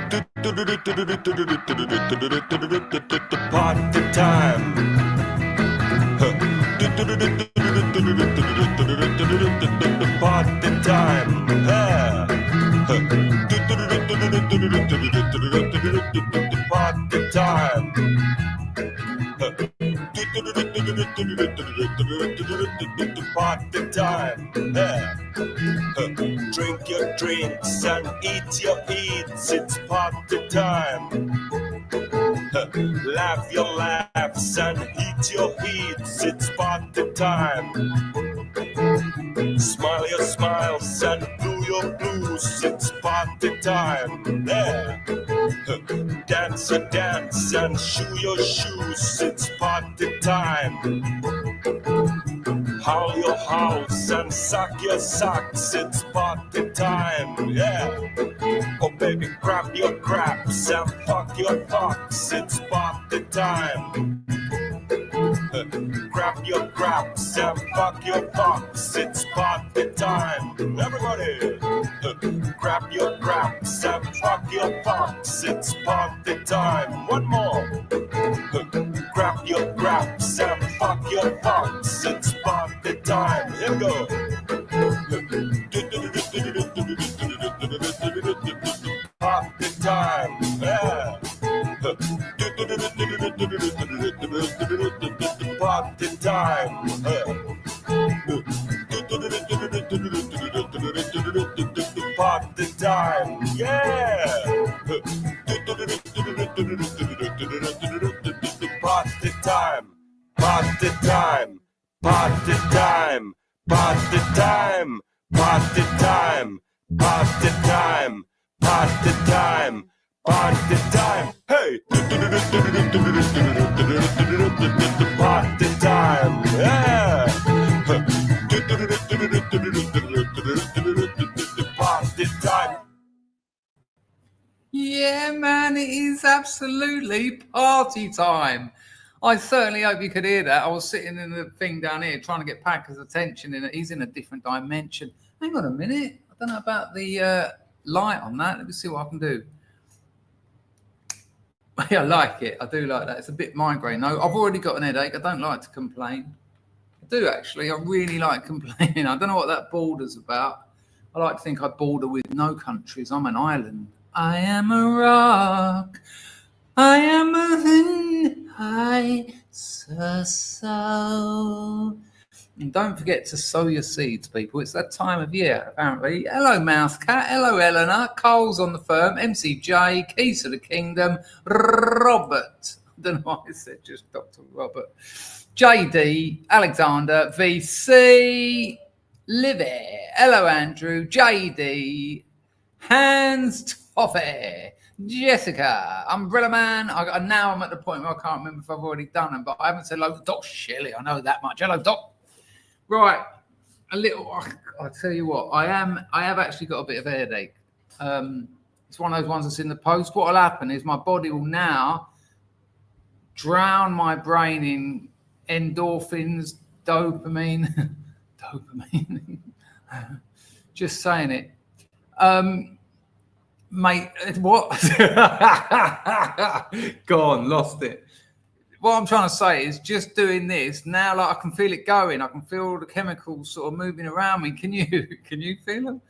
Party time. Party time. Party time. Party time. Drink your drinks and eat your eats. It's party time. Laugh your laughs and heat your heats. It's party time. Smile your smiles and blue your blues. It's party time. Yeah. Dance a dance and shoe your shoes. It's party time. Howl your howls and sock your socks. It's party time. Yeah. Oh baby, grab your craps and fuck your fucks. It's party time. Grab your craps and fuck your fucks. It's party time. Everybody, grab your craps and fuck your fucks. It's party time. One more. Grab your craps and fuck your fucks. It's party time. Here we go. Party time. Yeah. Party time. Party time. Yeah. Party time. Party time. Party time. Party time. Party time. Party time. Party time. Party time. Hey. Party time. Yeah. Party time. Yeah, man, it is absolutely party time. I certainly hope you could hear that. I was sitting in the thing down here trying to get Packer's attention, and he's in a different dimension. Hang on a minute. I don't know about the light on that. Let me see what I can do. I like it. I do like that. It's a bit migraine, though. I've already got an headache. I don't like to complain. I do, actually. I really like complaining. I don't know what that border's about. I like to think I border with no countries. I'm an island. I am a rock. I am a thin high so. And don't forget to sow your seeds, people. It's that time of year, apparently. Hello, Mouse Cat. Hello, Eleanor. Cole's on the firm. MCJ. Keys to the Kingdom. Robert. I don't know why I said just Dr. Robert. JD. Alexander. VC. Livy. Hello, Andrew. JD. Hans Toffee. Jessica, Umbrella Man. Now I'm at the point where I can't remember if I've already done them, but I haven't said hello to Doc Shelley. I know that much. Hello, Doc. Right, I'll tell you what, I have actually got a bit of a headache. It's one of those ones that's in the post. What will happen is my body will now drown my brain in endorphins, dopamine, just saying it. Mate, what? Gone, lost it. What I'm trying to say is just doing this now, like I can feel it going. I can feel the chemicals sort of moving around me. Can you feel them?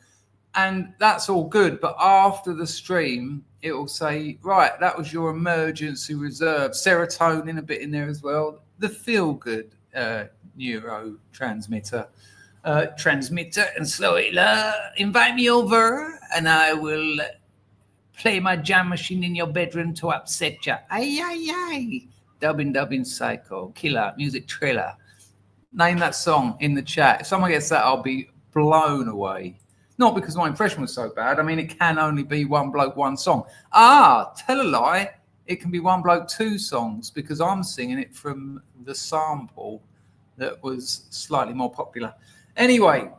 And that's all good. But after the stream, it will say, right, that was your emergency reserve. Serotonin a bit in there as well. The feel-good neurotransmitter. Transmitter. And so it'll invite me over and I will play my jam machine in your bedroom to upset you. Aye, aye, aye. Dubbing psycho, killer, music trailer. Name that song in the chat. If someone gets that, I'll be blown away. Not because my impression was so bad. I mean, it can only be one bloke, one song. Tell a lie. It can be one bloke, two songs because I'm singing it from the sample that was slightly more popular. Anyway,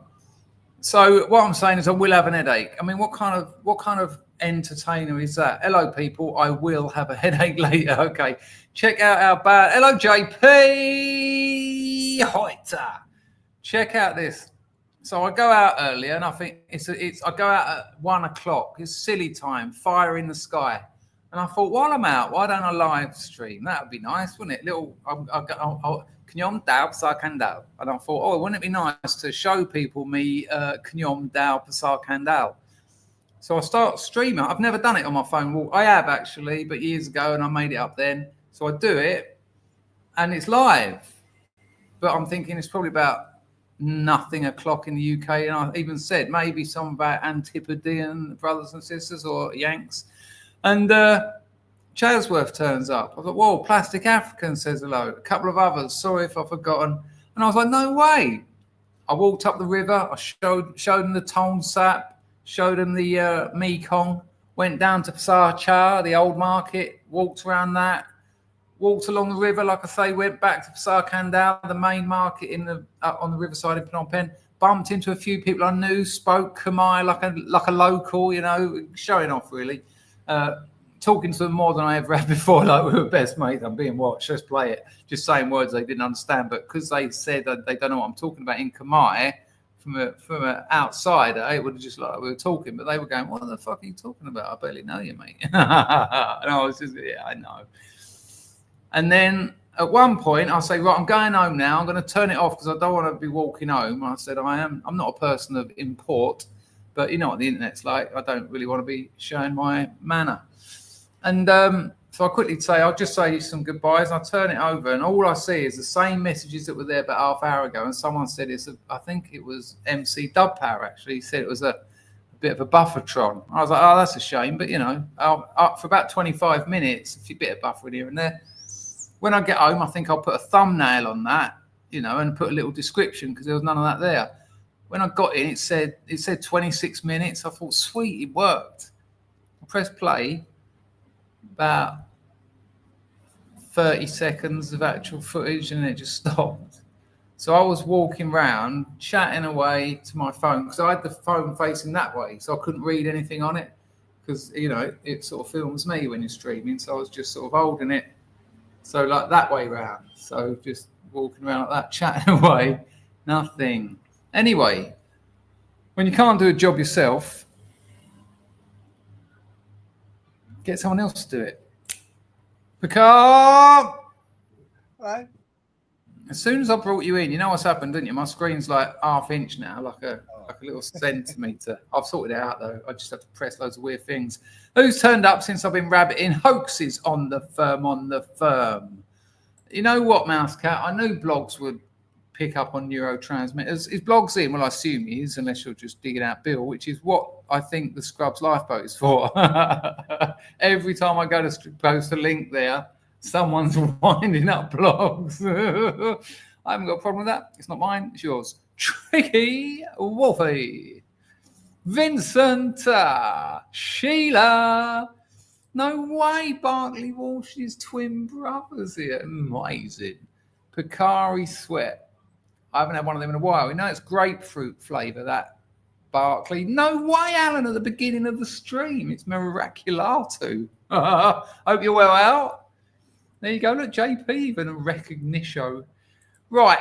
so what I'm saying is I will have an headache. I mean, what kind of entertainer is that? Hello, people. I will have a headache later. Okay. Check out our band. Hello, JP Hoyter. Check out this. So I go out earlier, and I think I go out at 1 o'clock. It's silly time, fire in the sky. And I thought, while I'm out, why don't I live stream? That would be nice, wouldn't it? Knyom Dao Psa Kandao. And I thought, oh, wouldn't it be nice to show people me Knyom Dao Psa Kandao? So I start streaming. I've never done it on my phone. Well, I have actually, but years ago, and I made it up then. So I do it, and it's live. But I'm thinking it's probably about nothing o'clock in the UK, and I even said maybe some of our Antipodean brothers and sisters or Yanks. And Chasworth turns up. I thought, whoa, Plastic African says hello. A couple of others, sorry if I've forgotten. And I was like, no way. I walked up the river. I showed them the Tone Sap, showed them the Mekong, went down to Psa Cha, the old market, walked around that, walked along the river, like I say, went back to Psa Kandao, the main market on the riverside in Phnom Penh, bumped into a few people I knew, spoke Khmer like a local, you know, showing off really. Talking to them more than I ever had before, like we were best mates. I'm being watched, let's play it. Just saying words they didn't understand, but because they said that they don't know what I'm talking about in Khmer, from an outsider, it would have just like we were talking, but they were going, what the fuck are you talking about? I barely know you, mate. And I was just, yeah, I know. And then at one point, I'll say, right, I'm going home now. I'm going to turn it off because I don't want to be walking home. I said, I'm not a person of import, but you know what the internet's like. I don't really want to be showing my manner. And so I quickly say, I'll just say some goodbyes. And I turn it over, and all I see is the same messages that were there about half an hour ago. And someone said I think it was MC Dub Power, actually. He said it was a bit of a buffertron. I was like, oh, that's a shame. But, you know, up for about 25 minutes, a bit of buffering here and there. When I get home, I think I'll put a thumbnail on that, you know, and put a little description because there was none of that there. When I got in, it said 26 minutes. I thought, sweet, it worked. I pressed play, about 30 seconds of actual footage, and it just stopped. So I was walking around, chatting away to my phone because I had the phone facing that way, so I couldn't read anything on it because, you know, it sort of films me when you're streaming. So I was just sort of holding it. So like that way round. So just walking around like that, chatting away, nothing. Anyway, when you can't do a job yourself, get someone else to do it. Picard! Hello. As soon as I brought you in, you know what's happened, didn't you? My screen's like ½ inch now, like a little centimetre. I've sorted it out though. I just have to press loads of weird things. Who's turned up since I've been rabbiting? Hoaxes on the firm. You know what, Mousecat? I knew blogs would pick up on neurotransmitters. Is blogs in? Well, I assume he is, unless you're just digging out Bill, which is what I think the Scrubs lifeboat is for. Every time I go to post a link there, someone's winding up blogs. I haven't got a problem with that. It's not mine. It's yours. Tricky Wolfie. Vincent. Sheila. No way, Barkley Walsh's twin brothers here. Amazing. Picari Sweat. I haven't had one of them in a while. You know, it's grapefruit flavour, that Barkley. No way, Alan, at the beginning of the stream. It's Miraculato. Hope you're well out. There you go. Look, JP, even a recognition. Right.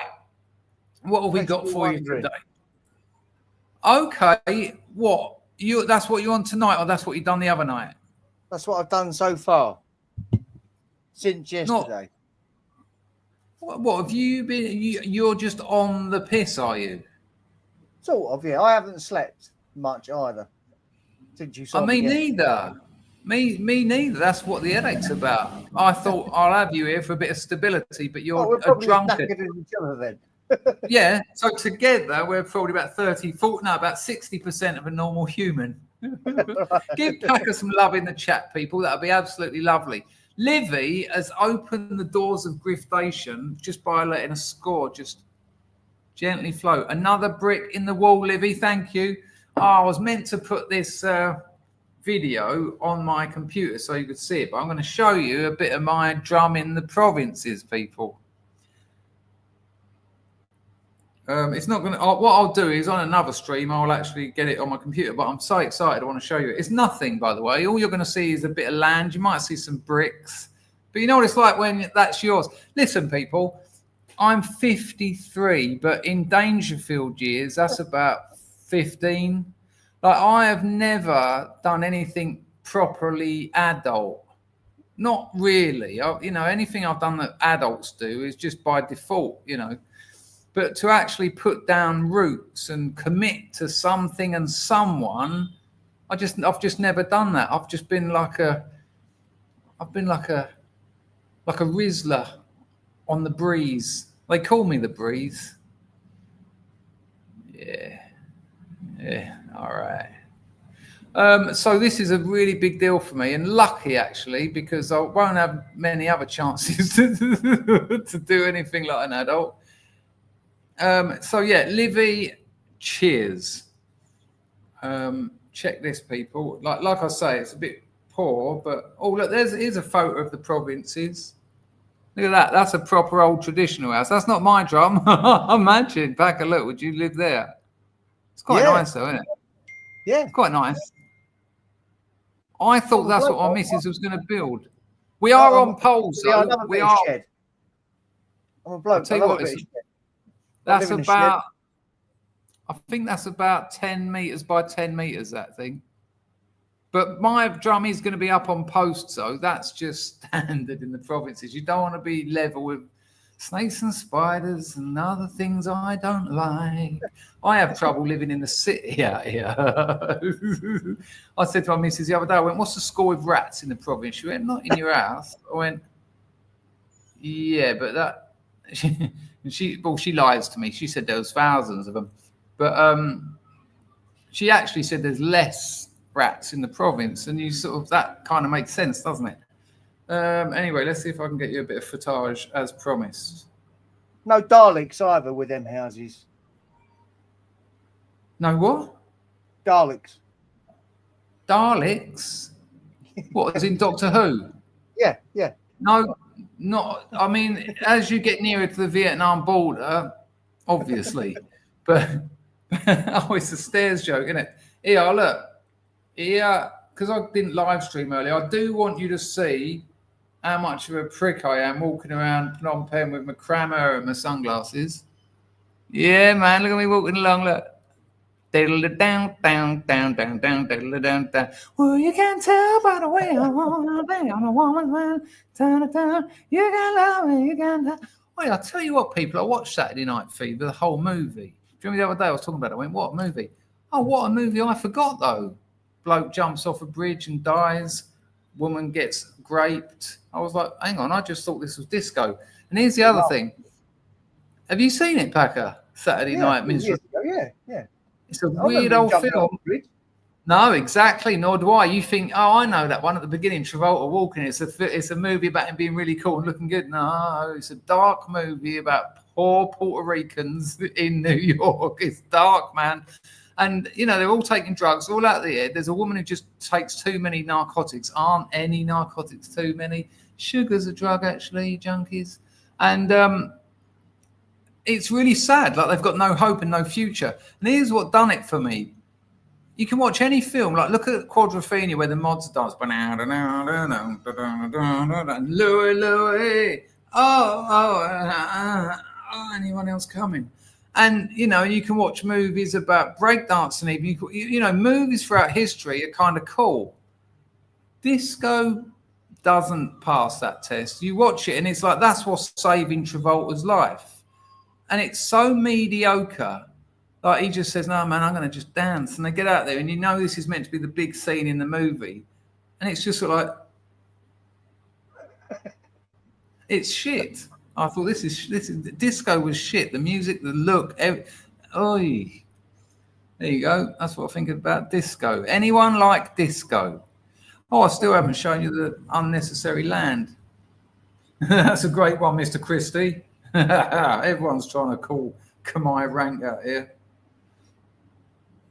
What have we got for you today? Okay. What? That's what you're on tonight, or that's what you've done the other night? That's what I've done so far. Since yesterday. What have you been? You're just on the piss, are you? Sort of, yeah. I haven't slept much either. Since you saw me neither. Me neither. That's what the headache's about. I thought I'll have you here for a bit of stability, but you're a drunkard. Each other then. Yeah. So together we're probably about 60% of a normal human. Give Packer some love in the chat, people. That'll be absolutely lovely. Livy has opened the doors of griftation just by letting a score just gently float. Another brick in the wall, Livy. Thank you. Oh, I was meant to put this video on my computer so you could see it, but I'm going to show you a bit of my drum in the provinces, people. It's not going to. What I'll do is on another stream, I'll actually get it on my computer. But I'm so excited! I want to show you it. It's nothing, by the way. All you're going to see is a bit of land. You might see some bricks, but you know what it's like when that's yours. Listen, people. I'm 53, but in Dangerfield years, that's about 15. Like, I have never done anything properly adult. Not really. Anything I've done that adults do is just by default, But to actually put down roots and commit to something and someone, I've just never done that. I've been like a Rizzler on the breeze. They call me the breeze. Yeah. All right. So this is a really big deal for me, and lucky actually, because I won't have many other chances to do anything like an adult. So yeah, Livy, cheers. Check this, people. Like I say, it's a bit poor, but look, here's a photo of the provinces. Look at that. That's a proper old traditional house. That's not my drum. Imagine, back a look. Would you live there? It's quite nice, though, isn't it? Yeah, it's quite nice. I thought that's what our missus was going to build. We are on poles, though. We are. Shed. I'm a bloke. I love a bit of shed. That's about. I think that's about 10 meters by 10 meters. That thing. But my drum is going to be up on posts, though. That's just standard in the provinces. You don't want to be level with snakes and spiders and other things I don't like. I have trouble living in the city out here. I said to my missus the other day, I went, what's the score with rats in the province? She went, not in your house. I went, yeah, but that... she lies to me. She said there was thousands of them. But she actually said there's less rats in the province, and that kind of makes sense, doesn't it? Anyway, let's see if I can get you a bit of footage as promised. No Daleks either with them houses. No what? Daleks. Daleks? What, as in Doctor Who? Yeah. No, not. I mean, as you get nearer to the Vietnam border, obviously. But it's a stairs joke, isn't it? Here, look. Here, because I didn't live stream earlier, I do want you to see how much of a prick I am walking around Phnom Penh with my crammer and my sunglasses. Yeah, man, look at me walking along, look. Down, down, down, down, down, down, down, down. Well, you can tell by the way I want to be on a woman's man. Down, down. You can love me, you can. Wait, I'll tell you what, people, I watched Saturday Night Fever, the whole movie. Do you remember the other day I was talking about it? I went, what movie? Oh, what a movie. I forgot, though. Bloke jumps off a bridge and dies. Woman gets raped. I was like, hang on, I just thought this was disco. And here's the other thing. Have you seen it, Packer? Saturday Night Misery. Yeah. It's a weird old film. No, exactly. Nor do I. You think, oh, I know that one at the beginning, Travolta walking. It's a movie about him being really cool and looking good. No, it's a dark movie about poor Puerto Ricans in New York. It's dark, man. And, they're all taking drugs, all out there. There's a woman who just takes too many narcotics. Aren't any narcotics too many? Sugar's a drug, actually, junkies. And it's really sad. Like, they've got no hope and no future. And here's what done it for me. You can watch any film. Like, look at Quadrophenia, where the mods dance. And Louie. Oh, anyone else coming? And, you can watch movies about breakdancing. Even, movies throughout history are kind of cool. Disco doesn't pass that test. You watch it and it's like, that's what's saving Travolta's life. And it's so mediocre. Like, he just says, no, man, I'm going to just dance. And they get out there and this is meant to be the big scene in the movie. And it's just sort of like, it's shit. I thought this is disco was shit. The music, the look, there you go. That's what I think about disco. Anyone like disco? Oh, I still haven't shown you the unnecessary land. That's a great one, Mr. Christie. Everyone's trying to call Khmer rank out here.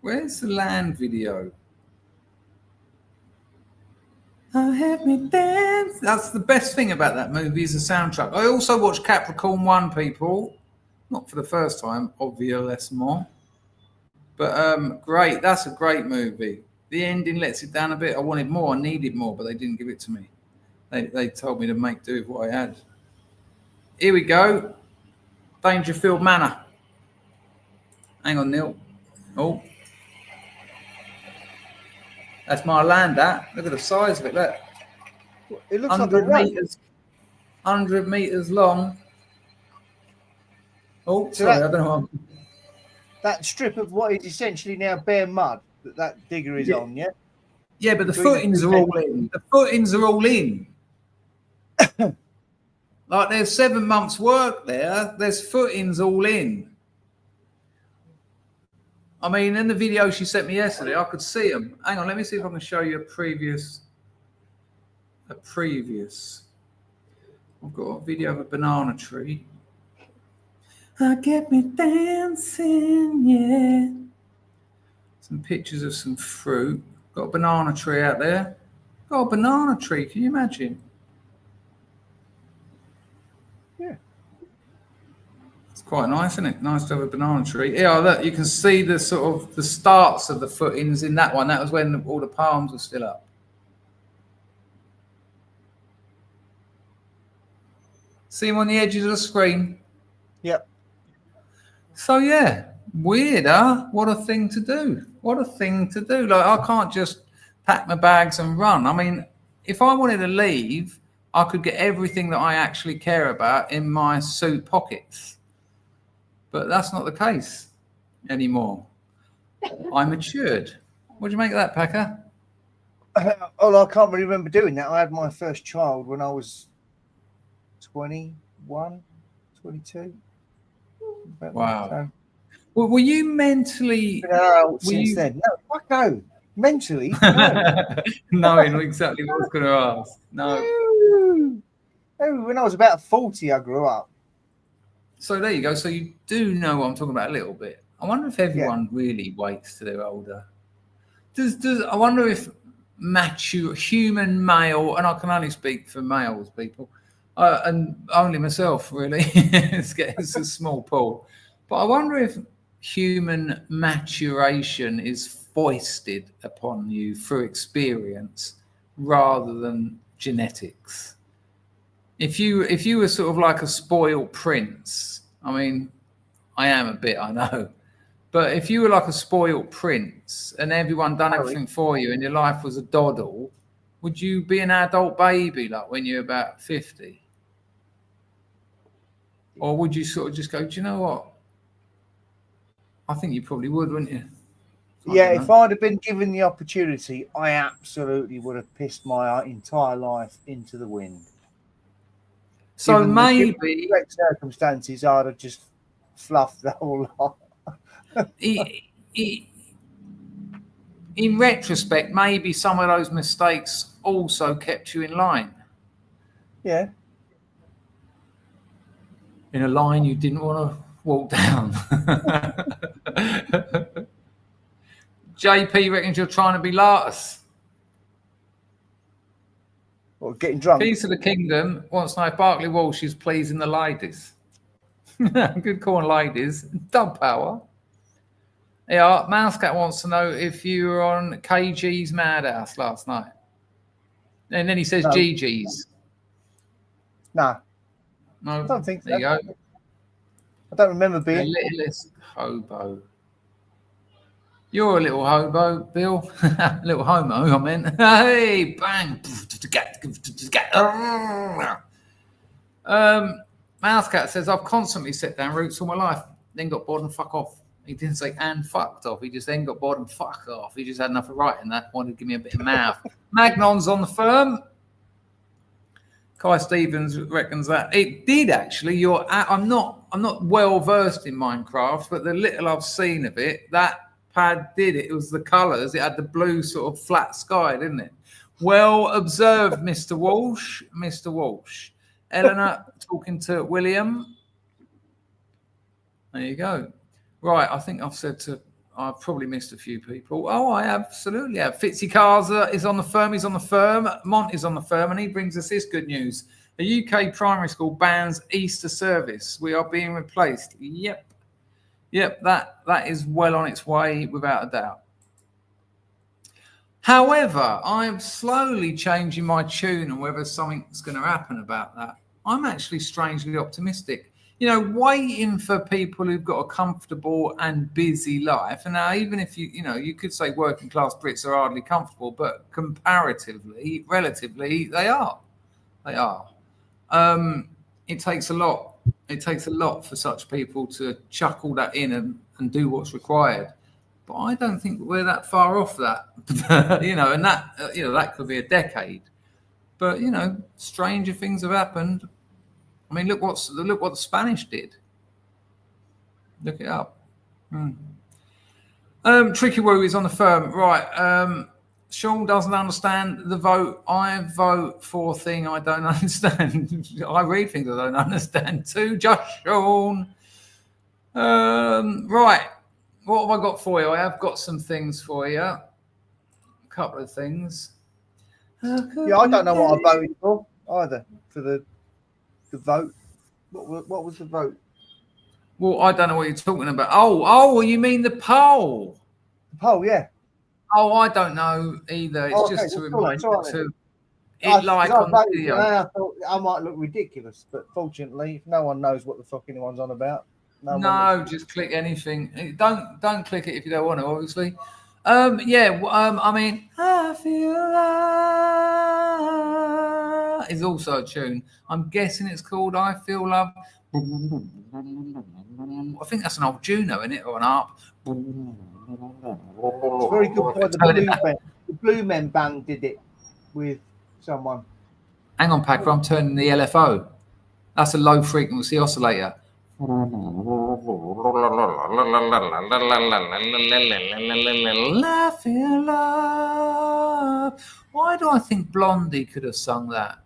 Where's the land video? Oh, have me dance. That's the best thing about that movie is the soundtrack. I also watched Capricorn 1, people. Not for the first time, obviously. But great. That's a great movie. The ending lets it down a bit. I wanted more. I needed more, but they didn't give it to me. They told me to make do with what I had. Here we go. Dangerfield Manor. Hang on, Neil. Oh. That's my land, that. Look at the size of it, look. It looks like a 100 metres. 100 metres long. Oh, So sorry, I don't know. That strip of what is essentially now bare mud that digger is on, yeah? Yeah, but the footings are all in. The footings are all in. Like there's 7 months' work there. There's footings all in. I mean, in the video she sent me yesterday, I could see them. Hang on, let me see if I can show you a previous. I've got a video of a banana tree. Get me dancing, yeah. Some pictures of some fruit. Got a banana tree out there. Got a banana tree, can you imagine? Yeah. It's quite nice, isn't it? Nice to have a banana tree. Yeah, look, you can see the sort of the starts of the footings in that one. That was when all the palms were still up. See them on the edges of the screen? Yep. So, yeah, weird, huh? What a thing to do. What a thing to do. Like, I can't just pack my bags and run. I mean, if I wanted to leave, I could get everything that I actually care about in my suit pockets. But that's not the case anymore. I matured. What do you make of that, Packer? Oh, I can't really remember doing that. I had my first child when I was 21, 22. Wow. So, well, were you mentally... since then. No, fuck no. Mentally, no. Knowing exactly what I was going to ask. No. When I was about 40, I grew up. So there you go. So you do know what I'm talking about a little bit. I wonder if everyone really waits till they're older. I wonder if human male, and I can only speak for males, people, and only myself, really. it's a small pool. But I wonder if human maturation is foisted upon you through experience rather than genetics. If you were sort of like a spoiled prince, I mean, I am a bit, I know. But if you were like a spoiled prince and everyone done everything for you and your life was a doddle, would you be an adult baby like when you're about 50? Or would you sort of just go, do you know what? I think you probably would, wouldn't you? Yeah, if I'd have been given the opportunity, I absolutely would have pissed my entire life into the wind. So given maybe the correct circumstances, I'd have just fluffed the whole lot. In retrospect, maybe some of those mistakes also kept you in line. Yeah. In a line you didn't want to walk down. JP reckons you're trying to be Lartus. Or getting drunk. Keys to the Kingdom wants to know if Barclay Walsh is pleasing the ladies. Good call on ladies. Dub power. Yeah, Mousecat wants to know if you were on KG's Madhouse last night. And then he says GG's. No. No, I don't think so. There you go. I don't remember being. The littlest hobo. You're a little hobo, Bill. Little homo, I meant. Hey, bang. Mousecat says, I've constantly set down roots all my life, then got bored and fuck off. He didn't say and fucked off. He just then got bored and fuck off. He just had enough of writing that. Wanted to give me a bit of mouth. Magnon's on the firm. Kai Stevens reckons that it did actually. I'm not well versed in Minecraft, but the little I've seen of it, that pad did it. It was the colours. It had the blue sort of flat sky, didn't it? Well observed, Mr. Walsh. Mr. Walsh. Eleanor talking to William. There you go. Right, I think I've probably missed a few people. Oh, I absolutely have. Fitzy Carza is on the firm. He's on the firm. Mont is on the firm, and he brings us this good news. A UK primary school bans Easter service. We are being replaced. Yep, that is well on its way, without a doubt. However, I'm slowly changing my tune on whether something's going to happen about that. I'm actually strangely optimistic. waiting for people who've got a comfortable and busy life. And now, even if you could say working class Brits are hardly comfortable, but relatively, they are. They are. It takes a lot. It takes a lot for such people to chuck all that in and do what's required. But I don't think we're that far off that, and that could be a decade. But stranger things have happened. I mean, look what the Spanish did. Look it up. Tricky Woo is on the firm, right? Sean doesn't understand the vote. I vote for a thing I don't understand. I read things I don't understand too. Just Sean. Right. What have I got for you? I have got some things for you. A couple of things. Yeah, I don't know what I voted for either for the vote. What was the vote? Well, I don't know what you're talking about. Oh, you mean the poll? The poll, yeah. Oh, I don't know either. It's just to remind you to like on the video. I thought I might look ridiculous, but fortunately, if no one knows what the fuck anyone's on about, no, just click anything. Don't click it if you don't want to, obviously. I mean, I feel love is also a tune. I'm guessing it's called I Feel Love. I think that's an old Juno, isn't it, or an harp? It's very good by the Blue Men. The Blue Men band did it with someone. Hang on, Packer, I'm turning the LFO. That's a low frequency oscillator. I feel love. Why do I think Blondie could have sung that?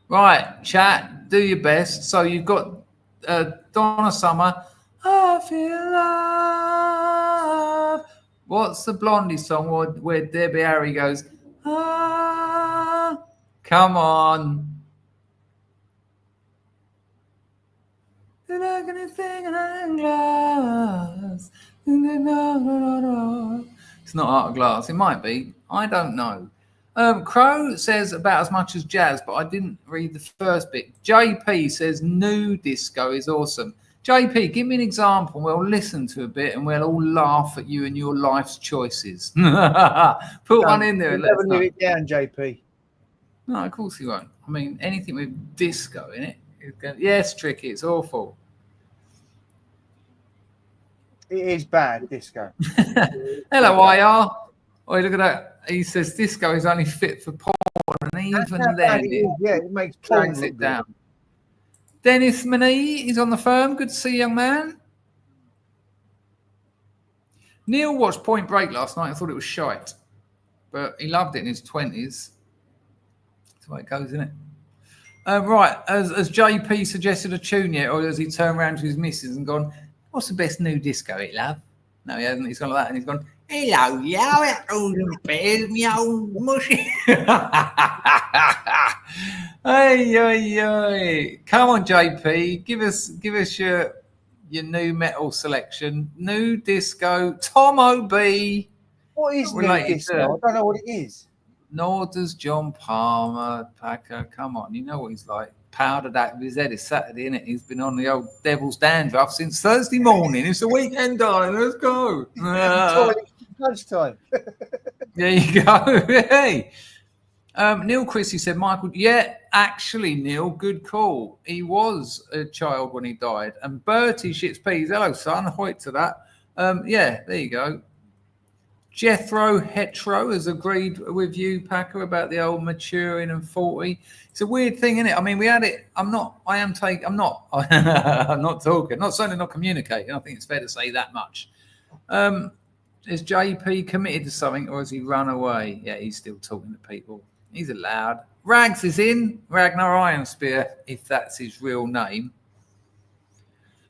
Right, chat, do your best. So you've got Donna Summer. I feel love. What's the Blondie song where Debbie Harry goes, come on. It's not Art of Glass. It might be. I don't know. Crow says about as much as jazz, but I didn't read the first bit. JP says new disco is awesome. JP, give me an example. We'll listen to a bit and we'll all laugh at you and your life's choices. Put one in there. Never knew it down, JP. No, of course you won't. I mean, anything with disco in it. Yes, tricky. It's awful. It is bad, disco. Hello, IR. Oh, look at that. He says disco is only fit for porn, and even then, it makes drags it down. Dennis Manee is on the firm. Good to see you, young man. Neil watched Point Break last night. I thought it was shite, but he loved it in his 20s. That's the way it goes, isn't it? Right, as JP suggested a tune yet, or has he turned around to his missus and gone, what's the best new disco hit, love? No, he hasn't. He's gone like that, and he's gone, hello, yo, that all bears me old mushy. Hey. Come on, JP, give us your new metal selection. New disco, Tom O.B. What is new disco? I don't know what it is. Nor does John Palmer, Packer. Come on, you know what he's like. Powdered out of his head. It's Saturday, isn't it? He's been on the old devil's dandruff since Thursday morning. It's the weekend, darling. Let's go. Lunchtime. There you go. Hey. Neil Chrissy said, Michael, yeah, actually, Neil, good call. He was a child when he died. And Bertie shits peas. Hello, son. Hoit to that. Yeah, there you go. Jethro Hetero has agreed with you, Packer, about the old maturing and 40. It's a weird thing, isn't it? I mean, we had it. I'm not talking. I'm certainly not communicating. I think it's fair to say that much. Is JP committed to something or has he run away? Yeah, he's still talking to people. He's allowed. Rags is in. Ragnar Ironspear, if that's his real name.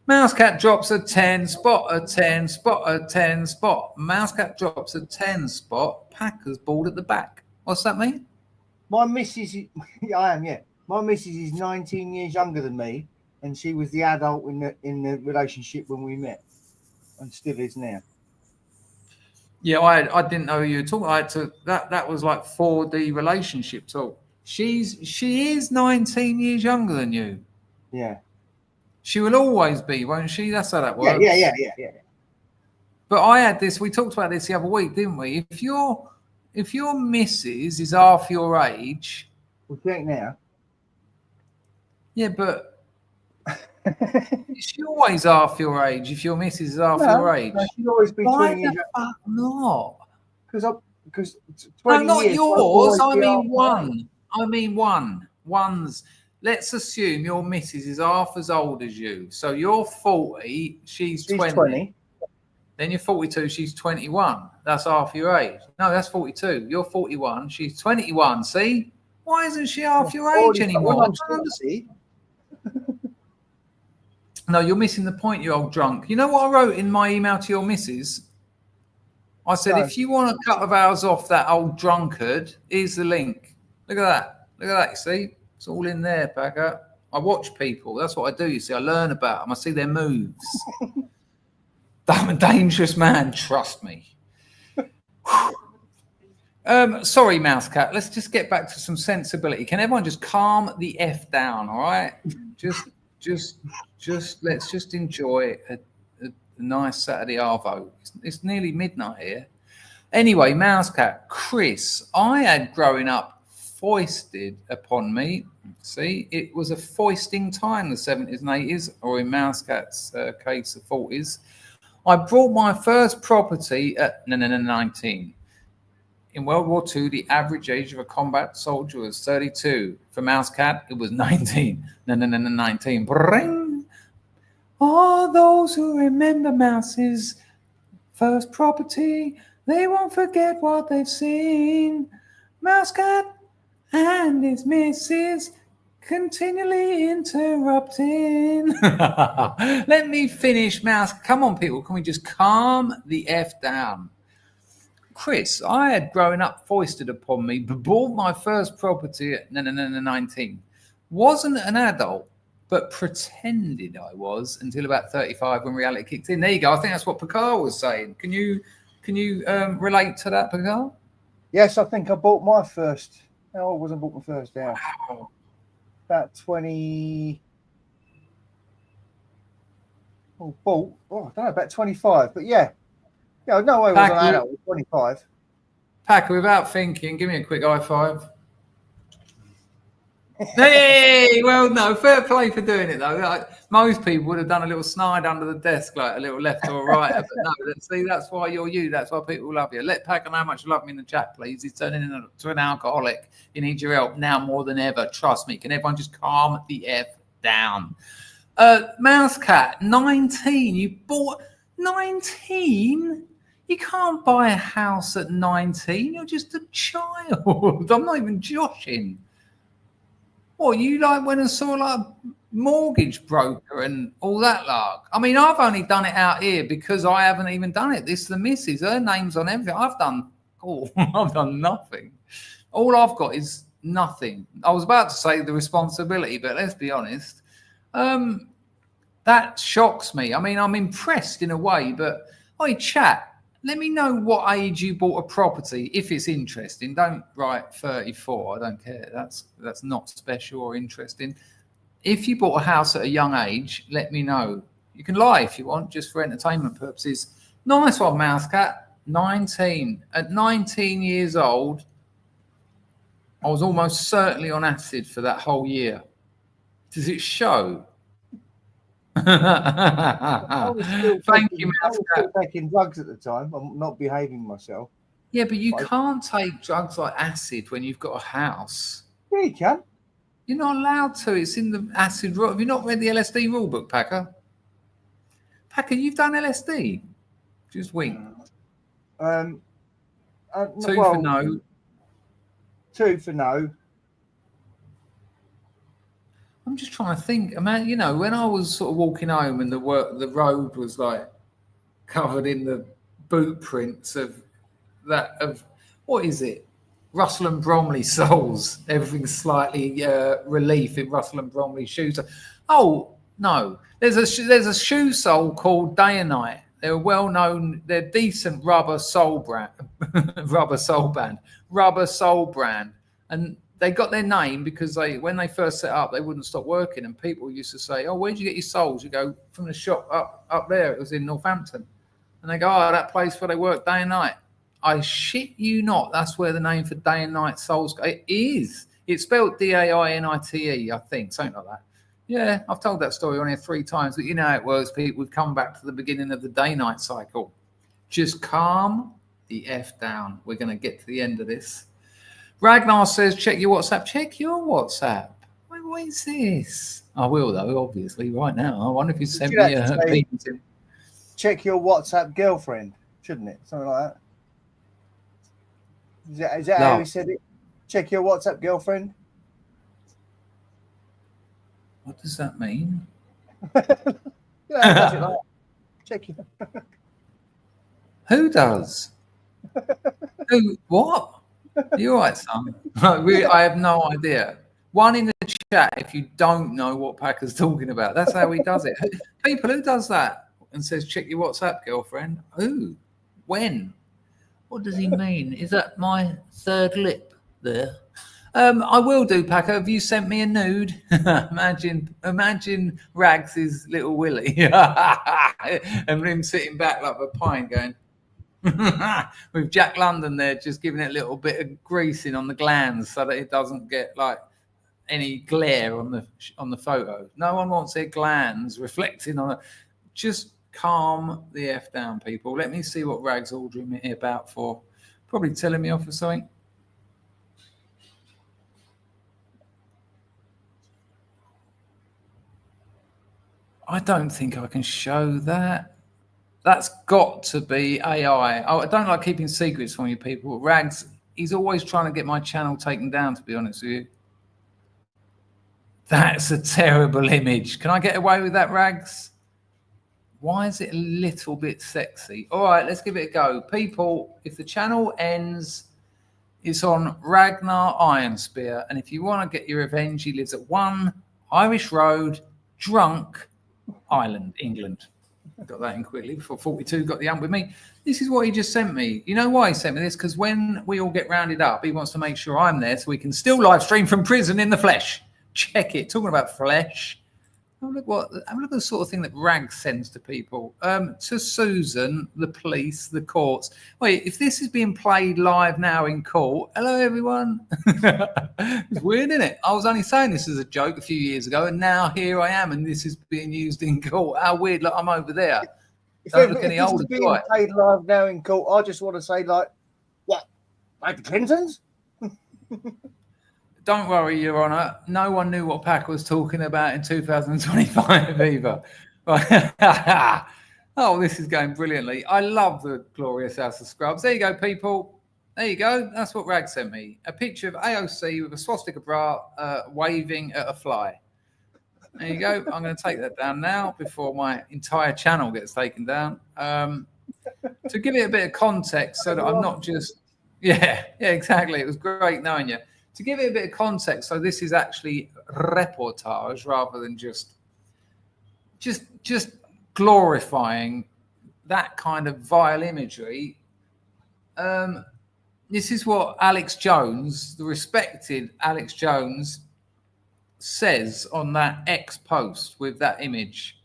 Mousecat drops a 10 spot, a 10 spot, a 10 spot. Mousecat drops a 10 spot. Packer's ball at the back. What's that mean? My missus, I am, yeah. My missus is 19 years younger than me, and she was the adult in the relationship when we met, and still is now. Yeah, I didn't know who you were talking. That was like 4D relationship talk. She is 19 years younger than you. Yeah. She will always be, won't she? That's how that works. Yeah. But I had this. We talked about this the other week, didn't we? If your missus is half your age, What do you think now? yeah, but she's always half your age. If your missus is half your age, no, she'd always be why 20 years. the fuck not? Because 20 No, not years, yours. I mean half one. I mean one. One's. Let's assume your missus is half as old as you. So you're 40, she's 20. Then you're 42, she's 21. That's half your age. No, that's 42. You're 41, she's 21. See? Why isn't she half your age anymore? No, you're missing the point, you old drunk. You know what I wrote in my email to your missus? I said, if you want a couple of hours off that old drunkard, here's the link. Look at that. Look at that, you see? It's all in there, Packer. I watch people. That's what I do, you see. I learn about them. I see their moves. I'm a dangerous man, trust me. Sorry, Mouse Cat. Let's just get back to some sensibility. Can everyone just calm the F down, all right? Just let's just enjoy a nice Saturday arvo. It's nearly midnight here. Anyway, Mouse Cat, Chris, I had growing up foisted upon me. See, it was a foisting time, the 70s and 80s, or in Mouse Cat's case, the 40s. I bought my first property at 19. In World War II, the average age of a combat soldier was 32. For Mouse Cat, it was 19. 19. Bring. All those who remember Mouse's first property, they won't forget what they've seen. Mouse Cat and his missus continually interrupting. Let me finish, Mouse. Come on, people. Can we just calm the F down? Chris, I had growing up foisted upon me, bought my first property at 19. Wasn't an adult, but pretended I was until about 35 when reality kicked in. There you go. I think that's what Picard was saying. Can you relate to that, Picard? Yes, I think I bought my first. No, I wasn't bought my first house. Wow. About 20. Oh, bought. Oh, I don't know, about 25. But yeah. Yeah, no way was an adult. 25. Packer, without thinking, give me a quick high five. Hey, well, no, fair play for doing it though. Like, most people would have done a little snide under the desk, like a little left or right. But no, see, that's why you're you. That's why people love you. Let Packer know how much you love me in the chat, please. He's turning into an alcoholic. You need your help now more than ever. Trust me. Can everyone just calm the F down? Mouse Cat, 19. You bought 19? You can't buy a house at 19. You're just a child. I'm not even joshing. What, you like went and saw like a mortgage broker and all that lark? I mean, I've only done it out here because I haven't even done it. This is the missus. Her name's on everything. I've done nothing. All I've got is nothing. I was about to say the responsibility, but let's be honest. That shocks me. I mean, I'm impressed in a way, but chat. Let me know what age you bought a property, if it's interesting. Don't write 34. I don't care. That's not special or interesting. If you bought a house at a young age, let me know. You can lie if you want, just for entertainment purposes. Nice one, Mouse Cat. 19. At 19 years old, I was almost certainly on acid for that whole year. Does it show? Thank you, I was still taking drugs at the time. I'm not behaving myself. Yeah, but you can't take drugs like acid when you've got a house. Yeah, you can. You're not allowed to. It's in the acid rule. Have you not read the LSD rule book, Packer? Packer, you've done LSD? Just wink. Two for no. 2 for no. I'm just trying to think. I mean, you know, when I was sort of walking home and the road was like covered in the boot prints of what is it? Russell and Bromley soles. Everything's slightly relief in Russell and Bromley shoes. Oh no, there's a shoe sole called Day and Night. They're well known. They're decent rubber sole brand, and they got their name because when they first set up, they wouldn't stop working, and people used to say, "Oh, where'd you get your soles?" You go, "From the shop up there. It was in Northampton." And they go, "Oh, that place where they work day and night." I shit you not. That's where the name for day and night soles go. It is. It's spelled DAINITE, I think, something like that. Yeah, I've told that story on here 3 times, but you know how it works, people. We've come back to the beginning of the day-night cycle. Just calm the F down. We're going to get to the end of this. Ragnar says, check your WhatsApp. Check your WhatsApp. Wait, what is this? I will, though, obviously, right now. I wonder if you sent me a... Check your WhatsApp girlfriend, shouldn't it? Something like that. Is that how he said it? Check your WhatsApp girlfriend. What does that mean? Check your... Who does? Who? What? You're right, son. I have no idea. One in the chat if you don't know what Packer's talking about. That's how he does it. People, who does that and says, check your WhatsApp girlfriend? Who? When? What does he mean? Is that my third lip there? I will do, Packer. Have you sent me a nude? imagine Rags' little Willy and him sitting back like a pine going with Jack London there, just giving it a little bit of greasing on the glands so that it doesn't get like any glare on the photo. No one wants their glands reflecting on it. Just calm the F down, people. Let me see what Rags ordering me about for. Probably telling me off for something. I don't think I can show that. That's got to be AI. I don't like keeping secrets from you people. Rags, he's always trying to get my channel taken down, to be honest with you. That's a terrible image. Can I get away with that, Rags? Why is it a little bit sexy? All right, let's give it a go. People, if the channel ends, it's on Ragnar Ironspear. And if you want to get your revenge, he lives at 1 Irish Road, Drunk, Ireland, England. I got that in quickly before 42 got the ump with me. This is what he just sent me. You know why he sent me this? Because when we all get rounded up, he wants to make sure I'm there so we can still live stream from prison in the flesh. Check it. Talking about flesh. Have a look at the sort of thing that Rags sends to people. To Susan, the police, the courts. Wait, if this is being played live now in court, hello everyone. It's weird, isn't it? I was only saying this as a joke a few years ago, and now here I am, and this is being used in court. How weird! Like I'm over there. Don't look any older. If this is being played live now in court, I just want to say, like, what? Like the Clintons? Don't worry, Your Honour. No one knew what Pack was talking about in 2025 either. Oh, this is going brilliantly. I love the glorious House of Scrubs. There you go, people. There you go. That's what Rag sent me. A picture of AOC with a swastika bra waving at a fly. There you go. I'm going to take that down now before my entire channel gets taken down. To give it a bit of context so that I'm not just... Yeah, exactly. It was great knowing you. To give it a bit of context, so this is actually reportage rather than just glorifying that kind of vile imagery. This is what Alex Jones, the respected Alex Jones, says on that X post with that image.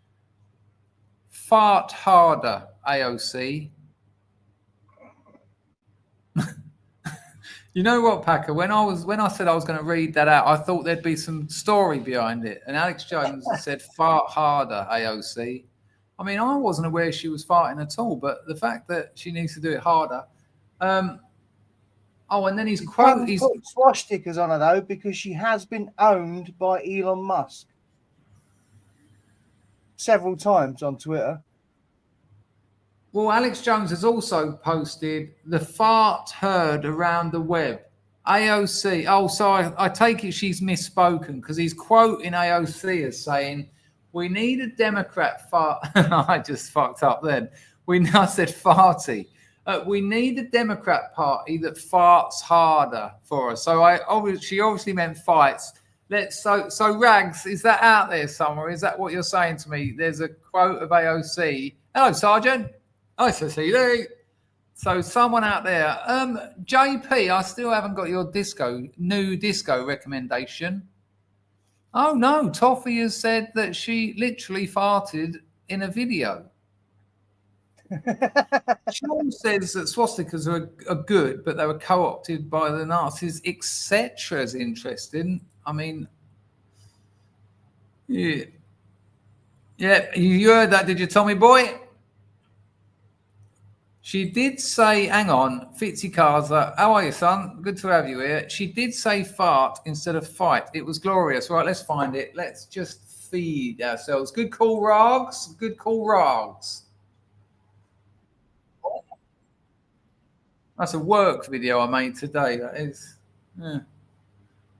Fart harder, AOC. You know what, Packer? When I said I was going to read that out, I thought there'd be some story behind it. And Alex Jones said, "Fart harder, AOC." I mean, I wasn't aware she was farting at all, but the fact that she needs to do it harder. And then he's quote. He's put swastikas on her though, because she has been owned by Elon Musk several times on Twitter. Well, Alex Jones has also posted the fart heard around the web. AOC. Oh, so I take it she's misspoken because he's quoting AOC as saying, "We need a Democrat fart." I just fucked up then. I said farty. We need a Democrat party that farts harder for us. So she obviously meant fights. So Rags, is that out there somewhere? Is that what you're saying to me? There's a quote of AOC. Hello, Sergeant. Hi, Cecily. So someone out there, JP, I still haven't got your new disco recommendation. Oh no, Toffee has said that she literally farted in a video. Sean says that swastikas are good, but they were co-opted by the Nazis, etc. is interesting. I mean, yeah, you heard that, did you, Tommy boy? She did say, hang on, Fitzy Kaza, how are you, son? Good to have you here. She did say fart instead of fight. It was glorious. Right, let's find it. Let's just feed ourselves. Good call, Rogs. Good call, Rogs. That's a work video I made today. That is. Yeah.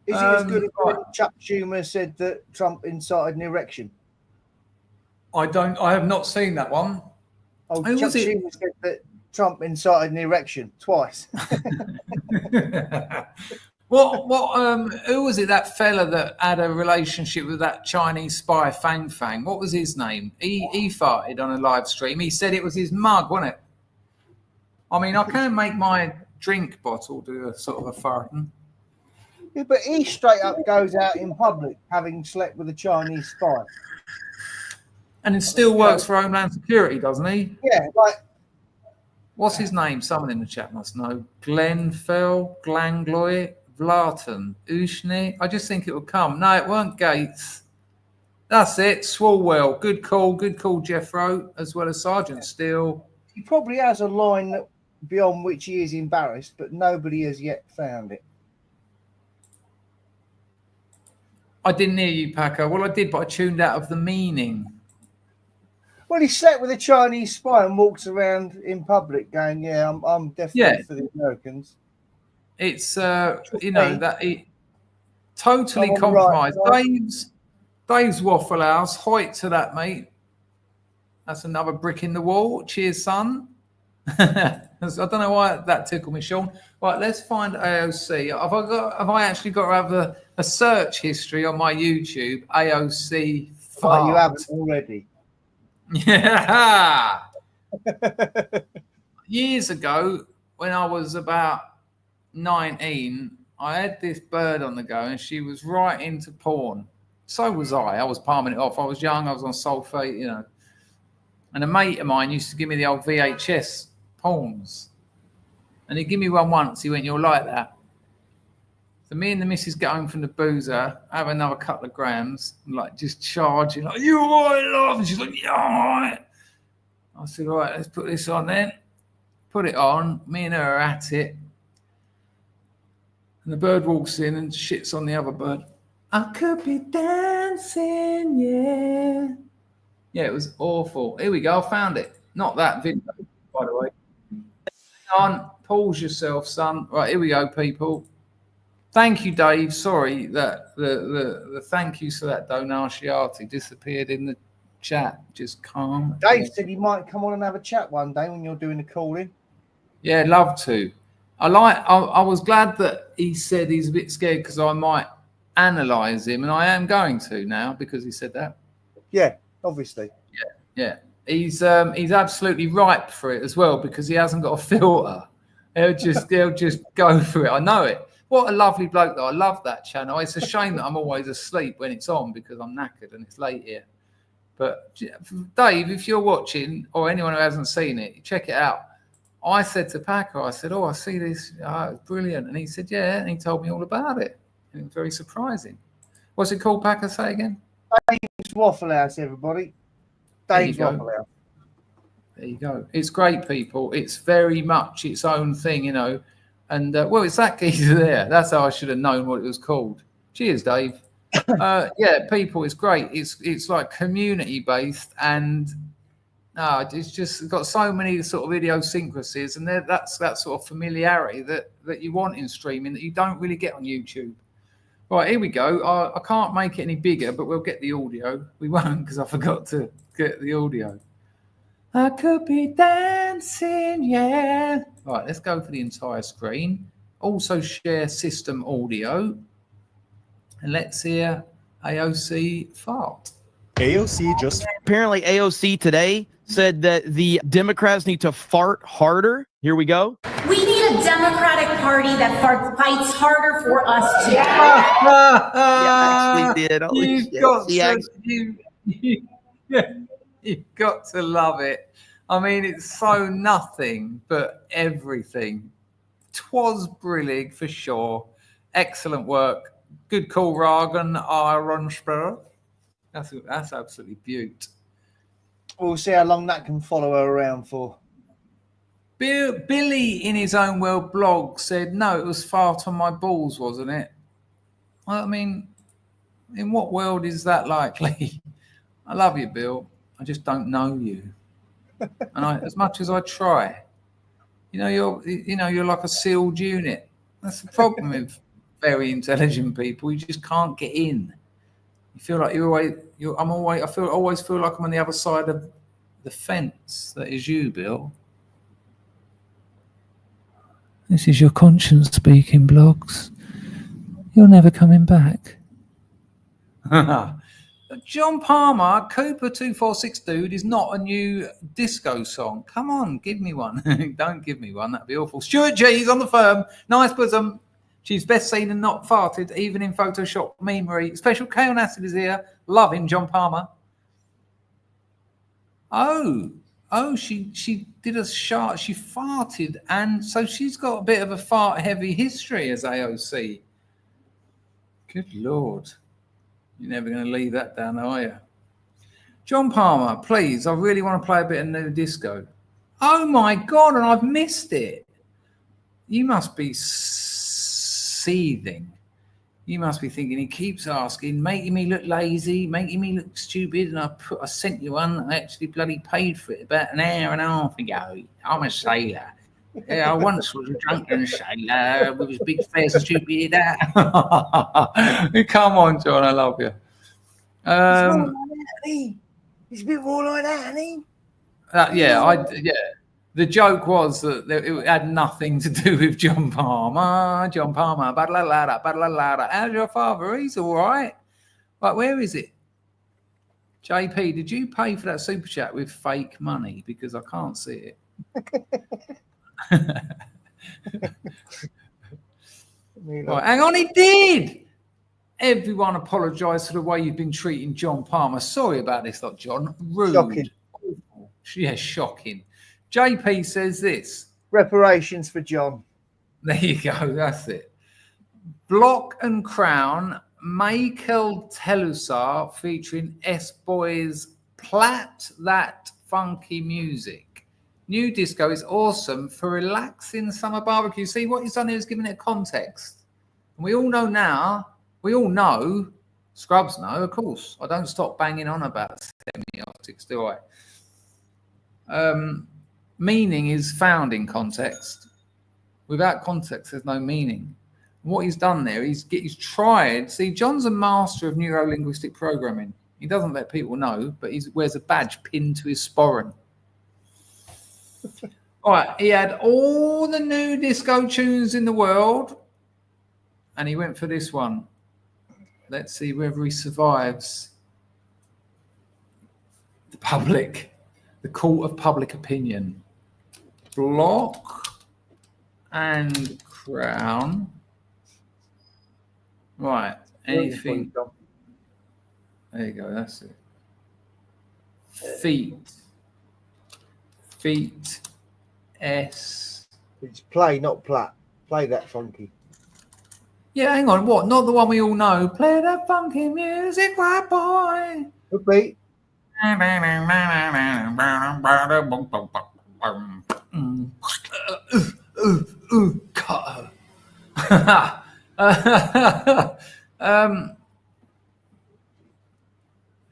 Is it as good as when Chuck Schumer said that Trump incited an erection? I have not seen that one. Oh, Chuck Schumer said that Trump incited an erection twice. Who was it? That fella that had a relationship with that Chinese spy Fang Fang? What was his name? He farted on a live stream. He said it was his mug, wasn't it? I mean, I can make my drink bottle do a sort of a farting. Yeah, but he straight up goes out in public having slept with a Chinese spy. And it still works for Homeland Security, doesn't he? Yeah, like... What's his name? Someone in the chat must know. Glenfell, Glangloy, Vlaten, Ushne. I just think it would come. No, it weren't Gates. That's it. Swalwell. Good call, Jeffro, as well as Sergeant Steele. He probably has a line beyond which he is embarrassed, but nobody has yet found it. I didn't hear you, Paco. Well, I did, but I tuned out of the meaning. Well, he slept with a Chinese spy and walks around in public going, yeah, I'm definitely for the Americans. It's, that he totally compromised. Right. Dave's Waffle House. Hoyt to that, mate. That's another brick in the wall. Cheers, son. I don't know why that tickled me, Sean. Right, let's find AOC. Have I actually got to have a search history on my YouTube? AOC. Oh, you haven't already. Yeah. Years ago, when I was about 19, I had this bird on the go, and she was right into porn. So was I. I was palming it off. I was young. I was on sulfate, you know. And a mate of mine used to give me the old VHS porns. And he'd give me one once. He went, "You'll like that." So me and the missus get home from the boozer, have another couple of grams, and like just charging, like, "You all right, love?" And she's like, "Yeah, all right." I said, "All right, let's put this on then." Put it on. Me and her are at it. And the bird walks in and shits on the other bird. I could be dancing, yeah. Yeah, it was awful. Here we go. I found it. Not that video, by the way. Hang on. Pause yourself, son. Right, here we go, people. Thank you, Dave. Sorry that the thank yous for that donatiati disappeared in the chat. Just calm. Dave said he might come on and have a chat one day when you're doing the calling. Yeah, love to. I was glad that he said he's a bit scared because I might analyze him, and I am going to now because he said that. Yeah, obviously. Yeah. He's absolutely ripe for it as well because he hasn't got a filter. He'll just go for it. I know it. What a lovely bloke, though. I love that channel. It's a shame that I'm always asleep when it's on because I'm knackered and it's late here. But Dave, if you're watching or anyone who hasn't seen it, check it out. I said to Packer, I said, "Oh, I see this. Oh, it's brilliant." And he said, "Yeah." And he told me all about it. And it was very surprising. What's it called, Packer? Say again. Dave's Waffle House, everybody. Dave's Waffle House. There you go. It's great, people. It's very much its own thing, you know. And, well, it's that geezer there. That's how I should have known what it was called. Cheers, Dave. Yeah, people, it's great. It's like community-based, and it's just got so many sort of idiosyncrasies, and that's that sort of familiarity that you want in streaming that you don't really get on YouTube. Right, here we go. I can't make it any bigger, but we'll get the audio. We won't because I forgot to get the audio. I could be dancing, yeah. Right, let's go for the entire screen. Also share system audio. And let's hear AOC fart. AOC just... Apparently AOC today said that the Democrats need to fart harder. Here we go. We need a Democratic Party that fights harder for us to. Yeah, actually did. Holy You've got to love it. I mean, it's so nothing but everything. 'Twas brillig for sure. Excellent work. Good call, Jargon. Iron Spirit. That's absolutely beaut. We'll see how long that can follow her around for. Billy, in his own world blog, said, no, it was fart on my balls, wasn't it? Well, I mean, in what world is that likely? I love you, Bill. I just don't know you. And as much as I try, you're like a sealed unit. That's the problem with very intelligent people. You just can't get in. You feel like I always feel like I'm on the other side of the fence. That is you, Bill. This is your conscience speaking, blogs. You're never coming back. John Palmer, Cooper 246 Dude is not a new disco song. Come on, give me one. Don't give me one, that'd be awful. Stuart G's on the firm. Nice bosom. She's best seen and not farted, even in Photoshop memery. Special K on Acid is here. Love him, John Palmer. Oh, she did a shart. She farted, and so she's got a bit of a fart-heavy history as AOC. Good Lord. You're never going to leave that down, are you? John Palmer, please, I really want to play a bit of new disco. Oh, my God, and I've missed it. You must be seething. You must be thinking, he keeps asking, making me look lazy, making me look stupid, and I sent you one. I actually bloody paid for it about an hour and a half ago. I'm a sailor. Yeah, I once was a drunken sailor with his big face and stupid. Come on, John, I love you. It's a bit more like that, honey. Yeah. The joke was that it had nothing to do with John Palmer. John Palmer, badla-lada, badla-lada. How's your father? He's all right. Right, where is it? JP, did you pay for that super chat with fake money? Because I can't see it. Right, hang on, he did. Everyone apologise for the way you've been treating John Palmer. Sorry about this, not John. Rude. Shocking. Yeah, shocking. JP says this. Reparations for John. There you go. That's it. Block and Crown, Michael Telusar featuring S-Boys Plat That Funky Music. New disco is awesome for relaxing summer barbecue. See, what he's done here is giving it context. And we all know now, Scrubs know, of course. I don't stop banging on about semiotics, do I? Meaning is found in context. Without context, there's no meaning. What he's done there, he's tried. See, John's a master of neuro-linguistic programming. He doesn't let people know, but he wears a badge pinned to his sporran. All right, he had all the new disco tunes in the world, and he went for this one. Let's see whether he survives the court of public opinion. Block and Crown. Right, anything. There you go, that's it. Feet. S. It's play, not plat. Play that funky. Yeah, hang on. What? Not the one we all know. Play that funky music, white boy. Good beat.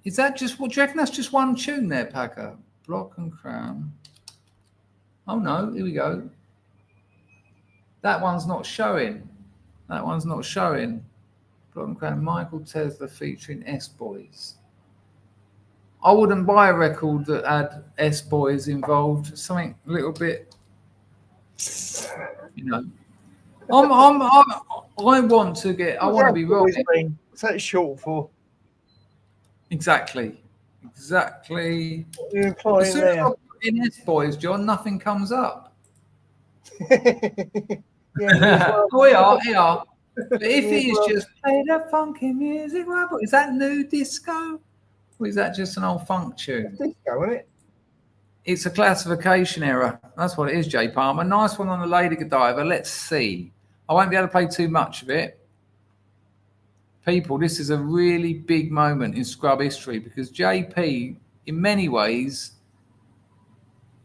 Is that just what do you reckon? That's just one tune there, Packer. Block and Crown. Oh no, here we go. That one's not showing. Block and Crown. Michael Tesla featuring S-Boys. I wouldn't buy a record that had S-Boys involved. Something a little bit, I want to be wrong. What's that short for? Exactly. Exactly. You're As implying soon as I there. put in S boys, John, nothing comes up. Yeah, me as well. Oh, we are. But if Me it as is well. just play that funky music, right? Is that new disco? Or is that just an old funk tune? Disco, isn't it? It's a classification error. That's what it is, Jay Palmer. Nice one on the Lady Godiva. Let's see. I won't be able to play too much of it. People, this is a really big moment in Scrub history because JP, in many ways,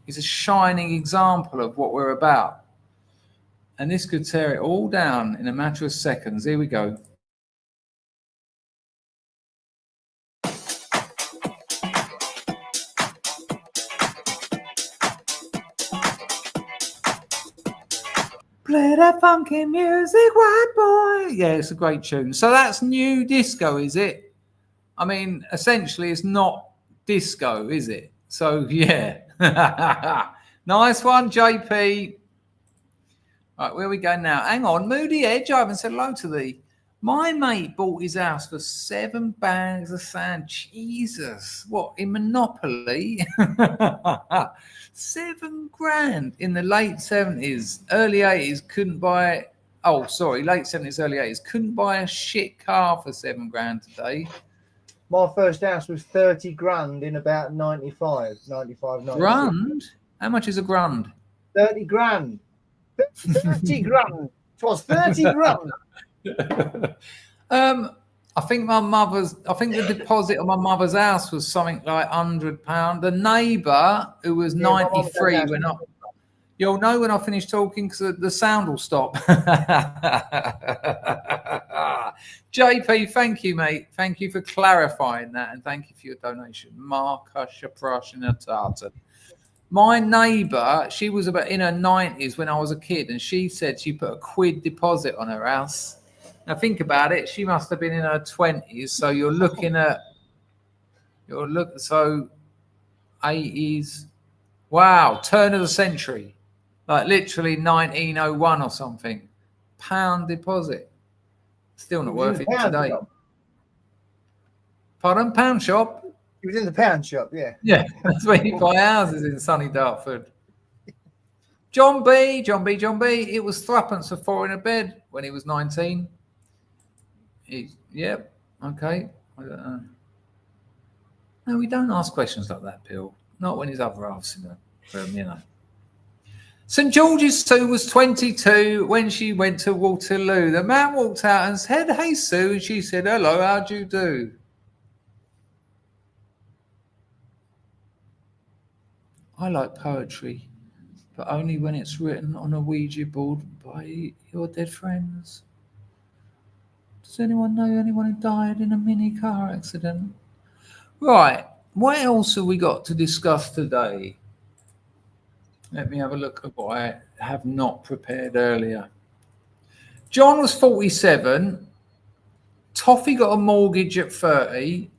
is a shining example of what we're about. And this could tear it all down in a matter of seconds. Here we go. Play that funky music, white boy. Yeah, it's a great tune. So that's new disco, is it? I mean, essentially, it's not disco, is it? So, yeah. Nice one, JP. Right, where we go now? Hang on, Moody Edge. I haven't said hello to thee. My mate bought his house for 7 bags of sand. Jesus, what, in Monopoly? 7 grand in the late 70s, early 80s, couldn't buy. Oh, sorry, late 70s, early 80s, couldn't buy a shit car for 7 grand today. My first house was 30 grand in about 95, 96. Grand? How much is a grand? 30 grand. 30 grand. It was 30 grand. I think the deposit on my mother's house was something like £100. The neighbour, who was 93, went up. You'll know when I finish talking because the sound will stop. JP, thank you, mate. Thank you for clarifying that, and thank you for your donation. Marka Shaprashinatata. My neighbour, she was about in her 90s when I was a kid, and she said she put a £1 deposit on her house. Now think about it. She must have been in her 20s, so you're looking at so 80s. Wow, turn of the century. Like literally 1901 or something. £1 deposit. Still not worth it today. Shop. Pardon? Pound shop? He was in the pound shop, yeah. Yeah, that's where you buy houses in sunny Dartford. John B. It was threepence for 4 in a bed when he was 19. Yep, okay. I don't know. No, we don't ask questions like that, Bill. Not when his other half's in the room, you know. St George's Sue was 22 when she went to Waterloo. The man walked out and said, "Hey, Sue," and she said, "Hello, how'd you do?" I like poetry, but only when it's written on a Ouija board by your dead friends. Does anyone know anyone who died in a mini car accident? Right, what else have we got to discuss today? Let me have a look at what I have not prepared earlier. John was 47. Toffee got a mortgage at 30.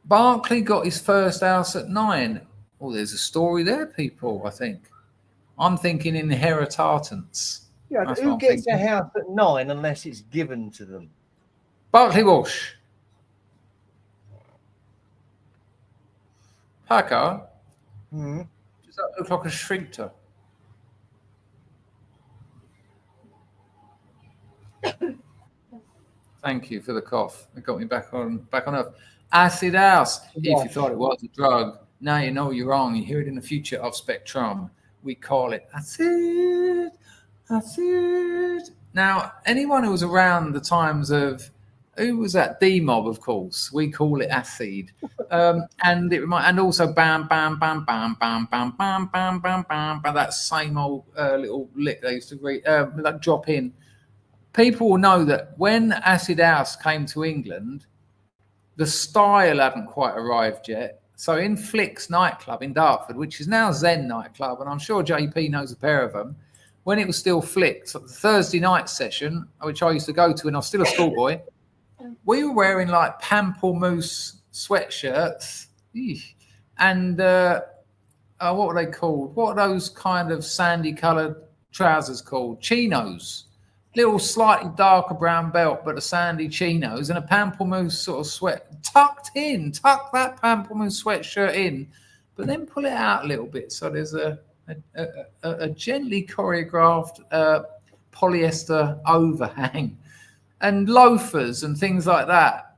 Barclay got his first house at 9. Oh, there's a story there, people, I think. I'm thinking inheritance. Yeah, That's who what I'm gets thinking. a house at 9 unless it's given to them? Barclay Walsh. Packer. Hmm. Does that look like a shrinkter? Thank you for the cough. It got me back on earth. Acid house. If you thought it was a drug, now you know you're wrong. You hear it in the future of Spectrum. We call it acid. Acid. Now, anyone who was around the times of who was that? D-Mob, of course. We call it acid. And also bam, bam, bam, bam, bam, bam, bam, bam, bam, bam, bam. That same old little lick they used to read, like drop in. People will know that when Acid House came to England, the style hadn't quite arrived yet. So in Flick's nightclub in Dartford, which is now Zen nightclub, and I'm sure JP knows a pair of them, when it was still Flick's, the Thursday night session, which I used to go to when I was still a schoolboy, we were wearing like pamplemousse sweatshirts and what were they called? What are those kind of sandy coloured trousers called? Chinos. little slightly darker brown belt, but a sandy chinos and a pamplemousse sort of sweat tucked in. Tuck that pamplemousse sweatshirt in, but then pull it out a little bit. So there's a gently choreographed polyester overhang and loafers and things like that.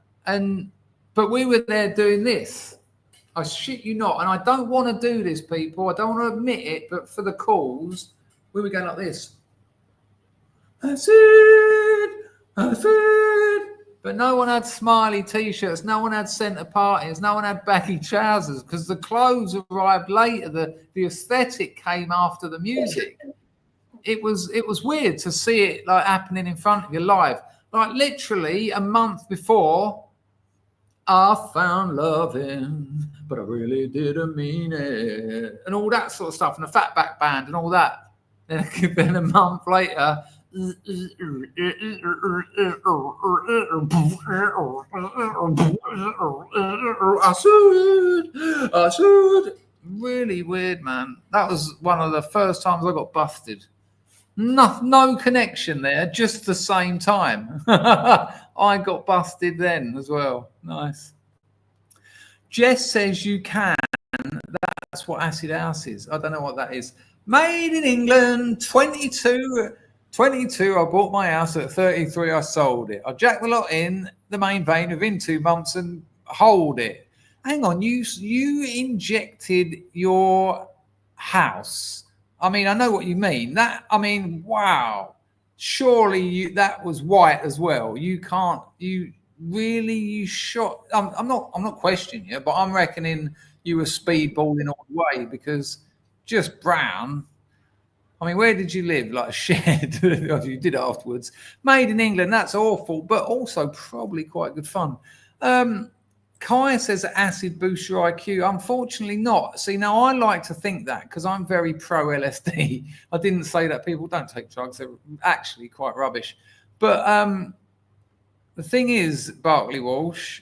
But we were there doing this. I shit you not. And I don't want to do this, people. I don't want to admit it, but for the calls, we were going like this. That's it. But no one had smiley T-shirts. No one had centre parties. No one had baggy trousers because the clothes arrived later. The aesthetic came after the music. It was weird to see it like happening in front of you live. Like literally a month before, I found loving, but I really didn't mean it, and all that sort of stuff, and the Fatback Band and all that. Then a month later, I should. Really weird, man. That was one of the first times I got busted. No connection there, just the same time. I got busted then as well. Nice. Jess says you can. That's what acid house is. I don't know what that is. Made in England, 22. I bought my house at 33. I sold it. I jacked the lot in the main vein within 2 months and hold it. Hang on, you injected your house. I mean, I know what you mean. Wow. Surely that was white as well. You shot. I'm not questioning you, but I'm reckoning you were speedballing all the way because just brown. I mean, where did you live? Like a shed? You did it afterwards. Made in England. That's awful, but also probably quite good fun. Kai says that acid boosts your IQ. Unfortunately not. See, now I like to think that because I'm very pro LSD. I didn't say that people don't take drugs. They're actually quite rubbish. But the thing is, Barclay Walsh,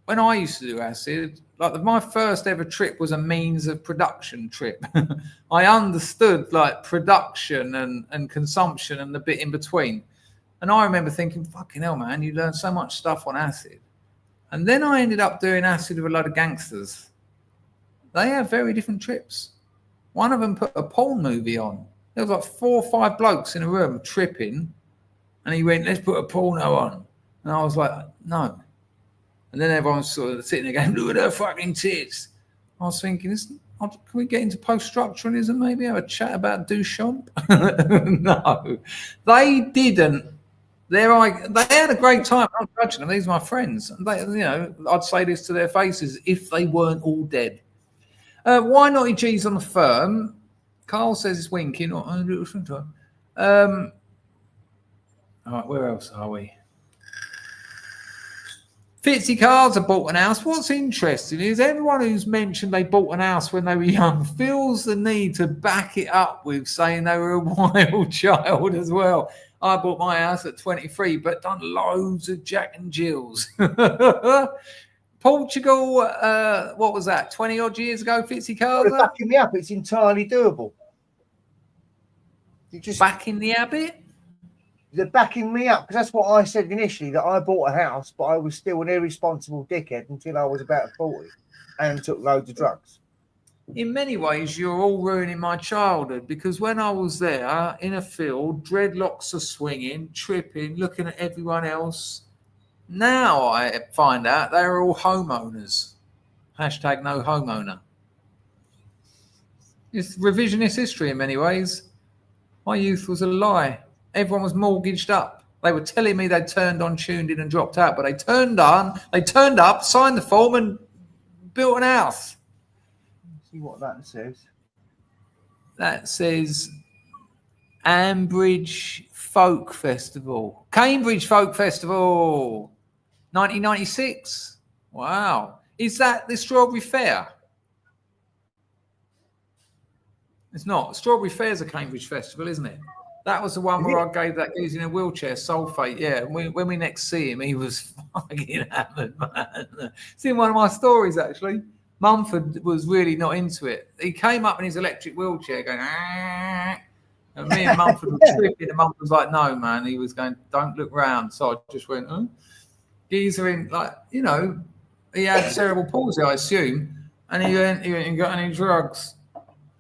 when I used to do acid, like my first ever trip was a means of production trip. I understood like production and consumption and the bit in between. And I remember thinking, fucking hell, man, you learn so much stuff on acid. And then I ended up doing acid with a load of gangsters. They have very different trips. One of them put a porn movie on. There was like 4 or 5 blokes in a room tripping. And he went, let's put a porno on. And I was like, no. And then everyone's sort of sitting there going, look at her fucking tits. I was thinking, can we get into post-structuralism maybe? Have a chat about Duchamp? No. They didn't. They had a great time. I'm judging them. These are my friends. I'd say this to their faces if they weren't all dead. Why not G's on the firm? Carl says it's winking. All right, where else are we? Fitzy Cards have bought an house. What's interesting is everyone who's mentioned they bought an house when they were young feels the need to back it up with saying they were a wild child as well. I bought my house at 23, but done loads of Jack and Jills. Portugal, what was that, 20 odd years ago, Fitzy Cards? Backing me up, it's entirely doable. You just backing the habit? They're backing me up, because that's what I said initially, that I bought a house, but I was still an irresponsible dickhead until I was about 40 and took loads of drugs. In many ways, you're all ruining my childhood, because when I was there in a field, dreadlocks are swinging, tripping, looking at everyone else. Now I find out they're all homeowners. Hashtag no homeowner. It's revisionist history in many ways. My youth was a lie. Everyone was mortgaged up. They were telling me they turned on, tuned in and dropped out, but they turned up, signed the form and built an house. See what that says. That says Ambridge Folk Festival. Cambridge Folk Festival, 1996. Wow. Is that the Strawberry Fair? It's not. Strawberry Fair is a Cambridge Festival, isn't it? That was the one where I gave that geezer in a wheelchair sulfate. Yeah, when we next see him, he was fucking hammered, man. It's in one of my stories, actually. Mumford was really not into it. He came up in his electric wheelchair going, And me and Mumford were tripping, and Mumford was like, no, man. He was going, don't look round. So I just went, geezer in, like, you know, he had cerebral palsy, I assume. And he went, you got any drugs?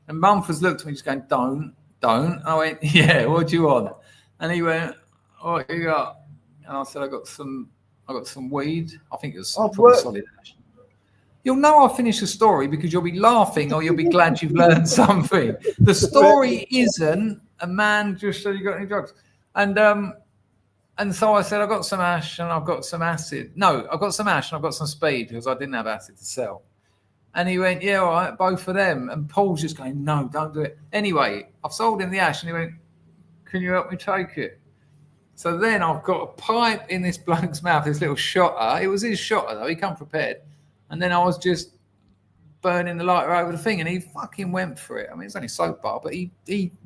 And Mumford's looked at me just going, don't. And I went, yeah, what do you want? And he went, what you got? And I said, I got some weed. I think it was probably solid ash. You'll know I'll finish the story because you'll be laughing or you'll be glad you've learned something. The story isn't a man just said, you got any drugs? And so I said, I've got some ash and I've got some acid. No, I've got some ash and I've got some speed because I didn't have acid to sell. And he went, yeah, all right, both of them. And Paul's just going, no, don't do it. Anyway, I've sold him the ash and he went, can you help me take it? So then I've got a pipe in this bloke's mouth, this little shotter. It was his shotter though, he come prepared. And then I was just burning the lighter over the thing and he fucking went for it. I mean, it's only soap bar, but he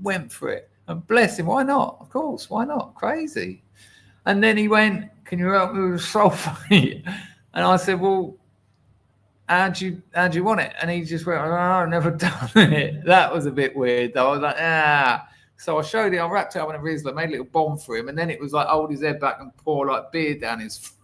went for it. And bless him, why not? Of course, why not? Crazy. And then he went, can you help me with sulfate? And I said, well, how'd you want it? And he just went, oh, I've never done it. That was a bit weird though. I was like, So I showed it, I wrapped it up in a Rizzler, made a little bomb for him, and then it was like hold his head back and pour like beer down his throat.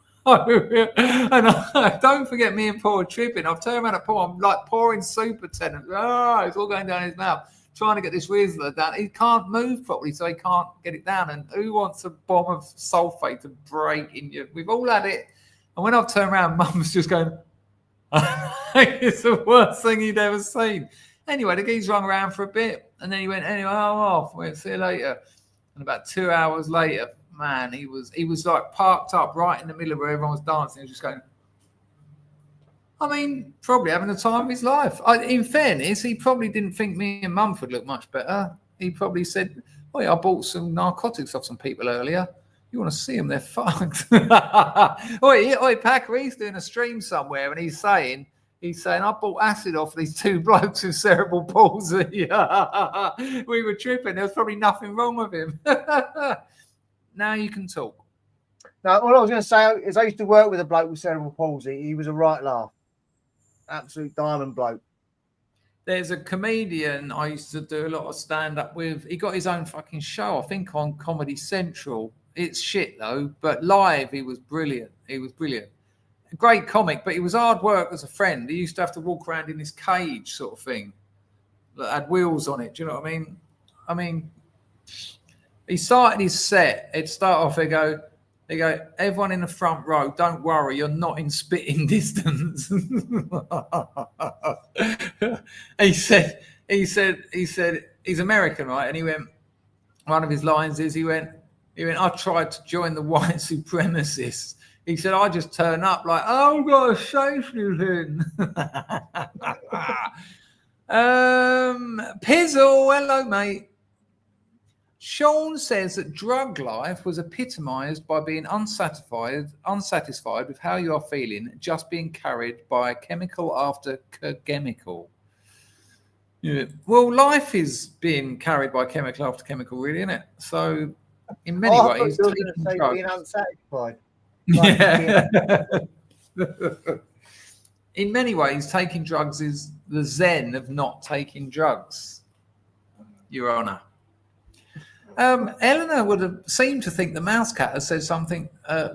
And don't forget me and Paul are tripping. I've turned around at Paul, I'm like pouring super tenant. It's all going down his mouth, trying to get this Rizzler down. He can't move properly, so he can't get it down. And who wants a bomb of sulfate to break in you? We've all had it. And when I've turned around, Mum's just going, it's the worst thing he'd ever seen. Anyway, the geese rung around for a bit, and then he went, anyway, I'm off. We'll see you later. And about 2 hours later, man, he was like parked up right in the middle of where everyone was dancing. He was just going, I mean, probably having the time of his life. In fairness, he probably didn't think me and Mumford looked much better. He probably said, oh, yeah, I bought some narcotics off some people earlier. You want to see them? They're fucked. Oi, Packer, he's doing a stream somewhere, and he's saying, I bought acid off these two blokes with cerebral palsy. We were tripping. There was probably nothing wrong with him. Now you can talk. Now, all I was going to say is I used to work with a bloke with cerebral palsy. He was a right laugh. Absolute diamond bloke. There's a comedian I used to do a lot of stand-up with. He got his own fucking show, I think, on Comedy Central. It's shit, though. But live, he was brilliant. A great comic, but he was hard work as a friend. He used to have to walk around in this cage sort of thing that had wheels on it. Do you know what I mean? He started his set. It'd start off, they go, everyone in the front row, don't worry, you're not in spitting distance. he said, he's American, right? And he went, one of his lines is, he went, I tried to join the white supremacists. He said, I just turn up like, oh, I've got a safety pin. Pizzle, hello, mate. Sean says that drug life was epitomised by being unsatisfied with how you are feeling, just being carried by chemical after chemical. Yeah. Well, life is being carried by chemical after chemical, really, isn't it? So, in many ways, taking drugs, being unsatisfied. Yeah. In many ways, taking drugs is the zen of not taking drugs, Your Honour. Eleanor would have seemed to think the mouse cat has said something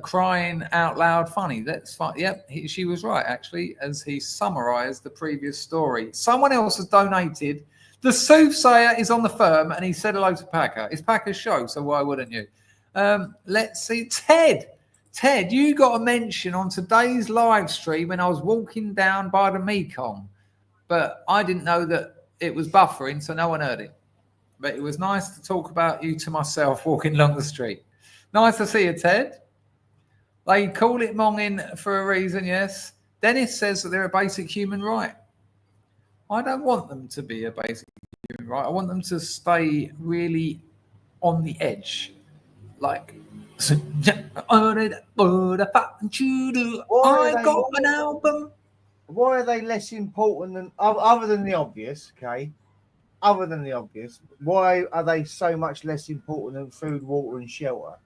crying out loud funny. That's fine. Yep, she was right, actually, as he summarised the previous story. Someone else has donated. The soothsayer is on the firm, and he said hello to Packer. It's Packer's show, so why wouldn't you? Let's see. Ted, you got a mention on today's live stream when I was walking down by the Mekong, but I didn't know that it was buffering, so no one heard it. But it was nice to talk about you to myself walking along the street. Nice to see you, Ted. They call it monging for a reason, yes. Dennis says that they're a basic human right. I don't want them to be a basic human right. I want them to stay really on the edge. Like, I got an album. Why are they less important than, other than the obvious, okay? Other than the obvious, why are they so much less important than food, water, and shelter?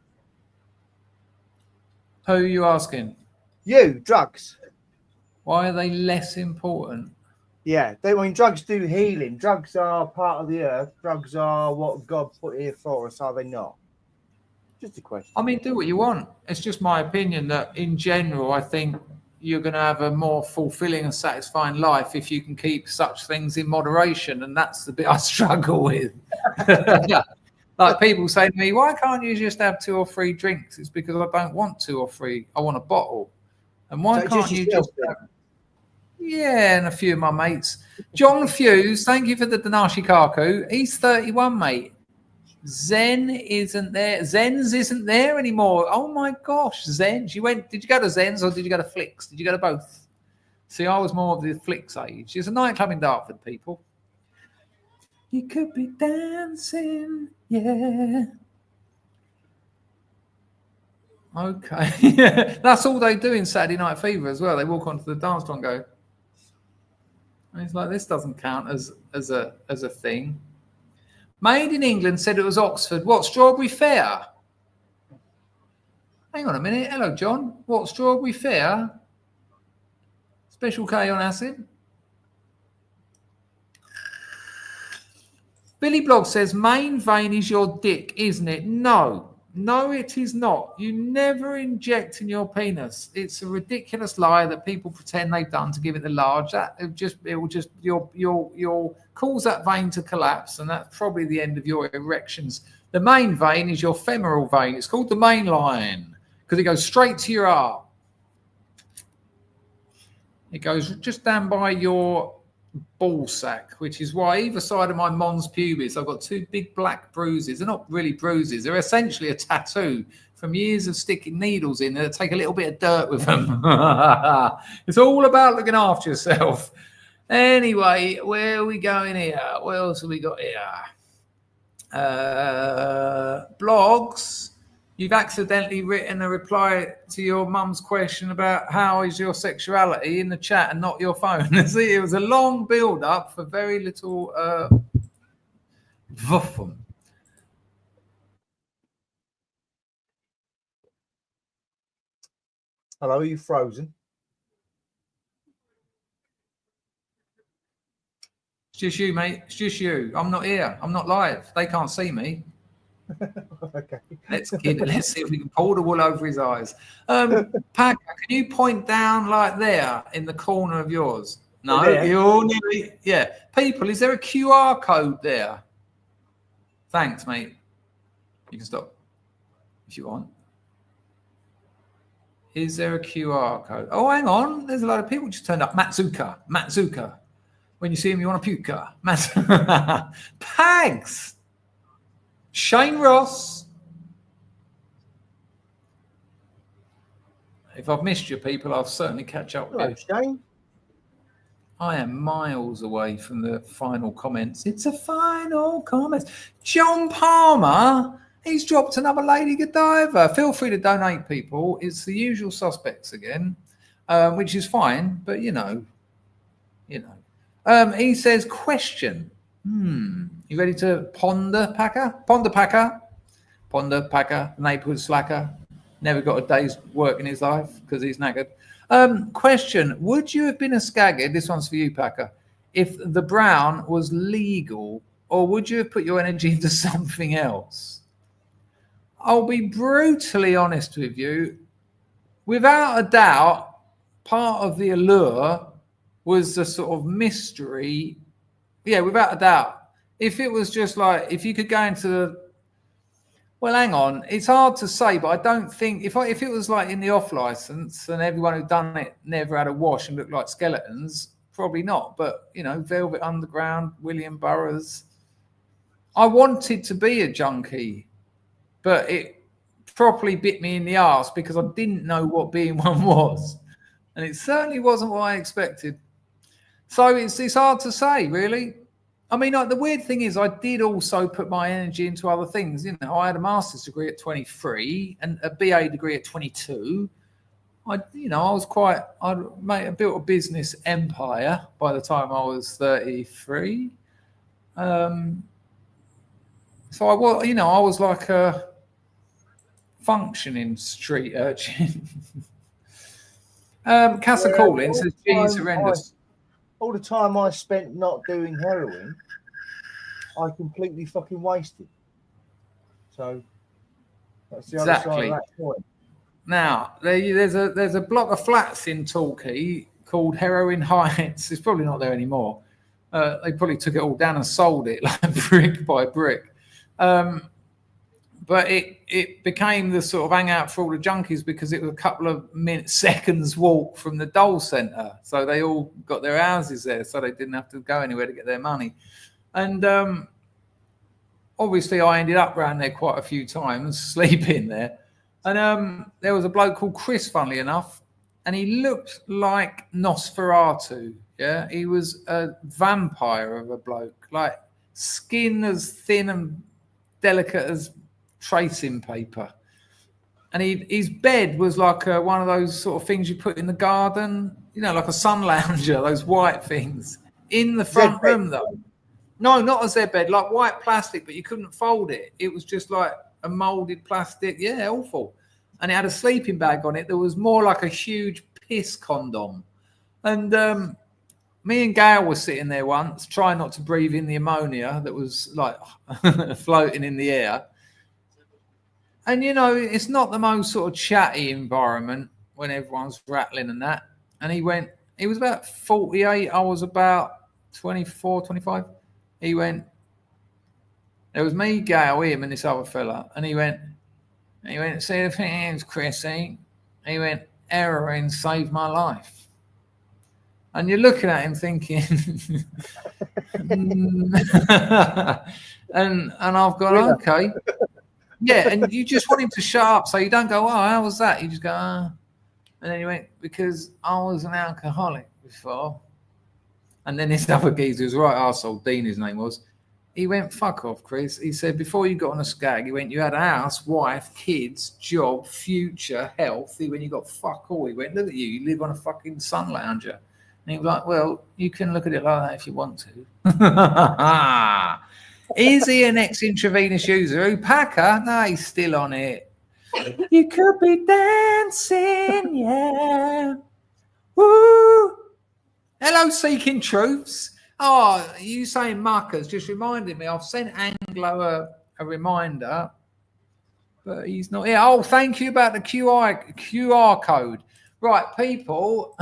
Who are you asking? You, drugs. Why are they less important? Yeah, drugs do healing. Drugs are part of the earth. Drugs are what God put here for us, are they not? Just a question. I mean, do what you want. It's just my opinion that in general, I think you're going to have a more fulfilling and satisfying life if you can keep such things in moderation. And that's the bit I struggle with. Like people say to me, why can't you just have 2 or 3 drinks? It's because I don't want 2 or 3. I want a bottle. And why So can't you just have... Yeah, and a few of my mates. John Fuse, thank you for the Danashi Kaku. He's 31, mate. Zen isn't there. Zen's isn't there anymore. Oh my gosh, Zen's. Did you go to Zen's or did you go to Flicks? Did you go to both? See, I was more of the Flicks age. It's a nightclub in Dartford, people. You could be dancing, yeah. Okay. Yeah, that's all they do in Saturday Night Fever as well. They walk onto the dance floor and go. And it's like, this doesn't count as a thing. Made in England said it was Oxford. What, Strawberry Fair? Hang on a minute. Hello, John. What, Strawberry Fair? Special K on acid? Billy Blog says, main vein is your dick, isn't it? No. No, it is not. You never inject in your penis. It's a ridiculous lie that people pretend they've done to give it the large. You'll cause that vein to collapse, and that's probably the end of your erections. The main vein is your femoral vein. It's called the main line because it goes straight to your heart. It goes just down by your ball sack, which is why either side of my mons pubis I've got 2 big black bruises. They're not really bruises, they're essentially a tattoo from years of sticking needles in that take a little bit of dirt with them. It's all about looking after yourself. Anyway, where are we going here? What else have we got here? Blogs. You've accidentally written a reply to your mum's question about how is your sexuality in the chat and not your phone. See, it was a long build-up for very little vuffum. Hello, are you frozen? It's just you, mate. It's just you. I'm not here. I'm not live. They can't see me. Okay. Let's see if we can pull the wool over his eyes. Packer, can you point down like there in the corner of yours? No, you're nearly. Yeah. People, is there a QR code there? Thanks, mate. You can stop if you want. Is there a QR code? Oh, hang on. There's a lot of people just turned up. Matsuka. When you see him, you want to puke. Pags. Shane Ross. If I've missed you, people, I'll certainly catch up with you. Shane. I am miles away from the final comments. It's a final comment. John Palmer, he's dropped another Lady Godiva. Feel free to donate, people. It's the usual suspects again, which is fine, but you know. He says, question. You ready to ponder, Packer? Ponder, Packer, neighbourhood slacker. Never got a day's work in his life because he's knackered. Question, would you have been a skaghead, this one's for you, Packer, if the brown was legal, or would you have put your energy into something else? I'll be brutally honest with you. Without a doubt, part of the allure was the sort of mystery. Yeah, without a doubt. If it was just like, if you could go into the, well, hang on, it's hard to say, but I don't think, if it was like in the off license and everyone who'd done it never had a wash and looked like skeletons, probably not. But, you know, Velvet Underground, William Burroughs. I wanted to be a junkie, but it properly bit me in the arse because I didn't know what being one was. And it certainly wasn't what I expected. So it's hard to say, really. I mean, like, the weird thing is I did also put my energy into other things. You know, I had a master's degree at 23 and a BA degree at 22. I built a business empire by the time I was 33. So I was like a functioning street urchin. Casa Callin says, geez, horrendous. all the time I spent not doing heroin, I completely fucking wasted. So that's the other side Exactly. of that coin. Now, there's a block of flats in Torquay called Heroin Heights. It's probably not there anymore. They probably took it all down and sold it like brick by brick. But it became the sort of hangout for all the junkies because it was a couple of seconds walk from the Dole Centre. So they all got their houses there, so they didn't have to go anywhere to get their money. And obviously I ended up around there quite a few times, sleeping there. And there was a bloke called Chris, funnily enough, and he looked like Nosferatu. Yeah, he was a vampire of a bloke, like skin as thin and delicate as tracing paper. And his bed was like one of those sort of things you put in the garden, you know, like a sun lounger, those white things in the front room, though. No, not a Z bed, like white plastic, but you couldn't fold it. It was just like a molded plastic. Yeah, awful. And it had a sleeping bag on it that was more like a huge piss condom. And me and Gail were sitting there once, trying not to breathe in the ammonia that was like floating in the air. And, you know, it's not the most sort of chatty environment when everyone's rattling and that. And he was about 48. I was about 24, 25. He went, there was me, Gail, him, and this other fella. And he went, see the things, Chrissy. He went, heroin saved my life. And you're looking at him thinking, and I've gone, okay. Yeah, and you just want him to shut up so you don't go, oh, how was that? You just go, ah. And then he went, because I was an alcoholic before. And then this other geezer was right arsehole, Dean his name was. He went, fuck off, Chris. He said, before you got on a skag, he went, you had a house, wife, kids, job, future, health. He went, you got fuck all. He went, look at you, you live on a fucking sun lounger. And he was like, well, you can look at it like that if you want to. Is he an ex-intravenous user? Who, Packer? No, he's still on it. You could be dancing, yeah. Woo! Hello, Seeking Truths. Oh, you saying muckers just reminded me. I've sent Anglo a reminder, but he's not here. Oh, thank you about the QR code. Right, people,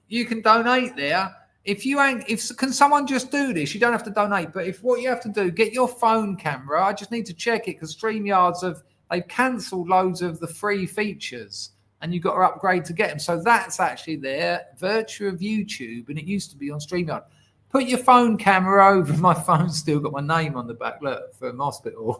you can donate there. Can someone just do this? You don't have to donate, but if what you have to do, get your phone camera. I just need to check it because StreamYards they've cancelled loads of the free features. And you've got to upgrade to get them. So that's actually there, virtue of YouTube, and it used to be on StreamYard. Put your phone camera over. My phone's still got my name on the back, look, from hospital.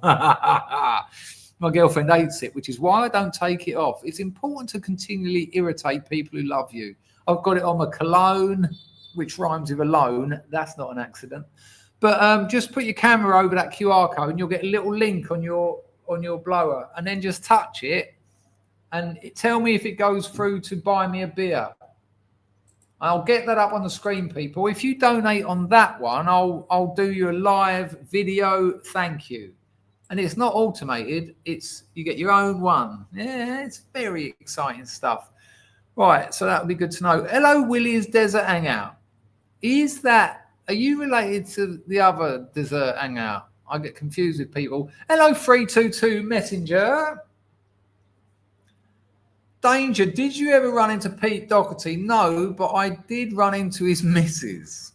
My girlfriend hates it, which is why I don't take it off. It's important to continually irritate people who love you. I've got it on my cologne, which rhymes with alone. That's not an accident. But just put your camera over that QR code and you'll get a little link on your blower, and then just touch it. And tell me if it goes through to buy me a beer. I'll get that up on the screen, people. If you donate on that one, I'll do you a live video thank you. And it's not automated. You get your own one. Yeah, it's very exciting stuff. Right, so that would be good to know. Hello, Willie's Desert Hangout. Are you related to the other Desert Hangout? I get confused with people. Hello, 322 Messenger. Danger, did you ever run into Pete Doherty? No, but I did run into his missus.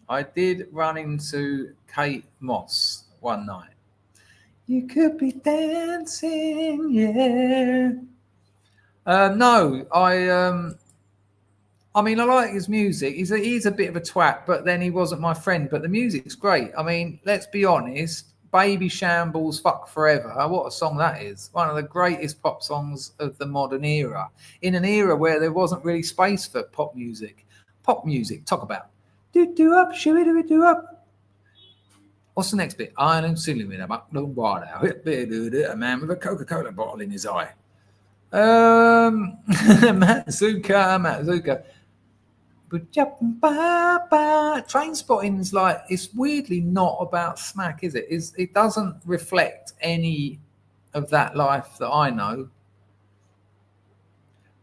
I did run into Kate Moss one night. You could be dancing, yeah. No, I mean, I like his music. He's a bit of a twat, but then he wasn't my friend. But the music's great. I mean, let's be honest. Baby Shambles, Fuck Forever. What a song that is. One of the greatest pop songs of the modern era. In an era where there wasn't really space for pop music. Pop music, talk about. Do up, do up. What's the next bit? I am silly with a water. A man with a Coca-Cola bottle in his eye. Matsuka. Train Spotting's like, it's weirdly not about smack, is it? It doesn't reflect any of that life that I know.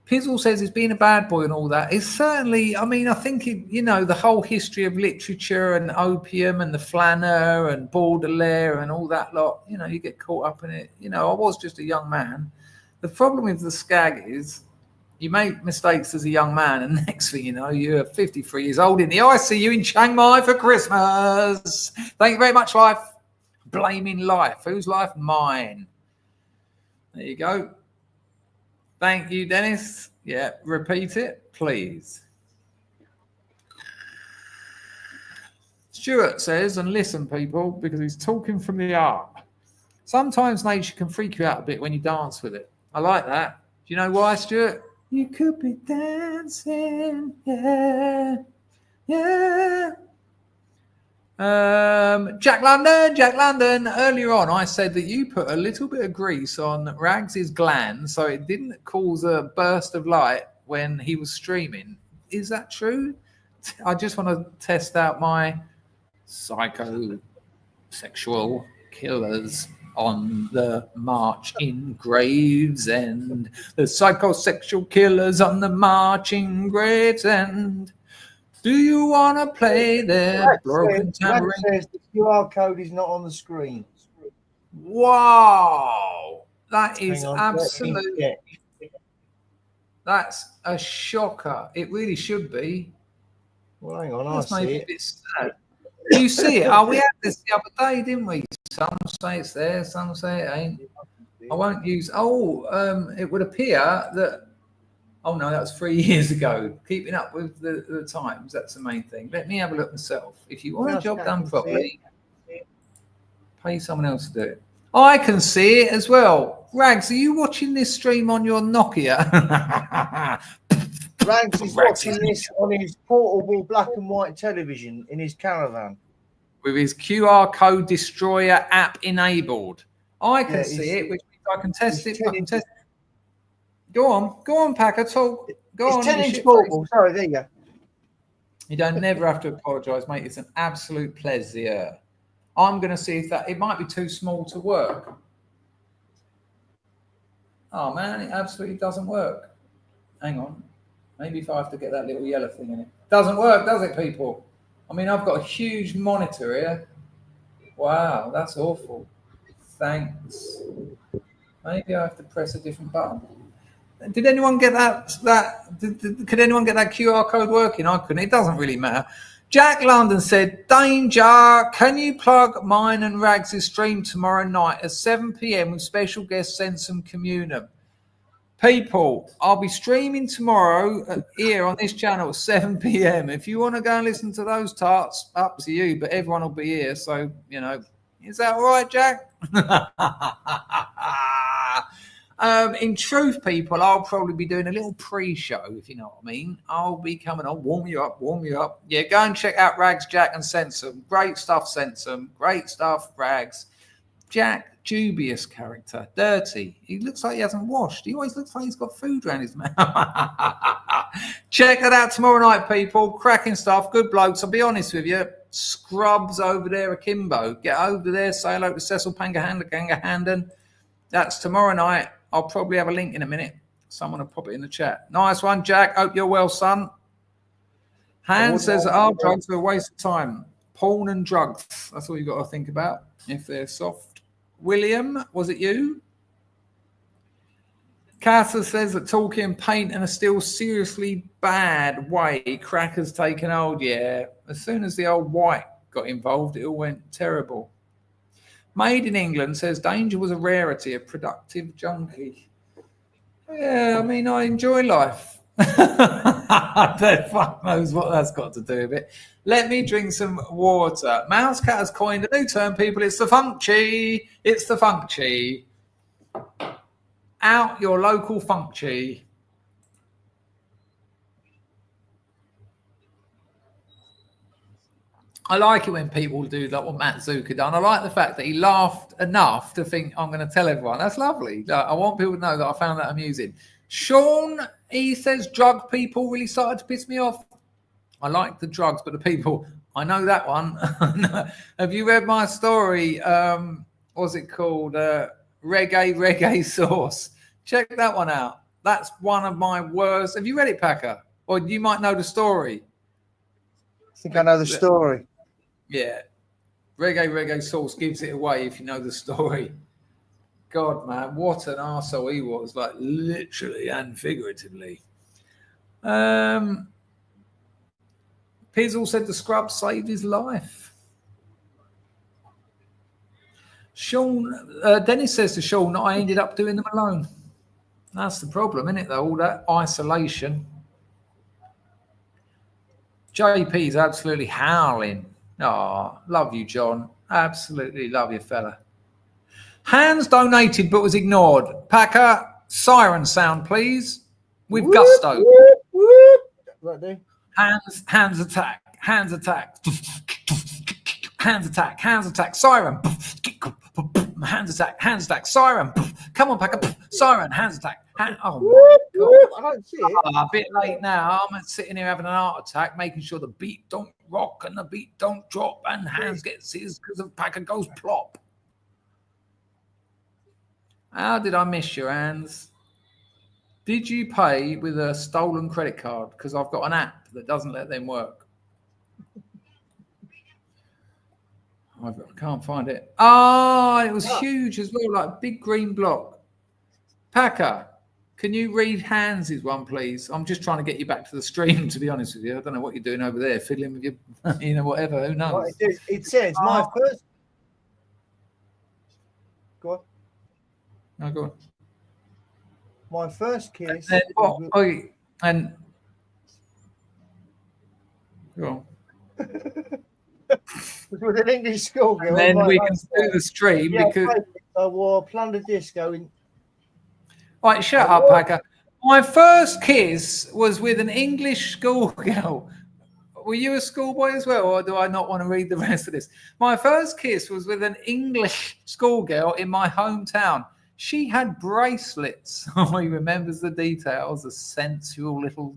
Pizzle says he's being a bad boy and all that. It's certainly, I mean, I think, the whole history of literature and opium and the flaneur and Baudelaire and all that lot, you get caught up in it. I was just a young man. The problem with the skag is you make mistakes as a young man, and next thing you know, you're 53 years old in the ICU in Chiang Mai for Christmas. Thank you very much, life. Blaming life. Whose life? Mine. There you go. Thank you, Dennis. Yeah, repeat it, please. Stuart says, and listen, people, because he's talking from the art. Sometimes nature can freak you out a bit when you dance with it. I like that. Do you know why, Stuart? You could be dancing, yeah, yeah. Jack London, earlier on I said that you put a little bit of grease on Rags's gland so it didn't cause a burst of light when he was streaming. Is that true? I just want to test out my psychosexual killers on the march in Gravesend. The psychosexual killers on the march in Gravesend. Do you want to play their broken tambourine? Says the QR code is not on the screen. Wow. That is absolutely... That's a shocker. It really should be. Well, hang on, I see it. Sad. You see it? Oh, we had this the other day, didn't we? Some say it's there, some say it ain't. I won't use... it would appear that... Oh, no, that was 3 years ago. Keeping up with the times, that's the main thing. Let me have a look myself. If you want a job done properly, pay someone else to do it. I can see it as well. Rags, are you watching this stream on your Nokia? Rags is watching this on his portable black and white television in his caravan. With his QR code destroyer app enabled. I can see it, which means I can test it. Go on, Packer, talk. Go on. 10-inch portable. Sorry, there you go. You don't never have to apologise, mate. It's an absolute pleasure. I'm going to see if it might be too small to work. Oh, man, it absolutely doesn't work. Hang on. Maybe if I have to get that little yellow thing in it. Doesn't work, does it, people? I mean, I've got a huge monitor here. Wow, that's awful. Thanks. Maybe I have to press a different button. Did anyone get could anyone get that QR code working? I couldn't. It doesn't really matter. Jack London said, Danger, can you plug mine and Rags' stream tomorrow night at 7 p.m. with special guest Sensum Communum? People, I'll be streaming tomorrow here on this channel at 7 p.m. If you want to go and listen to those tarts, up to you, but everyone will be here. So, is that all right, Jack? In truth, people, I'll probably be doing a little pre-show, if you know what I mean. I'll be coming on, warm you up. Yeah, go and check out Rags, Jack, and Sensum. Great stuff, Sensum. Great stuff, Rags. Jack, dubious character, dirty. He looks like he hasn't washed. He always looks like he's got food around his mouth. Check that out tomorrow night, people. Cracking stuff, good blokes. I'll be honest with you. Scrubs over there akimbo. Get over there, say hello to Cecil Pangahandan. That's tomorrow night. I'll probably have a link in a minute. Someone will pop it in the chat. Nice one, Jack. Hope you're well, son. Han says that drugs are a waste of time. Porn and drugs. That's all you got to think about if they're soft. William, was it you? Casa says that talking and paint in a still seriously bad way. Cracker's taken hold. Yeah. As soon as the old white got involved, it all went terrible. Made in England says Danger was a rarity, a productive junkie. Yeah, I mean, I enjoy life. Fuck knows what that's got to do with it. Let me drink some water. Mousecat has coined a new term, people. It's the funchy. It's the funchy. Out your local funchy. I like it when people do like what Matt Zucker done. I like the fact that he laughed enough to think, I'm going to tell everyone. That's lovely. I want people to know that I found that amusing. Sean, he says drug people really started to piss me off. I like the drugs, but the people, I know that one. Have you read my story? What's it called? Reggae Sauce. Check that one out. That's one of my worst. Have you read it, Packer? Or you might know the story. I think I know the story. Yeah. Reggae Sauce gives it away if you know the story. God, man, what an arsehole he was, like literally and figuratively. Pizzle said the scrub saved his life. Sean, Dennis says to Sean, I ended up doing them alone. That's the problem, isn't it, though? All that isolation. JP's absolutely howling. Oh, love you, John. Absolutely love you, fella. Hands donated but was ignored. Packer, siren sound, please. With gusto. Whoop, whoop. Right there. Hands attack. Hands attack. Hands attack. Hands attack. Siren. Hands attack. Siren. Come on, Packer. Siren. Hands attack. Oh, Whoop, whoop. I don't see it. a bit late now. I'm sitting here having an heart attack, making sure the beat don't rock and the beat don't drop and hands get seized because the Packer goes plop. How did I miss your hands? Did you pay with a stolen credit card? Because I've got an app that doesn't let them work. I can't find it. Oh, it was huge as well, like a big green block. Packer, can you read Hans' one, please? I'm just trying to get you back to the stream, to be honest with you. I don't know what you're doing over there, fiddling with your, whatever. Who knows? Right, it says my first. Go on. No, go on. My first kiss. And go on. Was with an English schoolgirl. And then we can do the stream because I wore plunder disco in. Right, shut up, Packer. My first kiss was with an English schoolgirl. Were you a schoolboy as well, or do I not want to read the rest of this? My first kiss was with an English schoolgirl in my hometown. She had bracelets. Oh, he remembers the details, the sensual little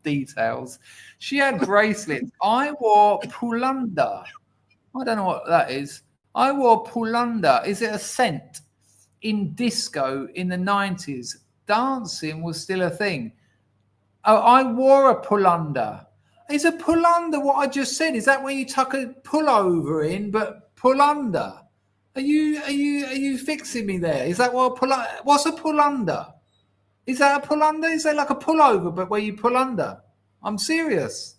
details. She had bracelets. I wore pulanda. I don't know what that is. I wore pulanda. Is it a scent? In disco in the 90s, dancing was still a thing. Oh, I wore a pulanda. Is a pulanda what I just said? Is that when you tuck a pullover in, but pulanda? Are you fixing me there? Is that what what's a pulanda? Is that a pulanda? Is that like a pullover, but where you pull under? I'm serious.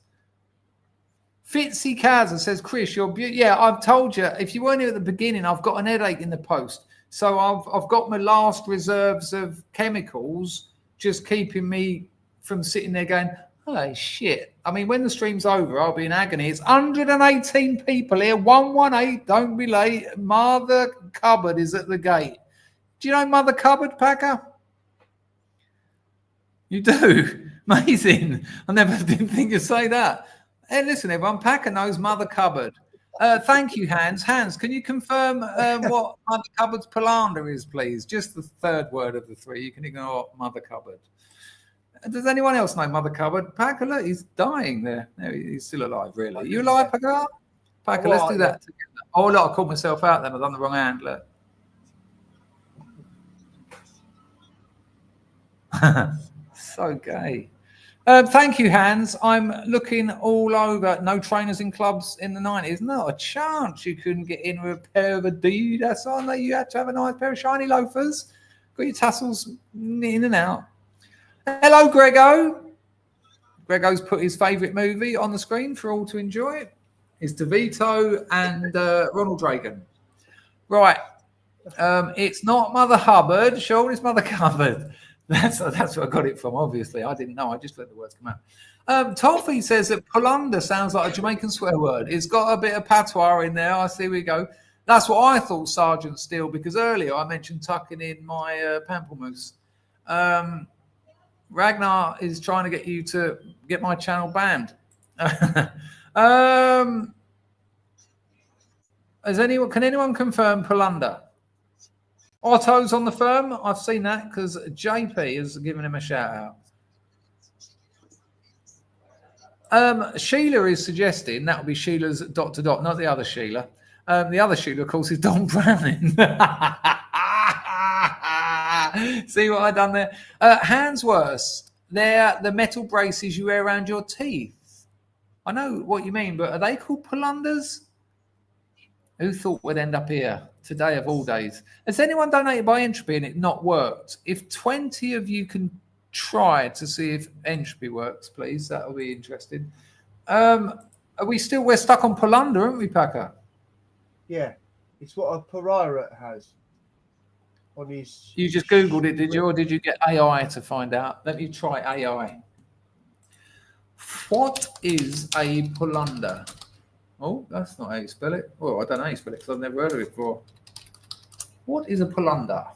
Fitzy Kaza says, Chris, you're beautiful. Yeah, I've told you, if you weren't here at the beginning, I've got an headache in the post. So I've got my last reserves of chemicals just keeping me from sitting there going, holy shit. I mean, when the stream's over, I'll be in agony. It's 118 people here, 118, don't be late. Mother Cupboard is at the gate. Do you know Mother Cupboard, Packer? You do? Amazing. I never didn't think you'd say that. Hey, listen, everyone, Packer knows Mother Cupboard. Thank you, Hans. Hans, can you confirm what Mother Cupboard's palander is, please? Just the third word of the three. You can ignore Mother Cupboard. Does anyone else know Mother Cupboard? Packer, look, he's dying there. No, he's still alive, really. Are you alive, Packer? Packer, let's do that together. Oh, look, I caught myself out then. I've done the wrong hand, look. So gay. Thank you, Hans. I'm looking all over. No trainers in clubs in the 90s. Not a chance you couldn't get in with a pair of Adidas on there. You had to have a nice pair of shiny loafers. Got your tassels in and out. Hello, Grego. Grego's put his favourite movie on the screen for all to enjoy. It's DeVito and Ronald Reagan. Right. It's not Mother Hubbard. Sean, it's Mother Cupboard. That's where I got it from, obviously. I didn't know. I just let the words come out. Toffee says that pulanda sounds like a Jamaican swear word. It's got a bit of patois in there. I see we go. That's what I thought, Sergeant Steele, because earlier I mentioned tucking in my pamplemousse. Ragnar is trying to get you to get my channel banned. Can anyone confirm pulanda? Otto's on the firm. I've seen that because JP has given him a shout out. Sheila is suggesting that would be Sheila's ... not the other Sheila. The other Sheila, of course, is Don Browning. See what I done there? Handsworth, they're the metal braces you wear around your teeth. I know what you mean, but are they called polunders? Who thought we'd end up here today of all days? Has anyone donated by Entropy and it not worked? If 20 of you can try to see if Entropy works, please, that'll be interesting. Are we still? We're stuck on polunder, aren't we, Packer? Yeah, it's what a pariah has on his. You just Googled it, did you, or did you get AI to find out? Let me try AI. What is a polunder? Oh, that's not how you spell it. Well, I don't know how you spell it because I've never heard of it before. What is a polunder?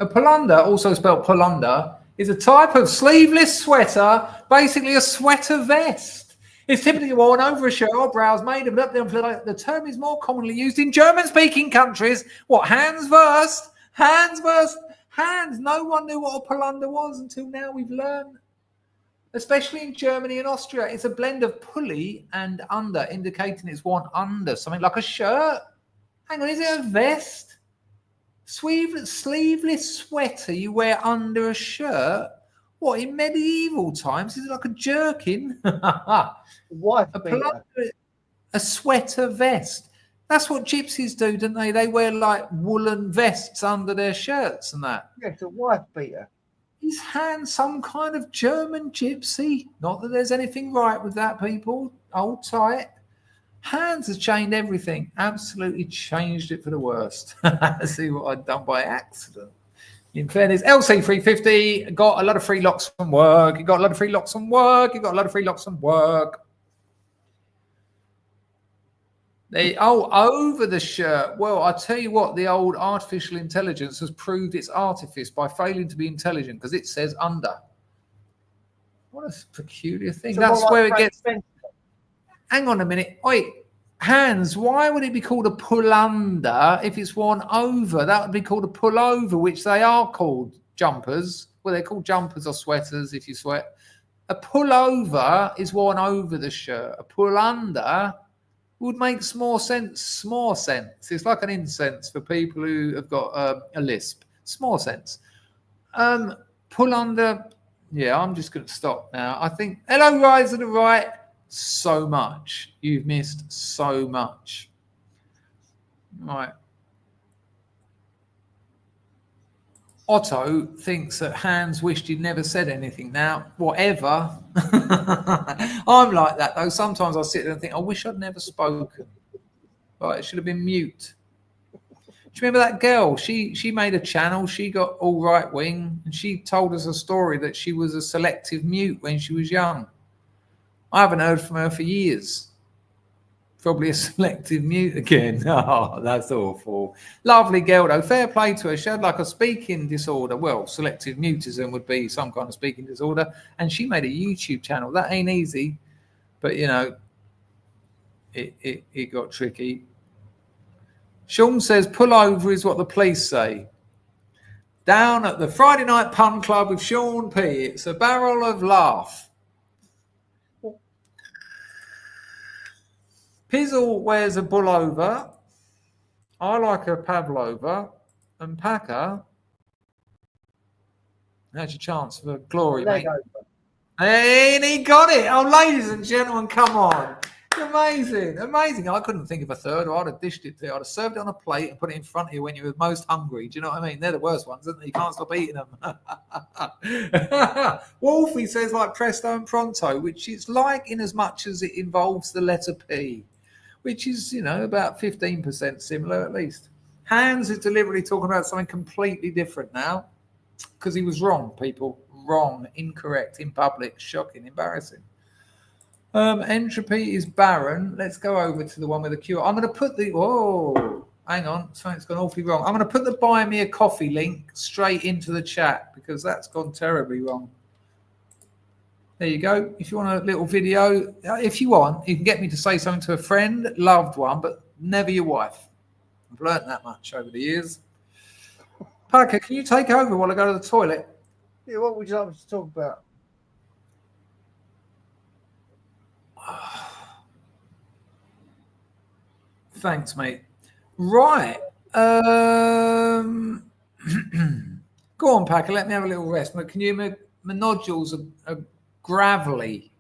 A polunder, also spelled polunder, is a type of sleeveless sweater, basically a sweater vest. It's typically worn over a shirt or blouse made of the term is more commonly used in German-speaking countries. What, Handsworth? Handsworth? Hands. No one knew what a polunder was until now we've learned. Especially in Germany and Austria, it's a blend of pulley and under, indicating it's worn under something like a shirt. Hang on, is it a vest? Sleeveless sweater you wear under a shirt? What, in medieval times? Is it like a jerkin? A sweater vest. That's what gypsies do, don't they? They wear like woolen vests under their shirts and that. Yeah, it's a wife beater. Is Hans some kind of German gypsy? Not that there's anything right with that, people. Hold tight. Hans has changed everything. Absolutely changed it for the worst. See what I'd done by accident. In fairness, LC350 got a lot of free locks from work. You got a lot of free locks from work. You got a lot of free locks from work. Over the shirt. Well, I tell you what, the old artificial intelligence has proved its artifice by failing to be intelligent because it says under. What a peculiar thing. So that's where it gets. Hang on a minute. Wait, Hans, why would it be called a pull under if it's worn over? That would be called a pullover, which they are called jumpers. Well, they're called jumpers or sweaters if you sweat. A pullover is worn over the shirt. A pull under would make more sense. It's like an incense for people who have got a lisp. Small sense. Pull under. Yeah, I'm just going to stop now. I think. Hello, guys to the right. So much. You've missed so much. Right. Otto thinks that Hans wished he'd never said anything. Now, whatever. I'm like that, though. Sometimes I sit there and think, I wish I'd never spoken. Right, it should have been mute. Do you remember that girl? She made a channel. She got all right wing. And she told us a story that she was a selective mute when she was young. I haven't heard from her for years. Probably a selective mute again. Oh, that's awful. Lovely girl, though. Fair play to her. She had like a speaking disorder. Well, selective mutism would be some kind of speaking disorder. And she made a YouTube channel. That ain't easy. But, you know, it got tricky. Sean says, pull over is what the police say. Down at the Friday Night Pun Club with Sean P. It's a barrel of laugh. Pizzle wears a pullover. I like a pavlova. And Packer, that's your chance for glory, mate. And he got it. Oh, ladies and gentlemen, come on. Amazing. Amazing. I couldn't think of a third, or I'd have dished it to you. I'd have served it on a plate and put it in front of you when you were most hungry. Do you know what I mean? They're the worst ones, isn't they? You can't stop eating them. Wolfie says like presto and pronto, which is like in as much as it involves the letter P, which is, you know, about 15% similar at least. Hans is deliberately talking about something completely different now because he was wrong, people. Wrong, incorrect, in public, shocking, embarrassing. Entropy is barren. Let's go over to the one with the Q. I'm going to put the... Oh, hang on. Something's gone awfully wrong. I'm going to put the buy me a coffee link straight into the chat because that's gone terribly wrong. There you go. If you want a little video, if you want, you can get me to say something to a friend, loved one, but never your wife. I've learned that much over the years. Parker, can you take over while I go to the toilet? Yeah, what would you like to talk about? Thanks, mate. Right. Go Go on, Packer. Let me have a little rest. Can you? My nodules are gravelly.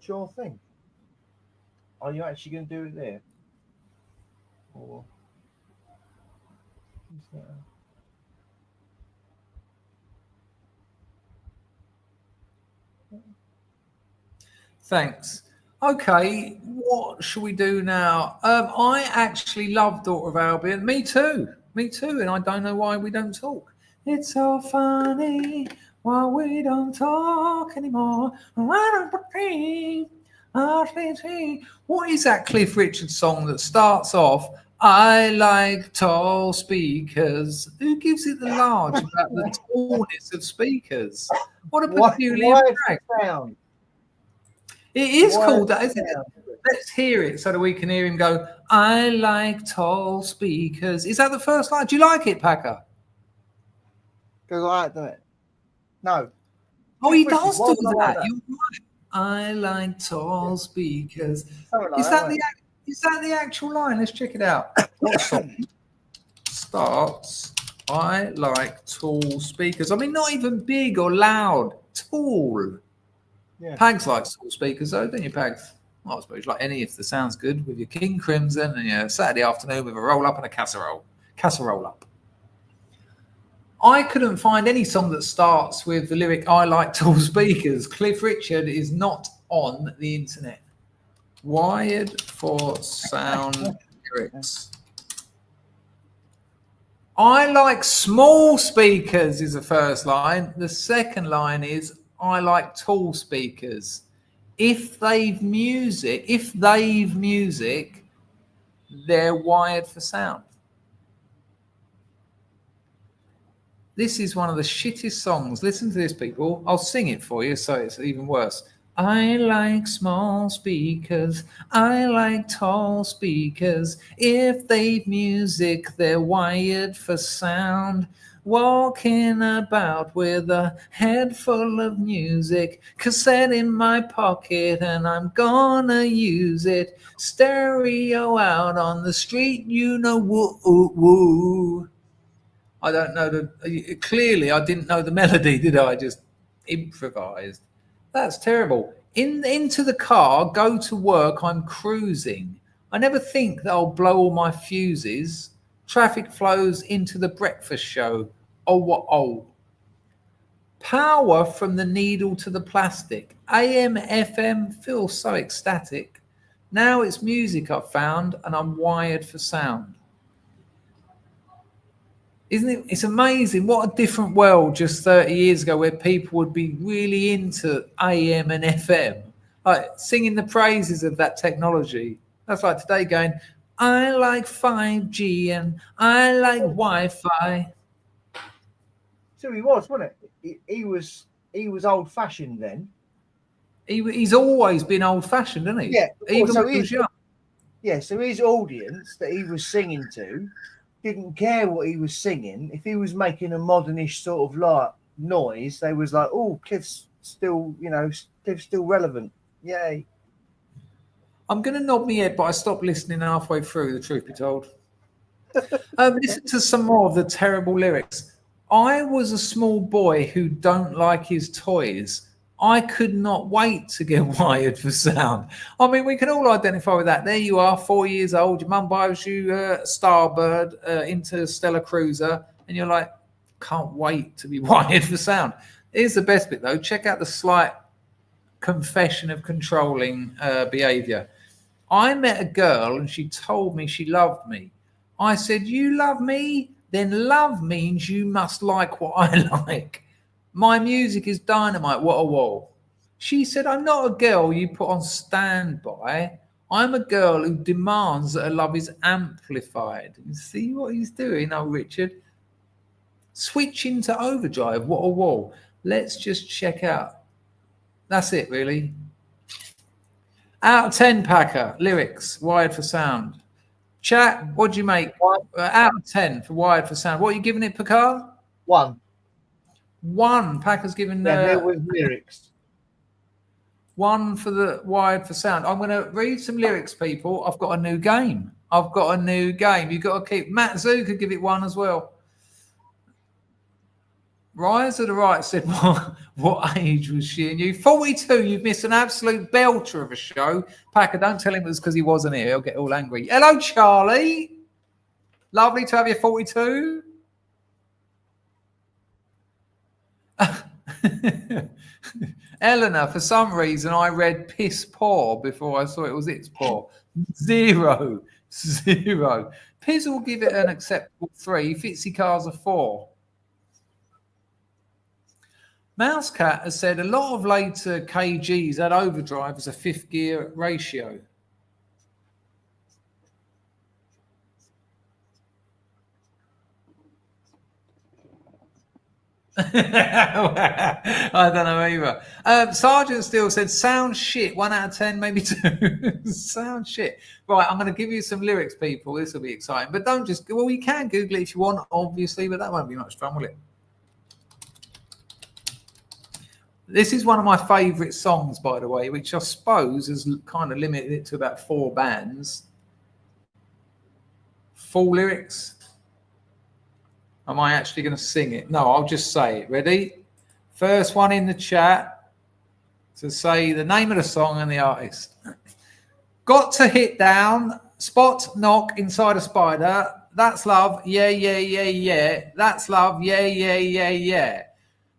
Sure thing. Are you actually going to do it there? Or is that Thanks. Okay, what shall we do now? I actually love Daughter of Albion. Me too. Me too. And I don't know why we don't talk. It's so funny why we don't talk anymore. What is that Cliff Richard song that starts off, I like tall speakers? Who gives it the large about the tallness of speakers? What a peculiar fact. sound? It is Why called that, isn't it? sound? Let's hear it so that we can hear him go, I like tall speakers. Is that the first line? Do you like it, Packer? Because I like it. No. Oh, he Cliff does Richard, do why would I like that. that? You're right. I like tall speakers. Something like Is that, that the actual line? Let's check it out. What song starts? I like tall speakers. I mean, not even big or loud. Tall. Yeah. Pags likes tall speakers, though, don't you, Pags? Well, I suppose like any if the sounds good with your King Crimson and your Saturday afternoon with a roll up and a casserole up. I couldn't find any song that starts with the lyric I like tall speakers. Cliff Richard is not on the internet. Wired for sound lyrics. I like small speakers is the first line. The second line is I like tall speakers. If they've music, they're wired for sound. This is one of the shittest songs. Listen to this, people. I'll sing it for you so it's even worse. I like small speakers. I like tall speakers. If they've music, they're wired for sound. Walking about with a head full of music, cassette in my pocket, and I'm gonna use it. Stereo out on the street, you know, woo, woo, woo. I don't know clearly I didn't know the melody, did I? Just improvised. That's terrible. Into the car, go to work, I'm cruising. I never think that I'll blow all my fuses. Traffic flows into the breakfast show. Oh. Power from the needle to the plastic. AM, FM, feel so ecstatic. Now it's music I've found and I'm wired for sound. Isn't it? It's amazing. What a different world just 30 years ago where people would be really into AM and FM, like singing the praises of that technology. That's like today going, I like 5G and I like Wi-Fi. So he was, wasn't it? He was old fashioned then. He's always been old fashioned, hasn't he? Yeah. Even so when he was young. Yeah, so his audience that he was singing to didn't care what he was singing. If he was making a modernish sort of like noise, they was like, oh, Cliff's still, Cliff's still relevant. Yay. I'm going to nod my head, but I stopped listening halfway through, the truth be told. Listen to some more of the terrible lyrics. I was a small boy who don't like his toys. I could not wait to get wired for sound. I mean, we can all identify with that. There you are, 4 years old. Your mum buys you Starbird into Stella Cruiser, and you're like, can't wait to be wired for sound. Here's the best bit, though. Check out the slight confession of controlling behavior. I met a girl, and she told me she loved me. I said, you love me? Then love means you must like what I like. My music is dynamite. What a wall. She said, I'm not a girl you put on standby. I'm a girl who demands that her love is amplified. You see what he's doing, oh Richard? Switching to overdrive. What a wall. Let's just check out. That's it, really. Out of 10, Packer. Lyrics, wired for sound. Chat, what do you make? Out of 10 for wired for sound. What are you giving it, Picard? 1. 1. Packer's given there was lyrics. 1 for the wired for sound. I'm going to read some lyrics, people. I've got a new game. You've got to keep. Matt Zoo could give it 1 as well. Rise of the Right said, what age was she and you? 42. You've missed an absolute belter of a show. Packer, don't tell him it was because he wasn't here. He'll get all angry. Hello, Charlie. Lovely to have you, 42. Eleanor, for some reason, I read piss poor before I saw it was its poor. 0. Piz will give it an acceptable 3. Fitzy cars a 4. Mousecat has said a lot of later KGs had overdrive as a 5th gear ratio. I don't know either. Sergeant Steele said sound shit, 1 out of 10, maybe 2. Sound shit. Right, I'm going to give you some lyrics, people. This will be exciting. But don't just, well, you can Google it if you want, obviously, but that won't be much fun, will it? This is one of my favourite songs, by the way, which I suppose has kind of limited it to about 4 bands. Full lyrics. Am I actually going to sing it? No, I'll just say it. Ready? First one in the chat to say the name of the song and the artist. Got to hit down, spot, knock inside a spider. That's love, yeah, yeah, yeah, yeah. That's love, yeah, yeah, yeah, yeah.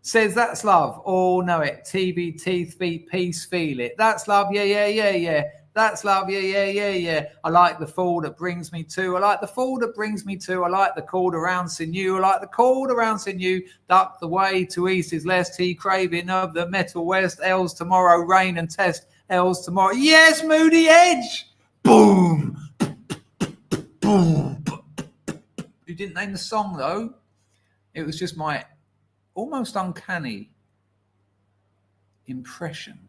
Says that's love, all know it. TB, teeth, feet, peace, feel it. That's love, yeah, yeah, yeah, yeah. That's love, yeah, yeah, yeah, yeah. I like the fall that brings me to. I like the fall that brings me to. I like the called around sinew. I like the called around sinew. Duck the way to east is less. He craving of the metal west. L's tomorrow, rain and test. L's tomorrow. Yes, Moody Edge. Boom. Boom. You didn't name the song, though. It was just my almost uncanny impression.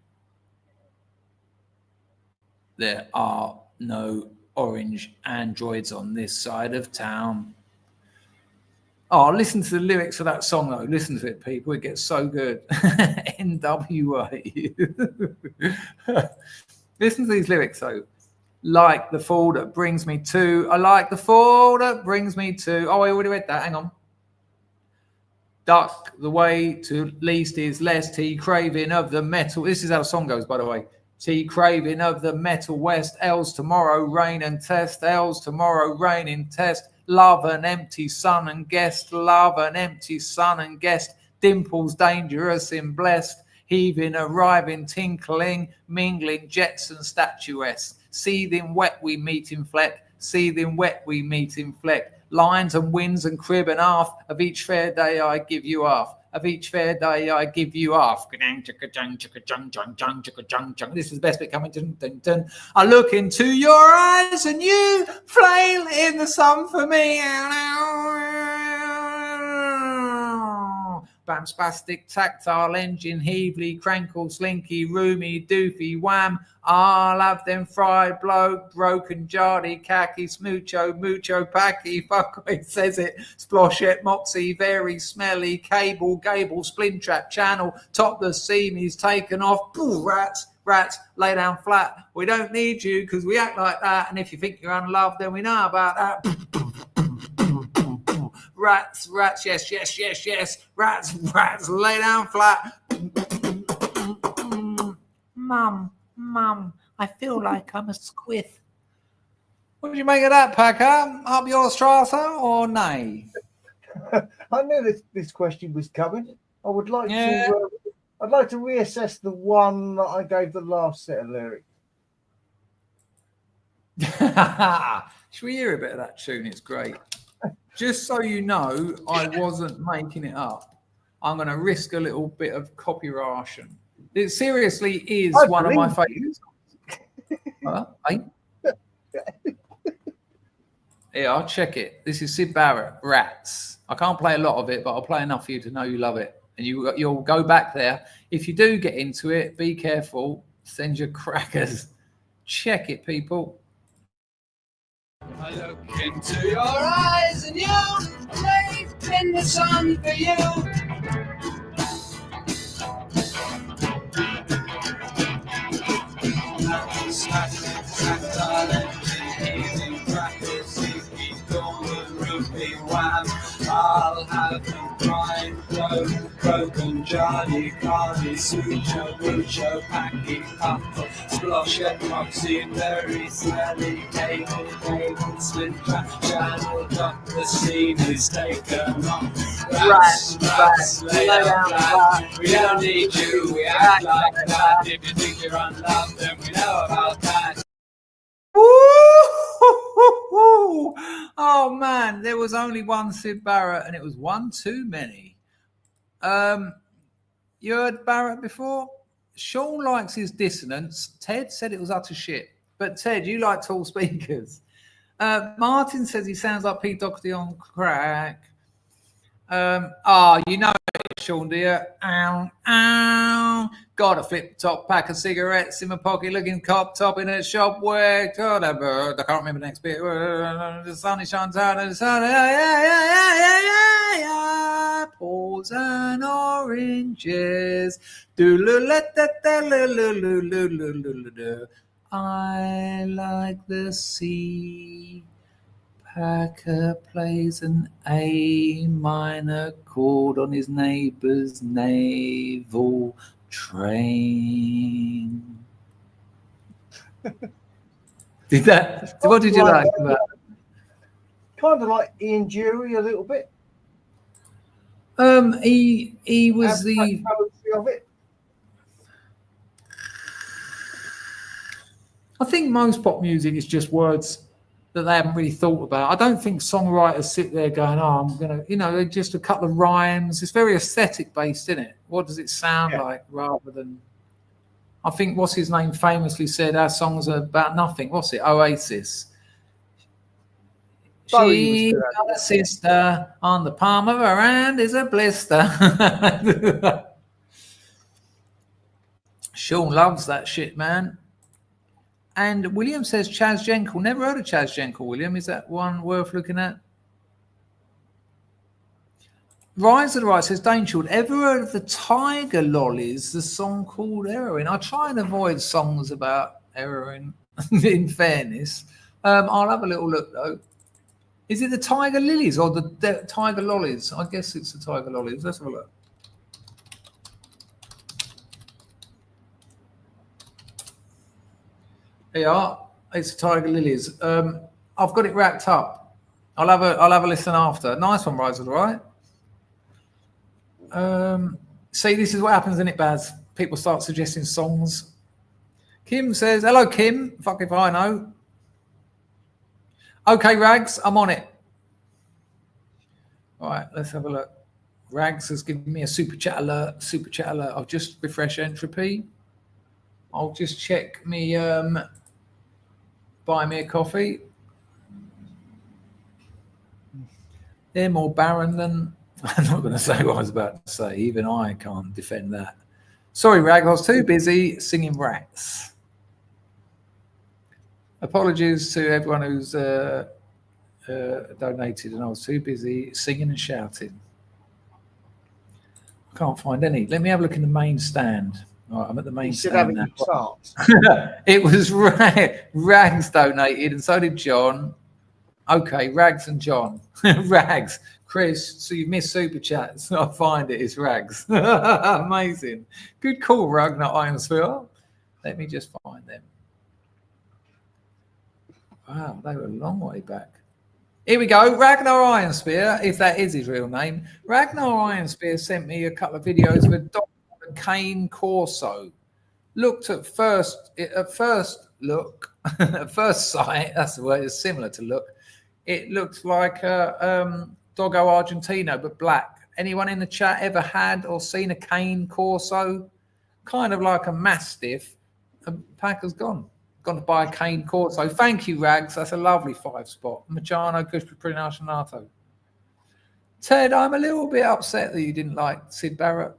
There are no orange androids on this side of town. Oh, listen to the lyrics of that song, though. Listen to it, people. It gets so good. NWA. Listen to these lyrics, though. Like the fall that brings me to. I like the fall that brings me to. Oh, I already read that. Hang on. Duck the way to least is less. T craving of the metal. This is how the song goes, by the way. T craving of the metal west. L's tomorrow, rain and test. L's tomorrow, rain and test. Love an empty sun and guest. Love an empty sun and guest. Dimples dangerous in blessed. Heaving, arriving, tinkling, mingling, jets and statuesque. Seething wet we meet in fleck. Seething wet we meet in fleck. Lines and winds and crib and aft. Of each fair day I give you half. Of each fair day I give you half. This is the best bit coming. I look into your eyes and you flail in the sun for me. Bam, spastic, tactile, engine, heavely, crankle, slinky, roomy, doofy, wham. I'll have them fried, bloke, broken, jardy, khaki, smoocho, mucho, packy, fuck, it says it, sploshette, moxie, very smelly, cable, gable, splint trap, channel, topless, seamies, taken off, boo, rats, lay down flat. We don't need you because we act like that, and if you think you're unloved, then we know about that. Rats, yes, rats, lay down flat. Mum, I feel like I'm a squiff. What did you make of that, Packer? Up your strata or nay? I knew this question was coming. I would like to. I'd like to reassess the one that I gave the last set of lyrics. Should we hear a bit of that tune? It's great. Just so you know, I wasn't making it up. I'm going to risk a little bit of copyright. It seriously is one of my favourites. Yeah, I'll check it. This is Sid Barrett, Rats. I can't play a lot of it, but I'll play enough for you to know you love it. And you'll go back there. If you do get into it, be careful. Send your crackers. Check it, people. I look into your eyes and you lay in the sun for you. I'll have them crying, broken Johnny, Carney, Sucho, Mucho, Packy, Puffle, Splosh, Epoxy, Very, Smelly, Cable, Split Trap, Channel, Dr. Scene who's taken off. Rats, lay down flat. We don't need you, we act like that. If you think you're unloved, then we know about that. Oh man, there was only one Sid Barrett, and it was one too many. You heard Barrett before? Sean likes his dissonance. Ted said it was utter shit. But Ted, you like tall speakers. Martin says he sounds like Pete Doherty on crack. You know it, Sean, dear. Ow, ow. Got a flip top pack of cigarettes in my pocket, looking cop top in a shop where God, I can't remember the next bit. The sun shines out and the sun, apples and oranges. I like the sea. Packer plays an A minor chord on his neighbour's naval train. What did you like about it? Kind of like Ian Dury a little bit. He was the poetry of it. I think most pop music is just words that they haven't really thought about. I don't think songwriters sit there going, I'm going to, they're just a couple of rhymes. It's very aesthetic based, isn't it? What does it sound like rather than, I think what's his name famously said, our songs are about nothing. What's it? Oasis. She got a sister on the palm of her hand is a blister. Sean loves that shit, man. And William says Chaz Jenkel. Never heard of Chaz Jenkel, William. Is that one worth looking at? Rise of the Right says Danechild. Ever heard of the Tiger Lollies, the song called Heroin? I try and avoid songs about heroin, in fairness. I'll have a little look, though. Is it the Tiger Lilies or the Tiger Lollies? I guess it's the Tiger Lollies. Let's have a look. Here you are. It's Tiger Lilies. I've got it wrapped up. I'll have a listen after. Nice one, Rise of the Right. See, this is what happens, isn't it, Baz? People start suggesting songs. Kim says, hello, Kim. Fuck if I know. Okay, Rags, I'm on it. All right, let's have a look. Rags has given me a super chat alert. Super chat alert. I'll just refresh entropy. I'll just check me buy me a coffee. They're more barren than I'm not going to say what I was about to say. Even I can't defend that. Sorry, Rag, I was too busy singing Rats. Apologies to everyone who's donated, and I was too busy singing and shouting. I can't find any. Let me have a look in the main stand. All right, I'm at the main stand now. It was Rags donated, and so did John. Okay, Rags and John. Rags. Chris, so you missed super chats. I'll find it. It's Rags. Amazing. Good call, Ragnar Ironsphere. Let me just find them. Wow, they were a long way back. Here we go. Ragnar Ironsphere, if that is his real name. Ragnar Ironsphere sent me a couple of videos of a Dr. Cane Corso. Looked at first look, at first sight, that's the word, it's similar to look. It looks like a Doggo Argentino, but black. Anyone in the chat ever had or seen a Cane Corso? Kind of like a Mastiff. A packer's gone to buy a Cane Corso. Thank you, Rags. That's a lovely 5-spot. Machano, Cushprinato. Ted, I'm a little bit upset that you didn't like Sid Barrett.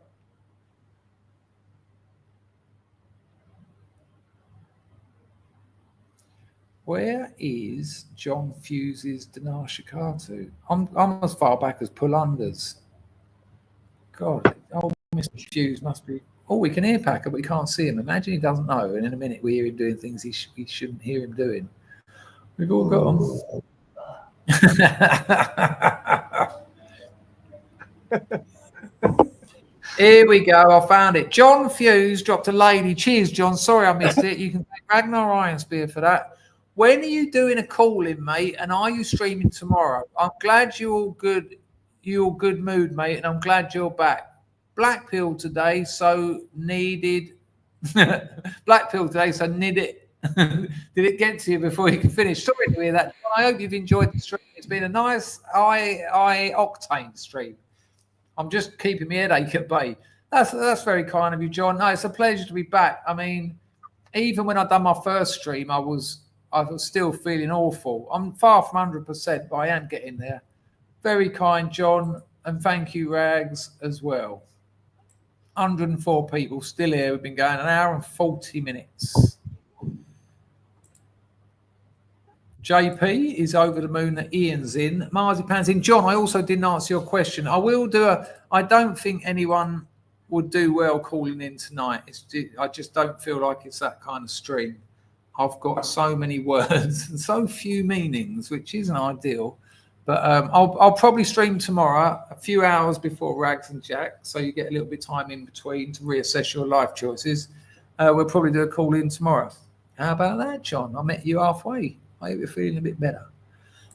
Where is John Fuse's Dinar Shikatu? I'm as far back as Pull Unders. God, old Mr. Fuse must be. Oh, we can hear Packer, but we can't see him. Imagine he doesn't know, and in a minute we hear him doing things we shouldn't hear him doing. We've all got him. Here we go. I found it. John Fuse dropped a lady. Cheers, John. Sorry I missed it. You can thank Ragnar Ironspear for that. When are you doing a call-in, mate? And are you streaming tomorrow? I'm glad you're all good. You're all good mood, mate, and I'm glad you're back. Black pill today, so needed. Black pill today, so needed. Did it get to you before you could finish? Sorry to hear that. I hope you've enjoyed the stream. It's been a nice high octane stream. I'm just keeping my headache at bay. That's very kind of you, John. No, it's a pleasure to be back. I mean, even when I done my first stream, I was still feeling awful. I'm far from 100%, but I am getting there. Very kind, John, and thank you, Rags, as well. 104 people still here. We've been going an hour and 40 minutes. JP is over the moon that Ian's in. Marzipan's in. John, I also didn't answer your question. I will do I don't think anyone would do well calling in tonight. I just don't feel like it's that kind of stream. I've got so many words and so few meanings, which isn't ideal. But I'll probably stream tomorrow, a few hours before Rags and Jack, so you get a little bit of time in between to reassess your life choices. We'll probably do a call in tomorrow. How about that, John? I met you halfway. I hope you're feeling a bit better.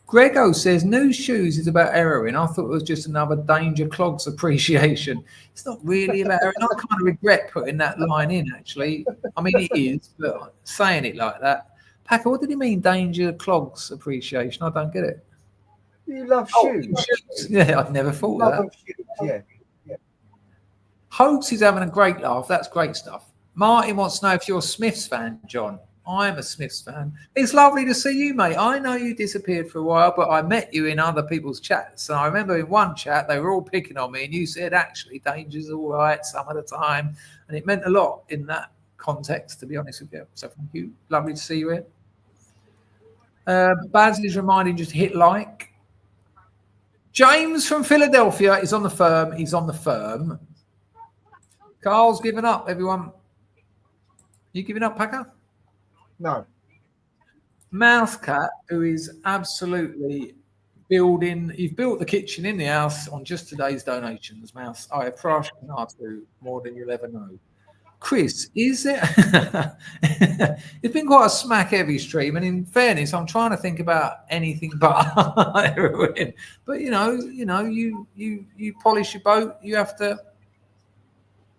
Grego says, new shoes is about heroin. I thought it was just another Danger Clogs appreciation. It's not really about heroin. I kind of regret putting that line in, actually. I mean, it is, but saying it like that. Packer, what did he mean, Danger Clogs appreciation? I don't get it. You love shoes. Yeah, I'd never thought of that. Shoes, yeah. Hoax is having a great laugh. That's great stuff. Martin wants to know if you're a Smiths fan, John. I'm a Smiths fan. It's lovely to see you, mate. I know you disappeared for a while, but I met you in other people's chats. And I remember in one chat, they were all picking on me, and you said, actually, Danger's all right some of the time. And it meant a lot in that context, to be honest with you. So thank you. Lovely to see you here. Baz is reminding you to hit like. James from Philadelphia is on the firm. He's on the firm. Carl's given up, everyone. You giving up, Packer? No. Mousecat, who is absolutely building, you've built the kitchen in the house on just today's donations, Mouse. I have priced to more than you'll ever know. Chris, is it? It's been quite a smack heavy stream, and in fairness, I'm trying to think about anything but heroin. But you polish your boat. You have to.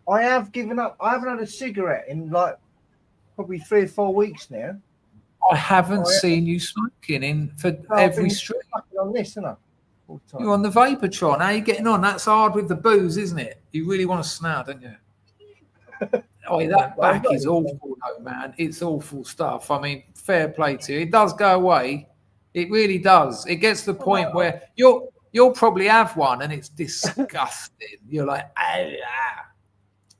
I have given up. I haven't had a cigarette in like probably 3 or 4 weeks now. I haven't seen you smoking every stream. On this, isn't I? You're on the Vaportron. How are you getting on? That's hard with the booze, isn't it? You really want to snap, don't you? Oh, that back is awful, though, man. It's awful stuff. I mean, fair play to you. It does go away. It really does. It gets to the point where you'll probably have one, and it's disgusting. You're like, ah.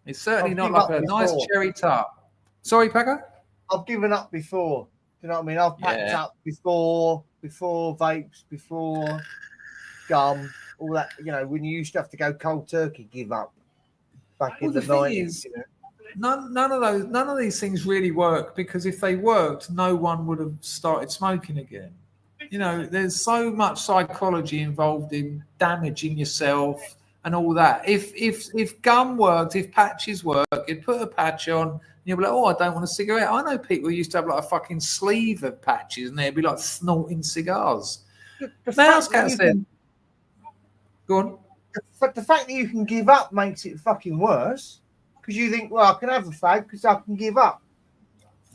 It's certainly not like a nice cherry tart. Sorry, Packer? I've given up before. Do you know what I mean? I've packed up before vapes, before gum, all that. You know, when you used to have to go cold turkey, give up. Back in the 90s. None of these things really work, because if they worked, no one would have started smoking again. You know, there's so much psychology involved in damaging yourself and all that. If gum worked, if patches work, you'd put a patch on and you'll be like, oh, I don't want a cigarette. I know people who used to have like a fucking sleeve of patches and they'd be like snorting cigars. Mousecat said, go on. But the fact that you can give up makes it fucking worse, because you think, well, I can have a fag because I can give up.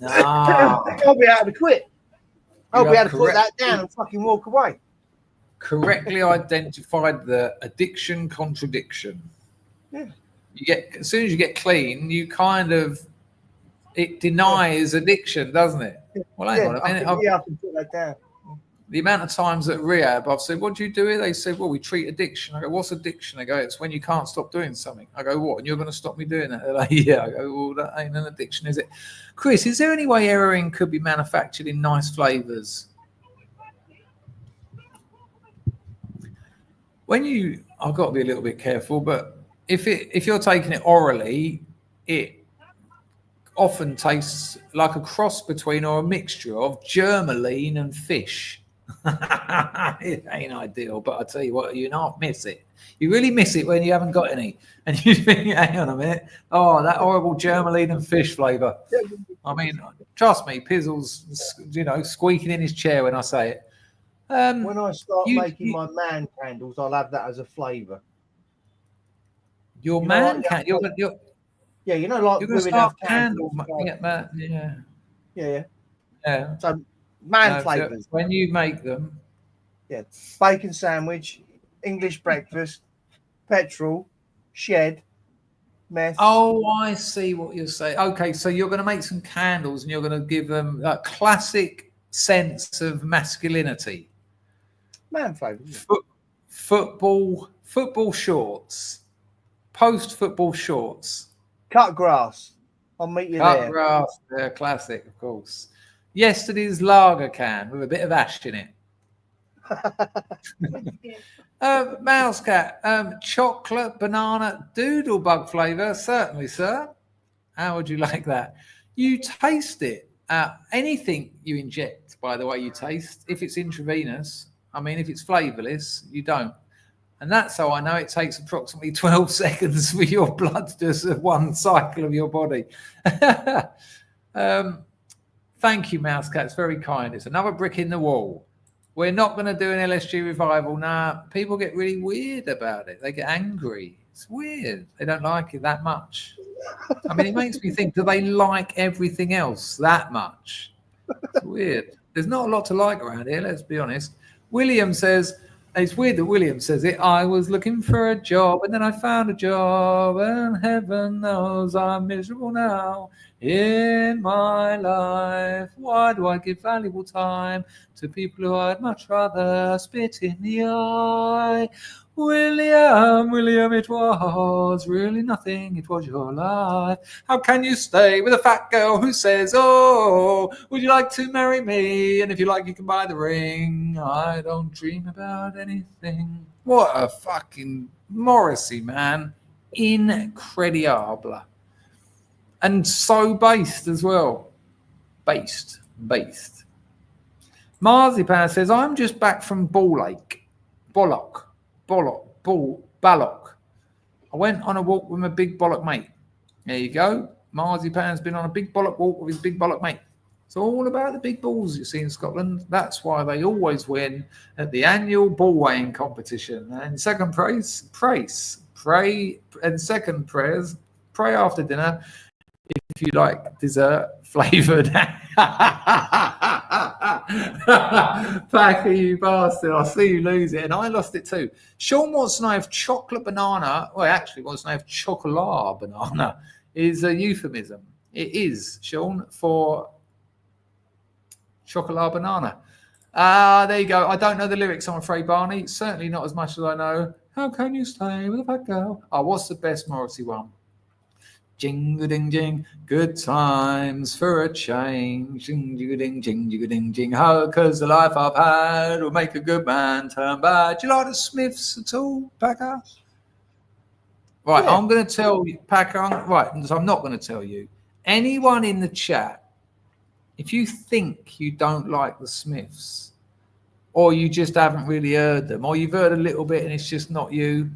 I'll be able to quit. I'll be able to put that down and fucking walk away. Correctly identified the addiction contradiction. Yeah. As soon as you get clean, you kind of, it denies addiction, doesn't it? Well, hang on a minute. I can put that down. The amount of times at rehab I've said, what do you do here? They said, well, we treat addiction. I go, what's addiction? They go, it's when you can't stop doing something. I go, what? And you're going to stop me doing that? They're like, yeah. I go, well, that ain't an addiction, is it? Chris, is there any way heroin could be manufactured in nice flavors? I've got to be a little bit careful, but if you're taking it orally, it often tastes like a cross between or a mixture of germaline and fish. It ain't ideal, but I tell you what, you not miss it. You really miss it when you haven't got any, and you think, hang on a minute, oh, that horrible germaline and fish flavour. I mean, trust me, Pizzle's, squeaking in his chair when I say it. When I start making my man candles, I'll have that as a flavour. Your You know, man like, can. Yeah, you know, like You're going to women start have candles. Yeah. So man flavours. When you make them, Yeah, bacon sandwich, English breakfast, petrol, shed, mess. oh, I see what you're saying. Okay, so you're going to make some candles and you're going to give them a classic sense of masculinity. Man flavours. Football shorts, post-football shorts. Cut grass. I'll meet you there. Cut grass, they're classic, of course. Yesterday's lager can with a bit of ash in it. Mousecat, chocolate, banana, doodlebug flavour, certainly, sir. How would you like that? You taste it. Anything you inject, by the way, you taste. If it's intravenous, I mean, if it's flavourless, you don't. And that's how I know it takes approximately 12 seconds for your blood to do one cycle of your body. Thank you, Mousecat. It's very kind. It's another brick in the wall. We're not going to do an LSG revival. Nah, people get really weird about it. They get angry. It's weird. They don't like it that much. I mean, it makes me think, do they like everything else that much? It's weird. There's not a lot to like around here, let's be honest. William says, it's weird that William says it, I was looking for a job and then I found a job and heaven knows I'm miserable now in my life. Why do I give valuable time to people who I'd much rather spit in the eye? William, it was really nothing. It was your life. How can you stay with a fat girl who says, oh, would you like to marry me? And if you like, you can buy the ring. I don't dream about anything. What a fucking Morrissey, man. Incredible. And so based as well. Based. Marzipan says, I'm just back from Ballock. I went on a walk with my big bollock mate. There you go. Marzipan's been on a big bollock walk with his big bollock mate. It's all about the big balls you see in Scotland. That's why they always win at the annual ball weighing competition. And second praise, pray, and second prayers, pray after dinner if you like dessert flavoured. Packer, you bastard. I see you lose it. And I lost it too. Sean wants to know if chocolate banana, well, actually wants to know if chocolat banana is a euphemism. It is, Sean, for chocolat banana. There you go. I don't know the lyrics, I'm afraid, Barney. Certainly not as much as I know. How can you stay with a fat girl? Oh, what's the best Morrissey one? Jing-a-ding-jing, good times for a change. Jing-a-ding, jing-a-ding-jing. Oh, because the life I've had will make a good man turn bad. Do you like the Smiths at all, Packer? Right, yeah. I'm going to tell you, Packer, so I'm not going to tell you. Anyone in the chat, if you think you don't like the Smiths, or you just haven't really heard them, or you've heard a little bit and it's just not you,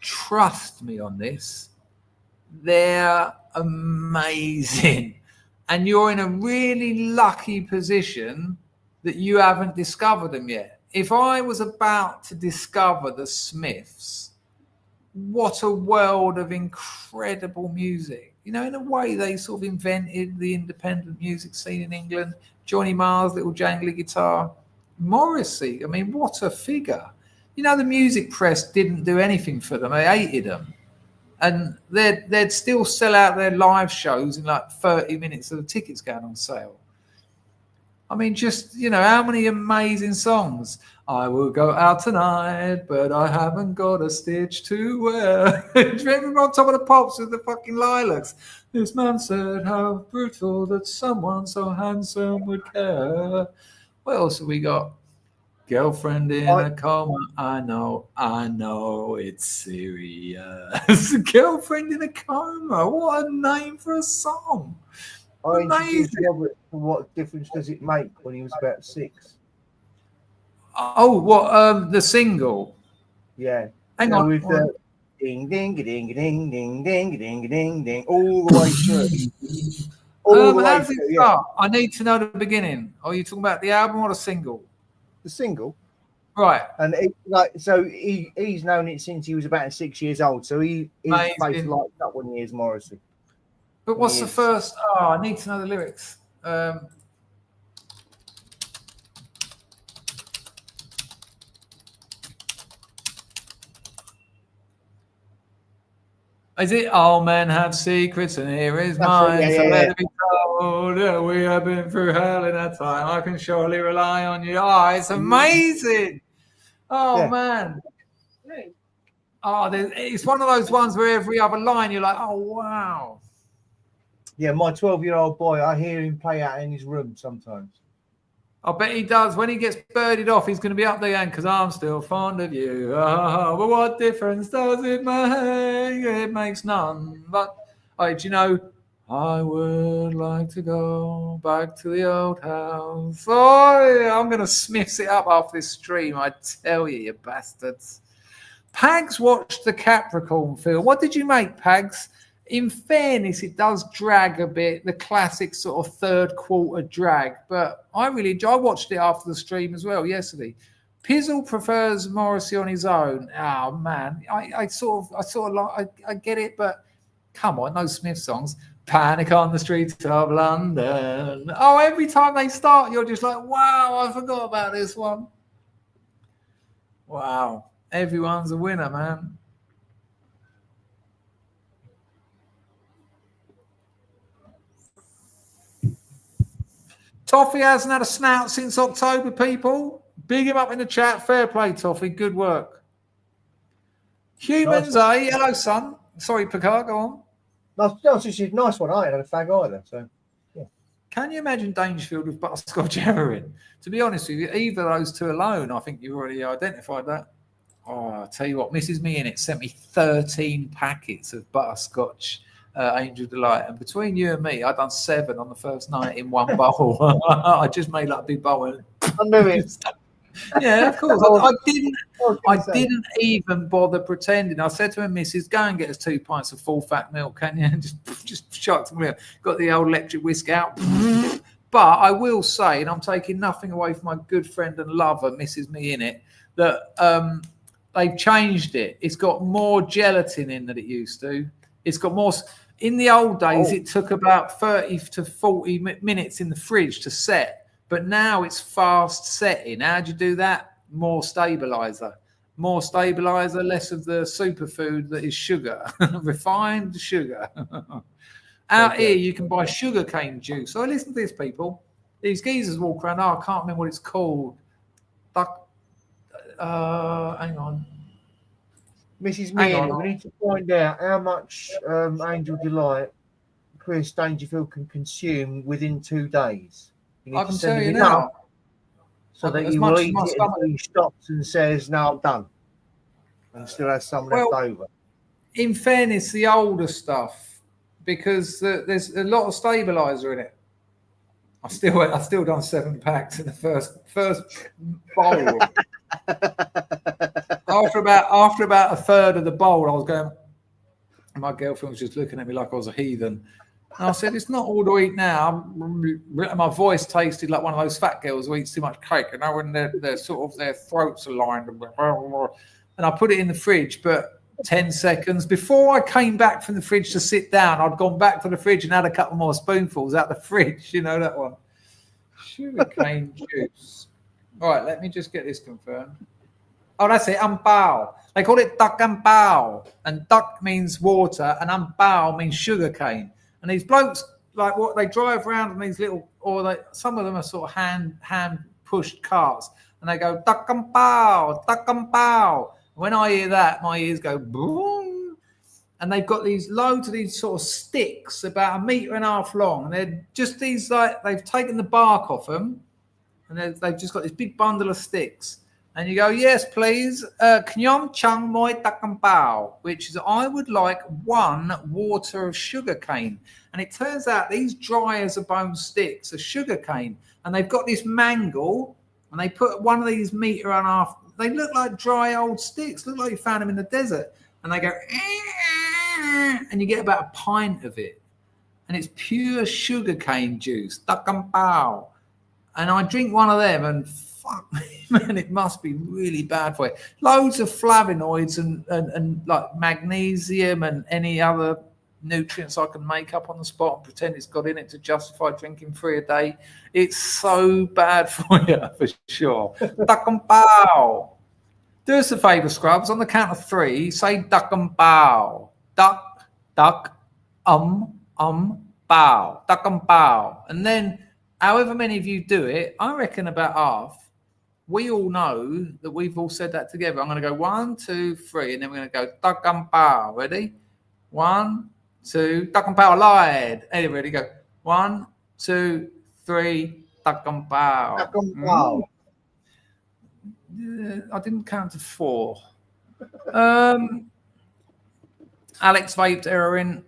trust me on this. They're amazing. And you're in a really lucky position that you haven't discovered them yet. If I was about to discover the Smiths, what a world of incredible music. You know, in a way, they sort of invented the independent music scene in England. Johnny Marr's little jangly guitar. Morrissey, I mean, what a figure. You know, the music press didn't do anything for them. They hated them. And they'd still sell out their live shows in like 30 minutes of the tickets going on sale. I mean, just, you know, how many amazing songs. I will go out tonight, but I haven't got a stitch to wear. Remember on Top of the Pops with the fucking lilacs. This man said how brutal that someone so handsome would care. What else have we got? Girlfriend in a coma. I know, it's serious. Girlfriend in a coma. What a name for a song. I introduced Robert to What Difference Does It Make when he was about 6. Oh, what? The single. Yeah. Hang You know, on. with the ding, ding, ding, ding, ding, ding, ding, ding, ding, all the way through. All the How way does it through, yeah. start? I need to know the beginning. Are you talking about the album or the single? The single. Right. And he's known it since he was about 6 years old. So he's basically like that 1 year's Morrissey. But what's the first? Oh, I need to know the lyrics. Is it all men have secrets and here is mine? So let it be told that we have been through hell in that time. I can surely rely on you. Oh, it's amazing. Oh, man. Oh, it's one of those ones where every other line you're like, oh, wow. Yeah, my 12-year-old boy, I hear him play out in his room sometimes. I bet he does. When he gets birdied off, he's going to be up there because I'm still fond of you. Oh, but what difference does it make? It makes none. But, do you know, I would like to go back to the old house. Oh, yeah, I'm going to Smiths it up after this stream, I tell you, you bastards. Pags watched the Capricorn film. What did you make, Pags? In fairness, it does drag a bit, the classic sort of third quarter drag, but I really enjoyed. I watched it after the stream as well yesterday. Pizzle prefers Morrissey on his own. Oh man, I sort of like I get it, but come on, no Smith songs. Panic on the streets of London. Oh, every time they start, you're just like, wow, I forgot about this one. Wow, everyone's a winner, man. Toffee hasn't had a snout since October, people. Big him up in the chat. Fair play, Toffee. Good work. Humans, nice. Hello, son. Sorry, Picard, go on. No, it's a nice one. I ain't had a fag either, so yeah. Can you imagine Dangerfield with butterscotch heroin? To be honest with you, either those two alone, I think you've already identified that. Oh, I'll tell you what, Mrs. Me in it sent me 13 packets of butterscotch Angel Delight, and between you and me, I'd done 7 on the first night in one bowl. I just made like a big bowl. I knew it. Yeah, of course. I didn't even bother pretending. I said to her, Mrs., go and get us 2 pints of full fat milk, can you? And just chucked them in. Got the old electric whisk out. But I will say, and I'm taking nothing away from my good friend and lover, Mrs. Me in it, that they've changed it. It's got more gelatin in than it used to. It's got more. In the old days, it took about 30 to 40 minutes in the fridge to set. But now it's fast setting. How'd you do that? More stabilizer, less of the superfood that is sugar, refined sugar. Out here, you can buy sugarcane juice. So listen to this, people. These geezers walk around. Oh, I can't remember what it's called. Hang on. Mrs. Meehan, we need to find out how much Angel Delight Chris Dangerfield can consume within 2 days. I can tell you now. So that he will eat it until he stops and says, no, I'm done. And still has some left over. In fairness, the older stuff, because there's a lot of stabilizer in it. I still done 7 packs in the first bowl. After about a third of the bowl, I was going. My girlfriend was just looking at me like I was a heathen. And I said, "It's not all to eat now." My voice tasted like one of those fat girls who eats too much cake, and when their sort of their throats are lined. And I put it in the fridge, but 10 seconds before I came back from the fridge to sit down, I'd gone back to the fridge and had a couple more spoonfuls out the fridge. You know that one. Sugarcane juice. All right, let me just get this confirmed. Oh, that's it. Ambao. They call it duck ambao. And duck means water, and ambao means sugarcane. And these blokes, like what they drive around in these little, some of them are sort of hand pushed carts, and they go duck ambao, duck ambao. When I hear that, my ears go boom. And they've got these loads of these sort of sticks, about 1.5 meters long. And they're just these they've taken the bark off them, and they've just got this big bundle of sticks. And you go, yes, please. Knyom chung moi takam bao, which is I would like 1 water of sugar cane. And it turns out these dry as a bone sticks are sugar cane. And they've got this mangle, and they put one of these metre and a half. They look like dry old sticks. Look like you found them in the desert. And they go, and you get about a pint of it. And it's pure sugarcane juice. Duck and pow. And I drink one of them and fuck me, man, it must be really bad for you. Loads of flavonoids and like magnesium and any other nutrients I can make up on the spot and pretend it's got in it to justify drinking 3 a day. It's so bad for you, for sure. Duck and pow. Do us a favour, Scrubs. On the count of 3, say duck and pow. Duck, duck, bow. Duck and bow. And then, however many of you do it, I reckon about half, we all know that we've all said that together. I'm going to go 1, 2, 3, and then we're going to go duck and bow. Ready? 1, 2, duck and bow, lied. Anyway, ready? Go 1, 2, 3, duck and bow. Duck and bow. I didn't count to 4. Alex vaped heroin.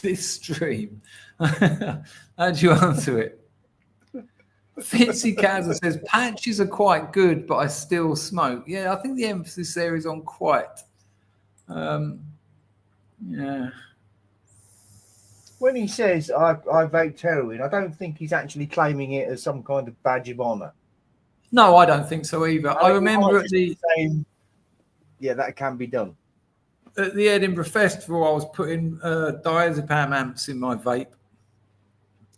This stream. How'd you answer it? Fitzy Kaza says patches are quite good, but I still smoke. Yeah, I think the emphasis there is on quite. Yeah. When he says I vaped heroin, I don't think he's actually claiming it as some kind of badge of honour. No, I don't think so either. I remember at the saying, yeah, that can be done. At the Edinburgh Festival, I was putting diazepam amps in my vape.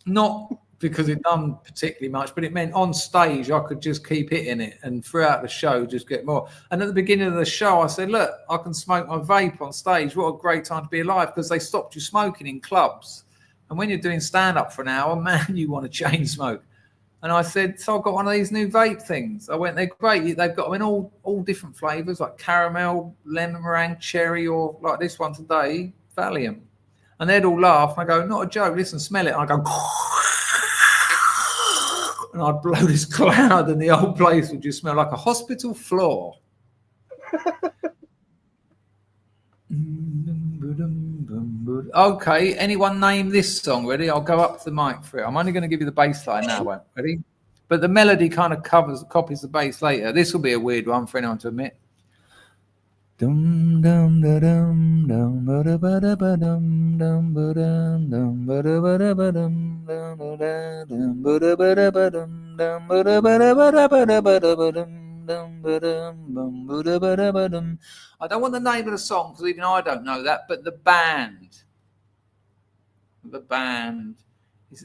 Not because it done particularly much, but it meant on stage I could just keep hitting it, and throughout the show just get more. And at the beginning of the show, I said, "Look, I can smoke my vape on stage. What a great time to be alive!" Because they stopped you smoking in clubs, and when you're doing stand up for an hour, man, you want to chain smoke. And I said, so I've got one of these new vape things. I went, they're great. They've got them in all different flavors, like caramel, lemon meringue, cherry, or like this one today, Valium. And they'd all laugh. And I go, not a joke. Listen, smell it. And I go, and I'd blow this cloud, and the whole place would just smell like a hospital floor. Okay, anyone name this song? Ready? I'll go up to the mic for it. I'm only going to give you the bass line now. Ready? But the melody kind of copies the bass later. This will be a weird one for anyone to admit. Dum dum da dum dum ba da ba da ba dum dum ba dum dum ba da ba da ba dum dum ba dum ba da ba da ba dum dum ba da ba da ba da ba da ba da ba dum. I don't want the name of the song because even I don't know that, but the band.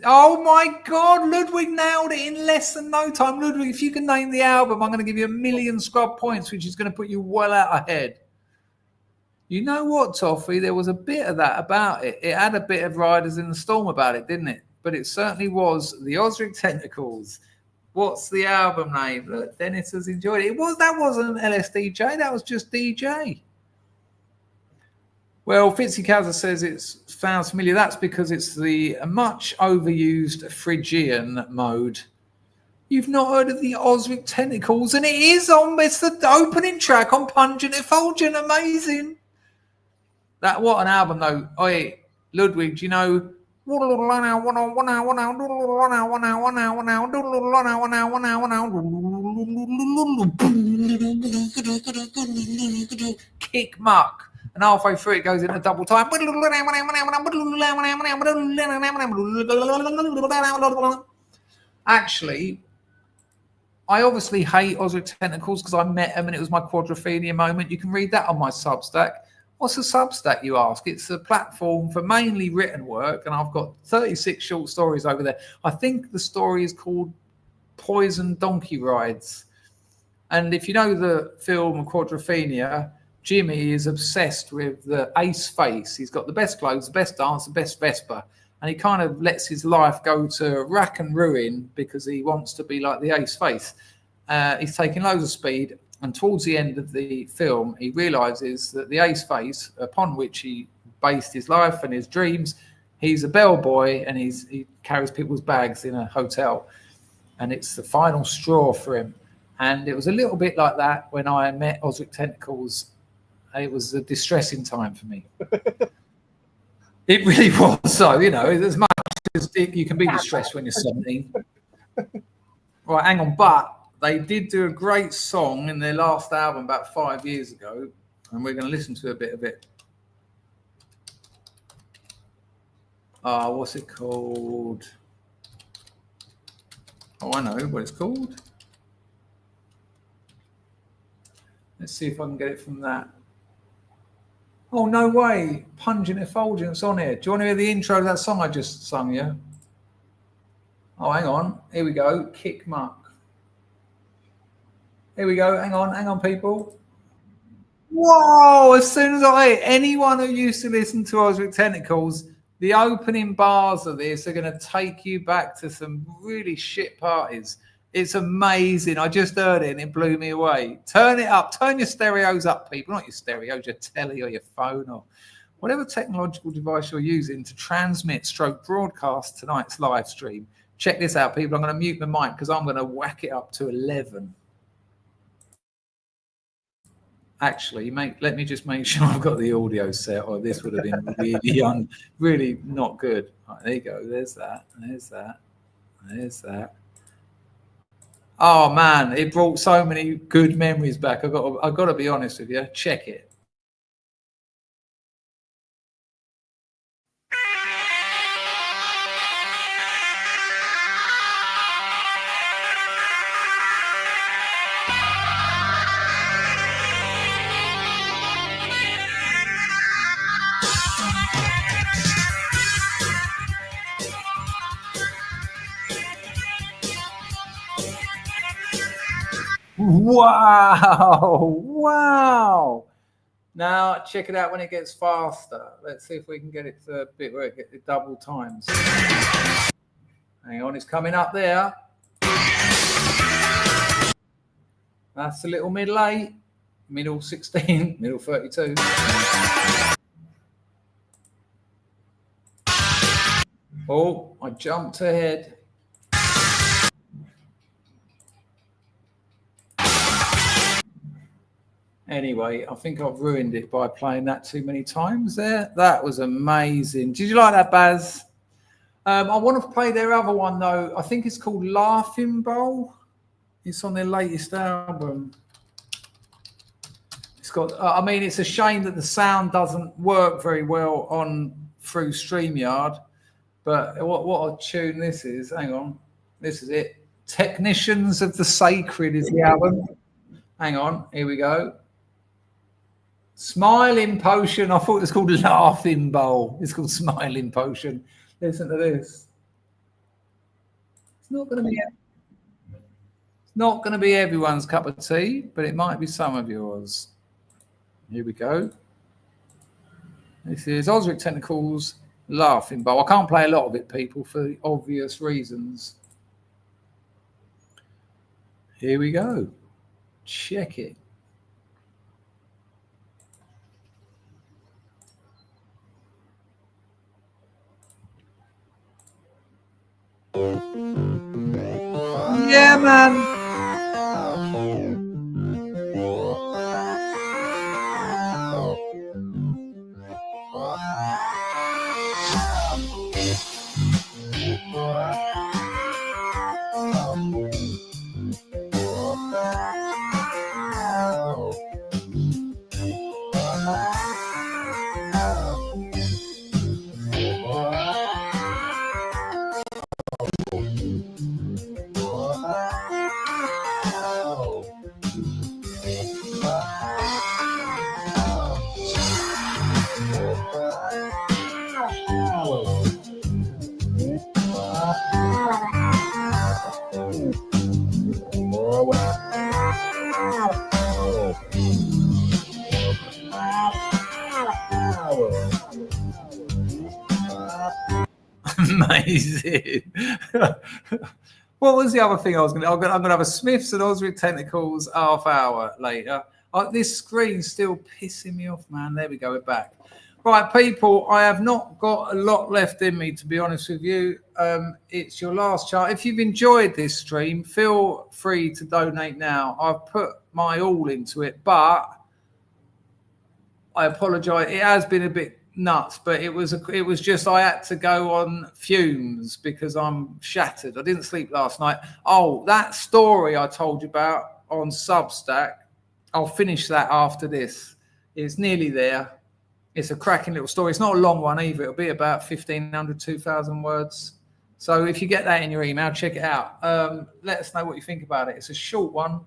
Oh my God, Ludwig nailed it in less than no time. Ludwig, if you can name the album, I'm going to give you 1,000,000 scrub points, which is going to put you well out ahead. You know what, Toffee? There was a bit of that about it. It had a bit of Riders in the Storm about it, didn't it? But it certainly was the Osric Tentacles. What's the album name? Look, Dennis has enjoyed it. That wasn't LSDJ. That was just DJ. Well, Fitzy Kaza says it sounds familiar. That's because it's the much overused Phrygian mode. You've not heard of the Osric Tentacles, and it's the opening track on Pungent Effulgent. Amazing. What an album, though. Oh, Ludwig, do you know? Kick muck. And halfway through it goes into double time. Actually, I obviously hate Osric Tentacles because I met him and it was my quadrophenia moment. You can read that on my Substack. What's a Substack, you ask? It's a platform for mainly written work, and I've got 36 short stories over there. I think the story is called Poison Donkey Rides. And if you know the film Quadrophenia, Jimmy is obsessed with the ace face. He's got the best clothes, the best dance, the best Vespa. And he kind of lets his life go to rack and ruin because he wants to be like the ace face. He's taking loads of speed. And towards the end of the film, he realizes that the ace face, upon which he based his life and his dreams, he's a bellboy and he carries people's bags in a hotel. And it's the final straw for him. And it was a little bit like that when I met Osric Tentacles. It was a distressing time for me. It really was. So, as much as you can be distressed when you're 17. Right, hang on. But they did do a great song in their last album about 5 years ago, and we're going to listen to a bit of it. What's it called? Oh, I know what it's called. Let's see if I can get it from that. Oh, no way. Pungent Effulgence on here. Do you want to hear the intro to that song I just sung you? Oh, hang on. Here we go. Kick Muck. Here we go. Hang on, people. Whoa! As soon as anyone who used to listen to Osric Tentacles, the opening bars of this are going to take you back to some really shit parties. It's amazing. I just heard it and it blew me away. Turn it up. Turn your stereos up, people. Not your stereos, your telly or your phone or whatever technological device you're using to transmit / broadcast tonight's live stream. Check this out, people. I'm going to mute my mic because I'm going to whack it up to 11. Actually, let me just make sure I've got the audio set, or this would have been really not good. Right, there you go. There's that. There's that. There's that. Oh man, it brought so many good memories back. I've got to be honest with you. Check it. Wow. Now check it out when it gets faster. Let's see if we can get it to a bit where it gets double times. Hang on, it's coming up there. That's a little middle 8, middle 16, middle 32. Oh, I jumped ahead. Anyway, I think I've ruined it by playing that too many times there. That was amazing. Did you like that, Baz? I want to play their other one, though. I think it's called Laughing Bowl. It's on their latest album. It's got, it's a shame that the sound doesn't work very well through StreamYard. But what a tune this is. Hang on. This is it. Technicians of the Sacred is the album. Hang on. Here we go. Smiling Potion. I thought it was called Laughing Bowl. It's called Smiling Potion. Listen to this. It's not going to be everyone's cup of tea, but it might be some of yours. Here we go. This is Osric Tentacles Laughing Bowl. I can't play a lot of it, people, for obvious reasons. Here we go. Check it. Yeah, man. Amazing. What was the other thing I was going to? I'm going to have a Smiths and Osric Tentacles half hour later. This screen's still pissing me off, man. There we go. We're back. Right, people, I have not got a lot left in me, to be honest with you. It's your last chart. If you've enjoyed this stream, feel free to donate now. I've put my all into it, but I apologise. It has been a bit nuts, but it was just I had to go on fumes because I'm shattered. I didn't sleep last night. Oh, that story I told you about on Substack, I'll finish that after this. It's nearly there. It's a cracking little story. It's not a long one either. It'll be about 1,500, 2,000 words. So if you get that in your email, check it out. Let us know what you think about it. It's a short one.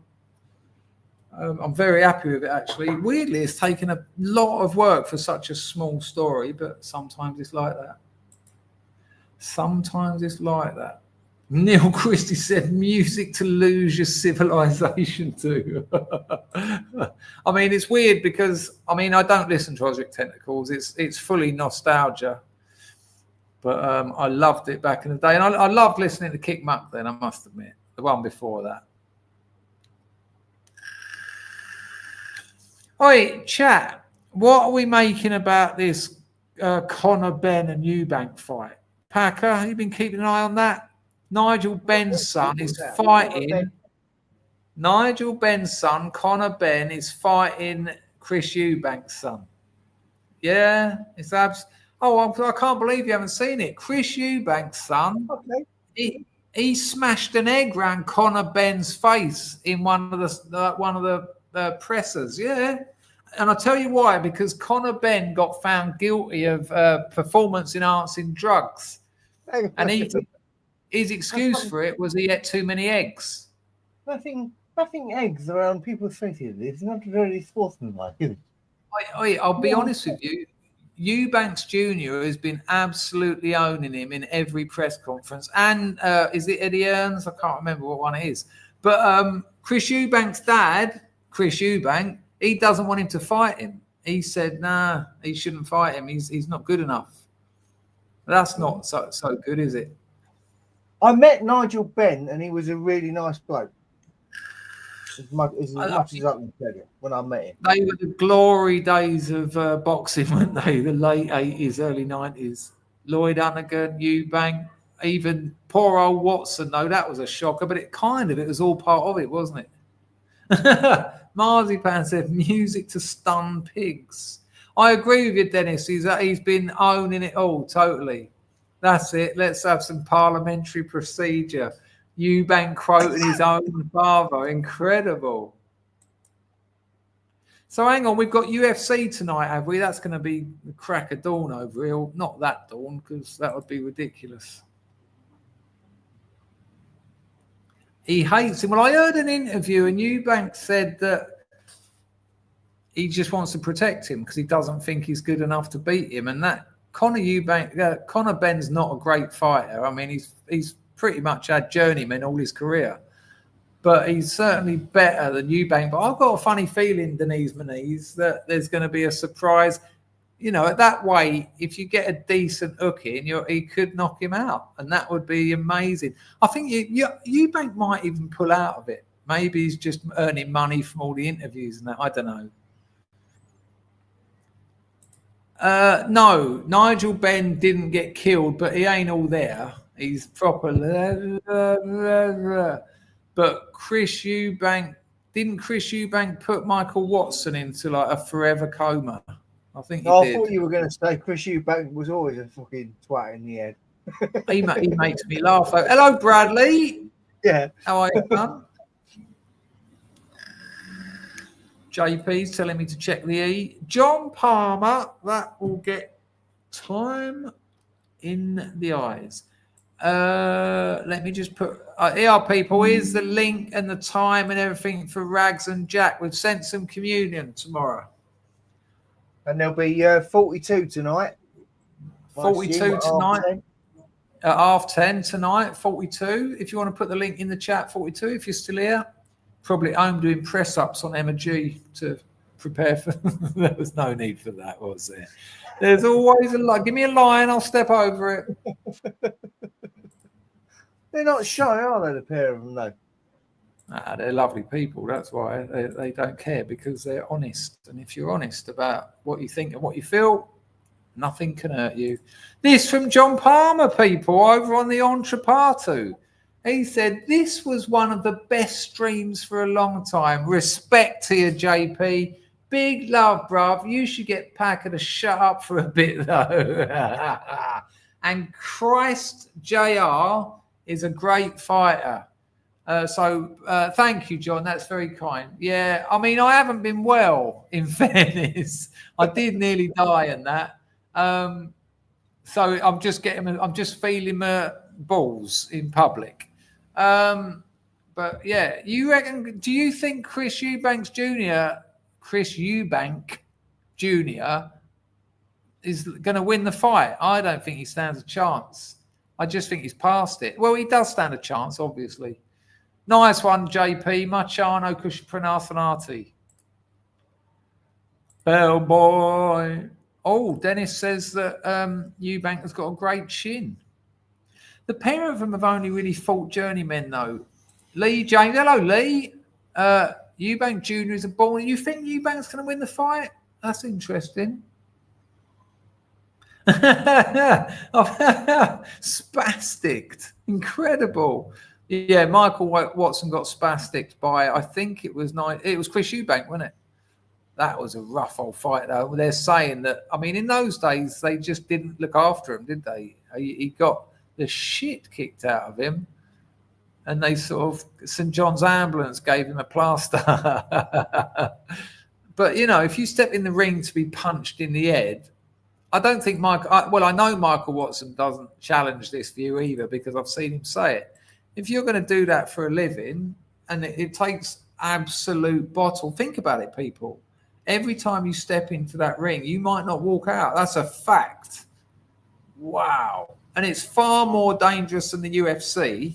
I'm very happy with it, actually. Weirdly, it's taken a lot of work for such a small story, but sometimes it's like that. Sometimes it's like that. Neil Christie said, music to lose your civilization to. I mean, it's weird because, I mean, I don't listen to Osric Tentacles. It's fully nostalgia. But I loved it back in the day. And I loved listening to Kick Muck then, I must admit. The one before that. Oi, chat, what are we making about this Conor Benn and Eubank fight? Packer, you been keeping an eye on that? Nigel Benn's son is fighting. Nigel Benn's son, Conor Benn, is fighting Chris Eubank's son. Yeah, it's I can't believe you haven't seen it. Chris Eubank's son, he smashed an egg round Conor Benn's face in one of the pressers. Yeah, and I'll tell you why. Because Conor Benn got found guilty of performance-enhancing drugs, and his excuse for it was he ate too many eggs. Nothing eggs around people's faces. It's not very sportsmanlike, is it? I'll be honest with you. Eubanks Jr. has been absolutely owning him in every press conference. And is it Eddie Earns? I can't remember what one it is. But Chris Eubanks' dad, Chris Eubank, he doesn't want him to fight him. He said, nah, he shouldn't fight him. He's not good enough. That's not so good, is it? I met Nigel Benn, and he was a really nice bloke. As much as I can tell you, when I met him. They were the glory days of boxing, weren't they? The late 80s, early 90s. Lloyd Hunnigan, Eubank, even poor old Watson, though, that was a shocker, but it was all part of it, wasn't it? Marzipan said, music to stun pigs. I agree with you, Dennis. He's been owning it all, totally. That's it. Let's have some parliamentary procedure. Eubank quoting his own father. Incredible. So hang on, we've got UFC tonight, have we? That's going to be the crack of dawn over here. Not that dawn, because that would be ridiculous. He hates him. Well, I heard an interview and Eubank said that he just wants to protect him because he doesn't think he's good enough to beat him. And that Conor Benn's not a great fighter. I mean, he's pretty much had journeymen all his career, but he's certainly better than Eubank. But I've got a funny feeling, Denise Moniz, that there's going to be a surprise. You know, at that weight, if you get a decent hook in, he could knock him out, and that would be amazing. I think Eubank might even pull out of it. Maybe he's just earning money from all the interviews and that. I don't know. No, Nigel Benn didn't get killed, but he ain't all there. He's proper. But Chris Eubank, didn't Chris Eubank put Michael Watson into like a forever coma? I think he did. I thought you were going to say Chris Eubank was always a fucking twat in the head. he makes me laugh. Hello, Bradley. Yeah. How are you, man? JP's telling me to check the E. John Palmer, that will get time in the eyes. Let me just put here, people. Here's the link and the time and everything for Rags and Jack. We've sent some communion tomorrow. And there'll be 42 tonight. 42 tonight. At 10:30 tonight, 42. If you want to put the link in the chat, 42, if you're still here. Probably home doing press-ups on Emma G to prepare for... There was no need for that, was there? There's always a line. Give me a line, I'll step over it. They're not shy, are they, the pair of them, though? Nah, they're lovely people. That's why they don't care, because they're honest. And if you're honest about what you think and what you feel, nothing can hurt you. This from John Palmer, people, over on the Entrepatu. He said, this was one of the best streams for a long time. Respect to you, JP. Big love, bruv. You should get Packer to shut up for a bit, though. And Christ JR is a great fighter. So thank you, John. That's very kind. Yeah, I mean, I haven't been well, in fairness. I did nearly die in that. So I'm just feeling my balls in public. But yeah, do you think Chris Eubank Jr. is going to win the fight? I don't think he stands a chance. I just think he's past it. Well, he does stand a chance, obviously. Nice one, JP. Machano Kushpranathanati. Bellboy. Oh, Dennis says that Eubank has got a great chin. The pair of them have only really fought journeymen, though. Lee James. Hello, Lee. Eubank Jr. is a born. You think Eubank's going to win the fight? That's interesting. Spasticked. Incredible. Yeah, Michael Watson got spasticked by, I think it was Chris Eubank, wasn't it? That was a rough old fight, though. They're saying that, I mean, in those days, they just didn't look after him, did they? He got the shit kicked out of him, and they sort of, St. John's Ambulance gave him a plaster. But, you know, if you step in the ring to be punched in the head, I don't think I know Michael Watson doesn't challenge this view either, because I've seen him say it. If you're going to do that for a living, and it takes absolute bottle, think about it, people. Every time you step into that ring, you might not walk out. That's a fact. Wow. And it's far more dangerous than the UFC,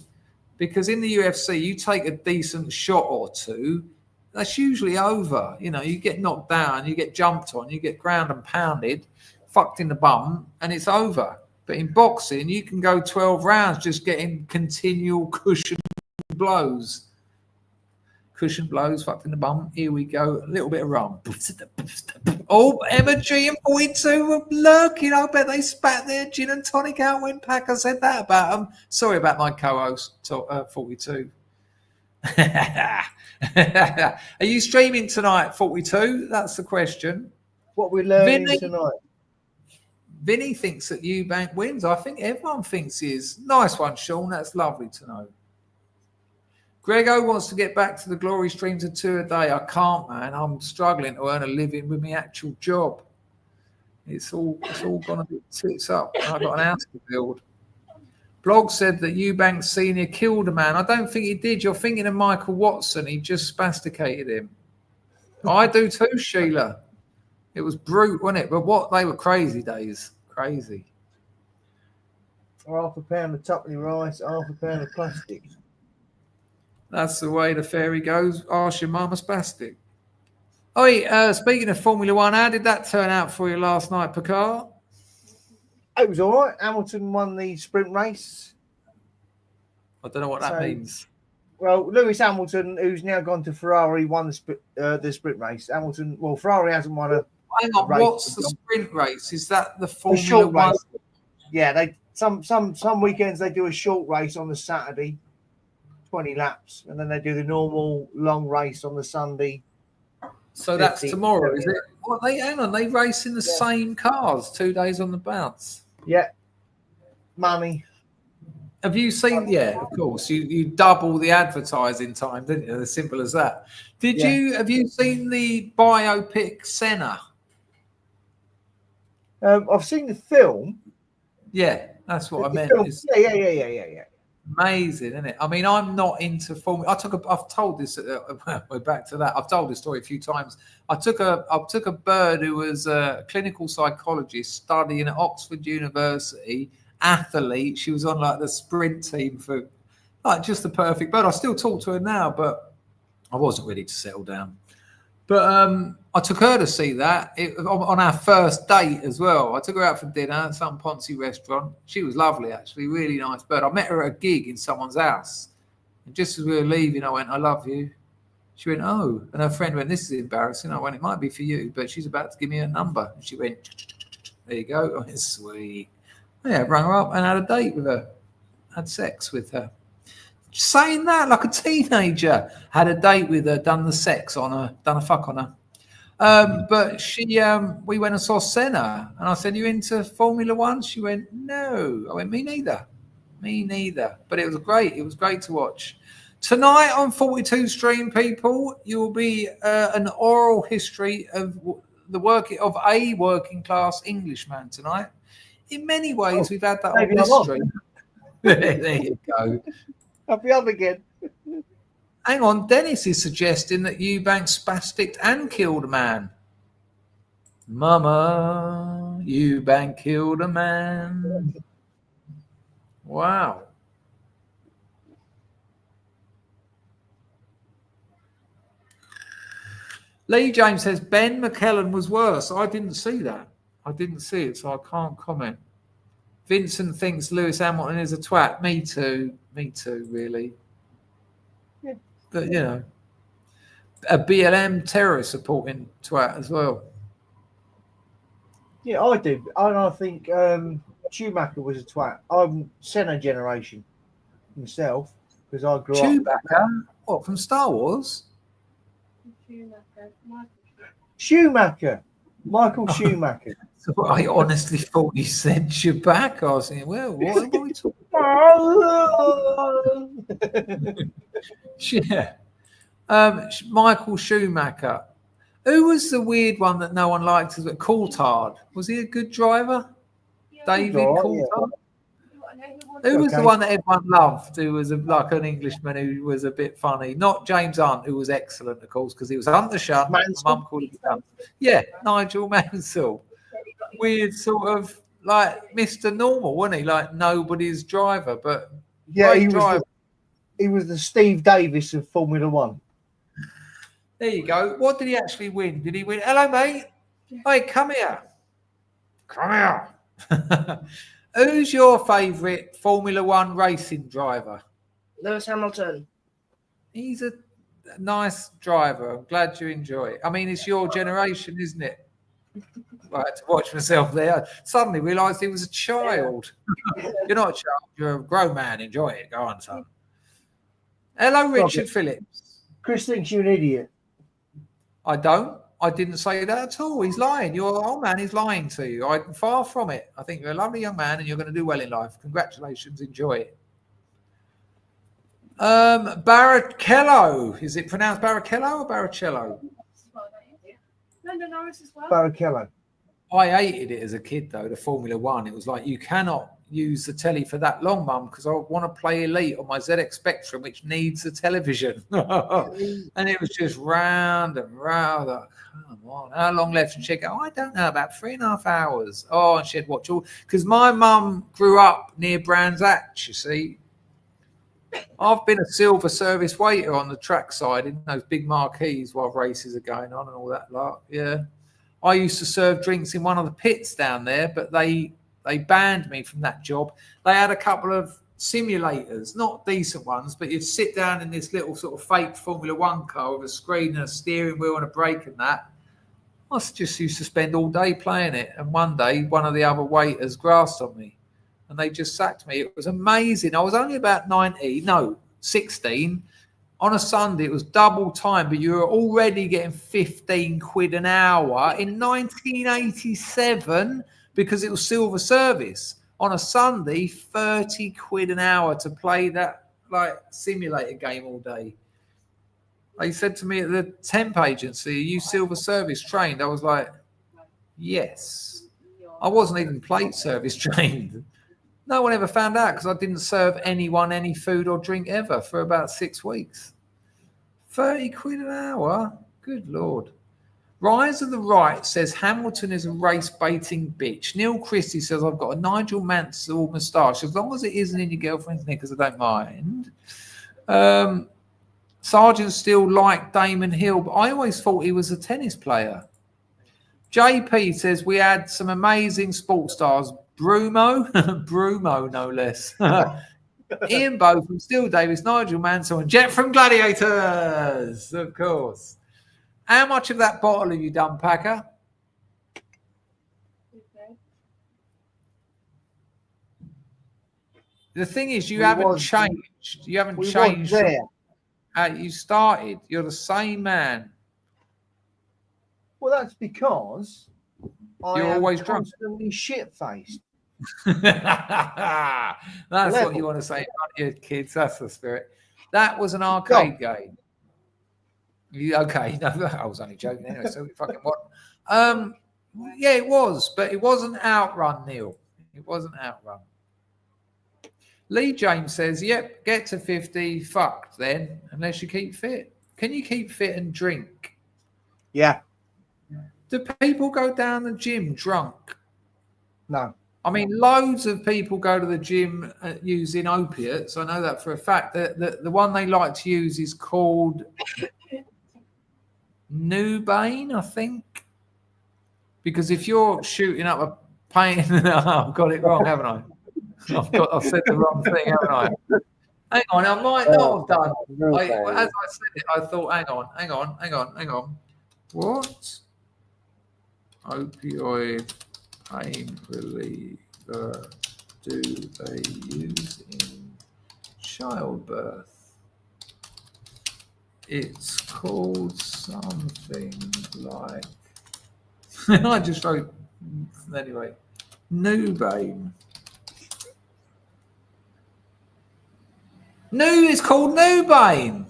because in the UFC, you take a decent shot or two, that's usually over. You know, you get knocked down, you get jumped on, you get ground and pounded, fucked in the bum, and it's over. But in boxing, you can go 12 rounds just getting continual cushion blows. Cushion blows, fucked in the bum. Here we go. A little bit of rum. Oh, Emma G and 42 were lurking. I bet they spat their gin and tonic out when Packer said that about them. Sorry about my co-host, 42. Are you streaming tonight, 42? That's the question. What we're learning tonight. Vinny thinks that Eubank wins. I think everyone thinks he is. Nice one, Sean. That's lovely to know. Grego wants to get back to the glory streams of 2 a day. I can't, man. I'm struggling to earn a living with my actual job. It's all gone a bit tits up. I've got an house to build. Blog said that Eubank Senior killed a man. I don't think he did. You're thinking of Michael Watson. He just spasticated him. I do too, Sheila. It was brute, wasn't it? But they were crazy days. Crazy. Half a pound of tuppenny rice, half a pound of plastic. That's the way the fairy goes. Ask your mama spastic. Oh, speaking of Formula One, how did that turn out for you last night, Picard? It was all right. Hamilton won the sprint race. I don't know what that means. Well, Lewis Hamilton, who's now gone to Ferrari, won the sprint race. Hamilton, well, Ferrari hasn't won a. Hang on, what's the sprint race? Is that the Formula short One? Race. Yeah, they some weekends they do a short race on the Saturday, 20 laps, and then they do the normal long race on the Sunday. So that's tomorrow, is it? Well, they race in the same cars 2 days on the bounce. Yeah, money. Have you seen? Yeah, of course. You double the advertising time, didn't you? As simple as that. Have you seen the biopic Senna? I've seen the film. Yeah, that's what I meant. Yeah. Amazing, isn't it? I mean, I'm not into Formula. I've told this. We're back to that. I've told this story a few times. I took a bird who was a clinical psychologist studying at Oxford University, athlete. She was on like the sprint team for like just the perfect bird. I still talk to her now, but I wasn't ready to settle down. But I took her to see that on our first date as well. I took her out for dinner at some Ponzi restaurant. She was lovely, actually, really nice bird. I met her at a gig in someone's house. And just as we were leaving, I went, "I love you." She went, "Oh." And her friend went, "This is embarrassing." I went, "It might be for you, but she's about to give me her number." And she went, "There you go." I went, "Sweet." Yeah, I rang her up and had a date with her. Had sex with her. Saying that like a teenager. Had a date with her, done the sex on her, done a fuck on her. But she, we went and saw Senna, and I said, "You into Formula One?" She went, "No." I went, "Me neither, me neither." But it was great. It was great to watch. Tonight on 42 Stream, people, you will be an oral history of the work of a working class Englishman tonight. In many ways, we've had that on maybe this I'm on. stream. There you go. I'll be on again. Hang on, Dennis is suggesting that Eubank spasticked and killed a man. Mama, Eubank killed a man. Wow. Lee James says Ben McKellen was worse. I didn't see that. I didn't see it, so I can't comment. Vincent thinks Lewis Hamilton is a twat. Me too. Me too, really. Yeah. But, you know, a BLM terrorist supporting twat as well. Yeah, I do. I think Schumacher was a twat. I'm Senna generation myself because I grew up. Chewbacca? What, from Star Wars? Schumacher. Michael Schumacher. So I honestly thought you said Chewbacca. I was thinking, well, what are we talking about? Yeah. Michael Schumacher. Who was the weird one that no one liked? Coulthard. Was he a good driver? David Coulthard? Yeah. Who was the one that everyone loved, who was like an Englishman who was a bit funny? Not James Hunt, who was excellent, of course, because he was Undershunt. My mum called him Hunt. Yeah, Nigel Mansell. Weird sort of like Mr. Normal, wasn't he? Like nobody's driver, but yeah, he was the Steve Davis of Formula One. There you go. What did he actually win? Did he win? Hello, mate. Hey, come here. Come here. Who's your favourite Formula One racing driver? Lewis Hamilton. He's a nice driver. I'm glad you enjoy it. I mean, it's your generation, isn't it? I had to watch myself there. Suddenly realised he was a child. You're not a child. You're a grown man. Enjoy it. Go on, son. Hello, Richard Phillips. Chris thinks you're an idiot. I don't. I didn't say that at all. He's lying. Your old man is lying to you. I'm far from it. I think you're a lovely young man and you're going to do well in life. Congratulations. Enjoy it. Barrichello. Is it pronounced Barrichello or Barrichello? Barrichello. I hated it as a kid, though, the Formula One. It was like, you cannot use the telly for that long, Mum, because I want to play Elite on my ZX Spectrum, which needs a television. And it was just round and round. Like, come on, how long left? And she'd go, I don't know, about 3.5 hours. Oh, and she'd watch all, because my mum grew up near Brands Hatch, you see. I've been a silver service waiter on the track side in those big marquees while races are going on and all that lot. Yeah. I used to serve drinks in one of the pits down there, but they banned me from that job. They had a couple of simulators, not decent ones, but you'd sit down in this little sort of fake Formula One car with a screen and a steering wheel and a brake and that. I just used to spend all day playing it. And one day, one of the other waiters grassed on me and they just sacked me. It was amazing. I was only about 16. On a Sunday, it was double time, but you were already getting 15 quid an hour in 1987 because it was silver service. On a Sunday, 30 quid an hour to play that like simulator game all day. They said to me at the temp agency, are you silver service trained? I was like, yes. I wasn't even plate service trained. No one ever found out because I didn't serve anyone any food or drink ever for about 6 weeks. 30 quid an hour? Good Lord. Rise of the Right says Hamilton is a race-baiting bitch. Neil Christie says I've got a Nigel Mansell moustache. As long as it isn't in your girlfriend's knickers, I don't mind. Sergeant still liked Damon Hill, but I always thought he was a tennis player. JP says we had some amazing sports stars. Brumo, no less. Ian Bow from Still Davis, Nigel Mansell, and Jet from Gladiators, of course. How much of that bottle have you done, Packer? The thing is, you haven't changed. You haven't changed. You started. You're the same man. Well, that's because I You're am always drunk. constantly shit-faced. That's what you want to say about your kids. That's the spirit. That was an arcade game. Okay, no, I was only joking anyway. So fucking what? Yeah, it was, but it wasn't Outrun, Neil. It wasn't Outrun. Lee James says, "Yep, get to 50, fucked then, unless you keep fit. Can you keep fit and drink? Yeah. Do people go down the gym drunk? No. I mean, loads of people go to the gym using opiates. I know that for a fact. The one they like to use is called Nubane, I think. Because if you're shooting up a pain, I've got it wrong, haven't I? I've said the wrong thing, haven't I? Hang on, I might not have done. As I said it, I thought, hang on. What? Opioid pain reliever do they use in childbirth? It's called something like... I just wrote... Anyway. Nubane. It's called Nubane.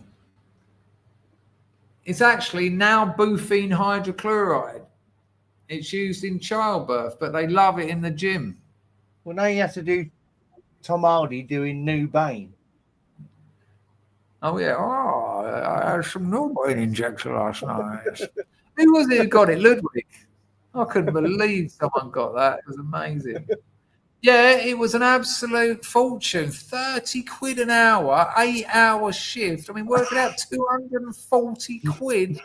It's actually now bufene hydrochloride. It's used in childbirth, but they love it in the gym. Well, now you have to do Tom Hardy doing Nubane. Oh, yeah. Oh, I had some Nubane injection last night. Who was it who got it? Ludwig. I couldn't believe someone got that. It was amazing. Yeah, it was an absolute fortune. 30 quid an hour, 8-hour shift. I mean, work it out, 240 quid.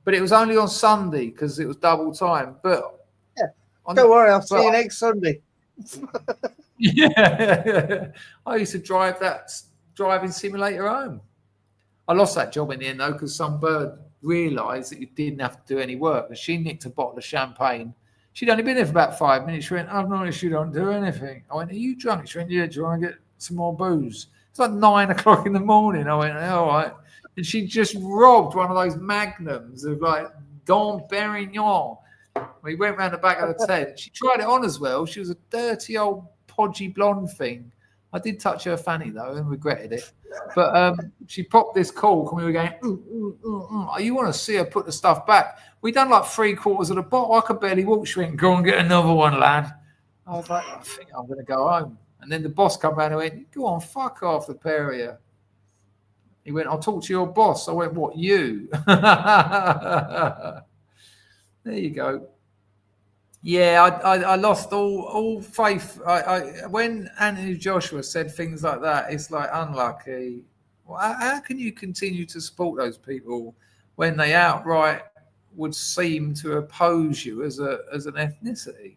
But it was only on Sunday because it was double time. But yeah. Don't worry, I'll see you next Sunday. Yeah. I used to drive that driving simulator home. I lost that job in the end, though, because some bird realised that you didn't have to do any work. And she nicked a bottle of champagne. She'd only been there for about 5 minutes. She went, "I've noticed you don't do anything." I went, "Are you drunk?" She went, "Yeah, do you want to get some more booze?" It's like 9 o'clock in the morning. I went, "All right." And she just robbed one of those magnums of like Dom Perignon. We went round the back of the tent. She tried it on as well. She was a dirty old podgy blonde thing. I did touch her fanny though and regretted it. But she popped this cork and we were going, you want to see her put the stuff back? We done like 3/4 of the bottle. I could barely walk. She went, "Go and get another one, lad." I was like, "I think I'm going to go home." And then the boss come round and went, "Go on, fuck off, the pair of you." He went, "I'll talk to your boss." I went, "What, you?" There you go. Yeah, I lost all faith. When Anthony Joshua said things like that, it's like unlucky. Well, how can you continue to support those people when they outright would seem to oppose you as an ethnicity?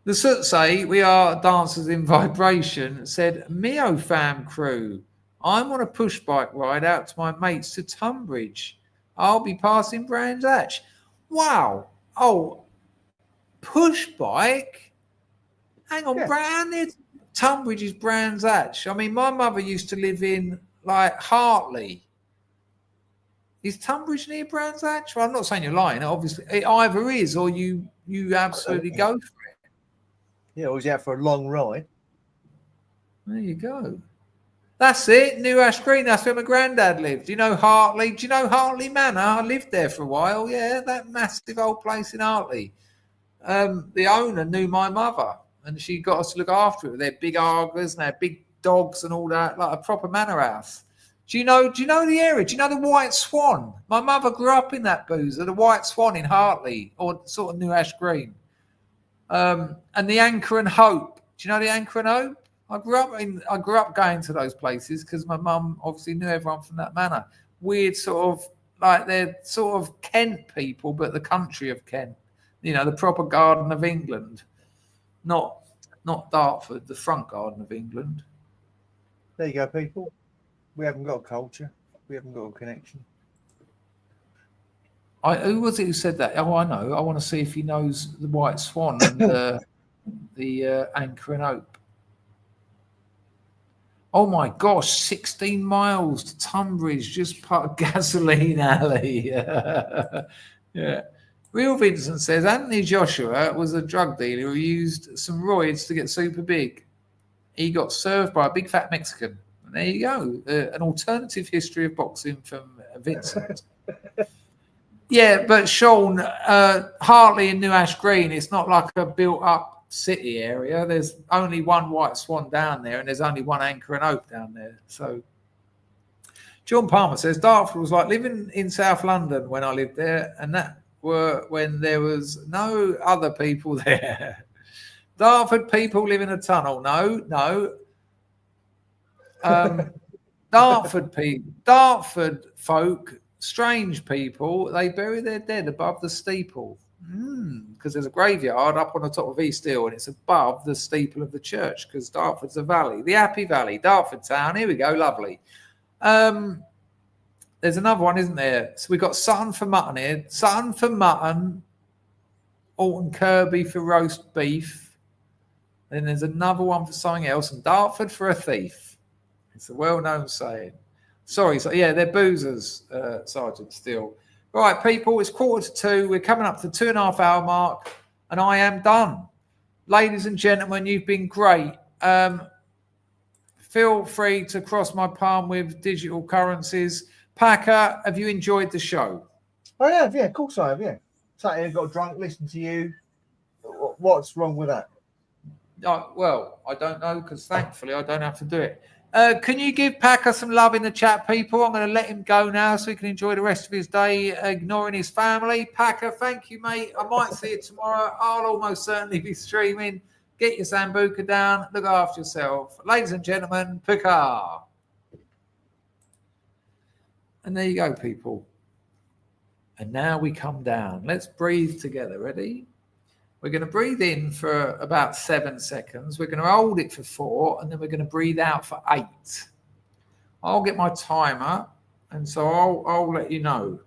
The Soot say, "We are dancers in vibration," said Mio Fam crew. "I'm on a push bike ride out to my mates to Tunbridge. I'll be passing Brands Hatch." Wow. Oh, push bike? Hang on, yeah. Tunbridge is Brands Hatch. I mean, my mother used to live in like Hartley. Is Tunbridge near Brands Hatch? Well, I'm not saying you're lying. Obviously, it either is or you absolutely go for it. Yeah, I was out for a long ride. There you go. That's it. New Ash Green. That's where my granddad lived. Do you know Hartley? Do you know Hartley Manor? I lived there for a while. Yeah, that massive old place in Hartley. The owner knew my mother, and she got us to look after it with their big arguers and their big dogs and all that, like a proper manor house. Do you know the area? Do you know the White Swan? My mother grew up in that boozer, the White Swan in Hartley, or sort of New Ash Green. And the Anchor and Hope. Do you know the Anchor and Hope? I grew up going to those places because my mum obviously knew everyone from that manor. Weird sort of, like they're sort of Kent people, but the country of Kent. You know, the proper Garden of England. Not Dartford, the front Garden of England. There you go, people. We haven't got a culture. We haven't got a connection. Who was it who said that? Oh, I know. I want to see if he knows the White Swan and the Anchor and Hope. Oh my gosh, 16 miles to Tunbridge, just part of Gasoline Alley. Yeah. Real Vincent says Anthony Joshua was a drug dealer who used some roids to get super big. He got served by a big fat Mexican. And there you go. An alternative history of boxing from Vincent. Yeah, but Sean, Hartley and New Ash Green, it's not like a built up city area. There's only one White Swan down there, and there's only one Anchor and Oak down there. So John Palmer says Dartford was like living in South London when I lived there, and that were when there was no other people there. Dartford people live in a tunnel. No. Dartford folk, strange people, they bury their dead above the steeple. Because there's a graveyard up on the top of East Hill and it's above the steeple of the church because Dartford's a valley. The Happy Valley, Dartford Town. Here we go, lovely. There's another one, isn't there? So we've got Sutton for mutton here. Sutton for mutton. Alton Kirby for roast beef. Then there's another one for something else. And Dartford for a thief. It's a well-known saying. Sorry, so yeah, they're boozers, Sergeant Steele. Right, people, it's 1:45. We're coming up to the 2.5 hour mark, and I am done. Ladies and gentlemen, you've been great. Feel free to cross my palm with digital currencies. Packer, have you enjoyed the show? I have, yeah, of course I have, yeah. Sat here, got drunk, listened to you. What's wrong with that? Well, I don't know, because thankfully I don't have to do it. Can you give Packer some love in the chat, people? I'm going to let him go now so he can enjoy the rest of his day, ignoring his family. Packer, thank you, mate. I might see you tomorrow. I'll almost certainly be streaming. Get your Sambuca down. Look after yourself. Ladies and gentlemen, Packer. And there you go, people. And now we come down. Let's breathe together. Ready? We're going to breathe in for about 7 seconds. We're going to hold it for 4, and then we're going to breathe out for 8. I'll get my timer, and so I'll let you know.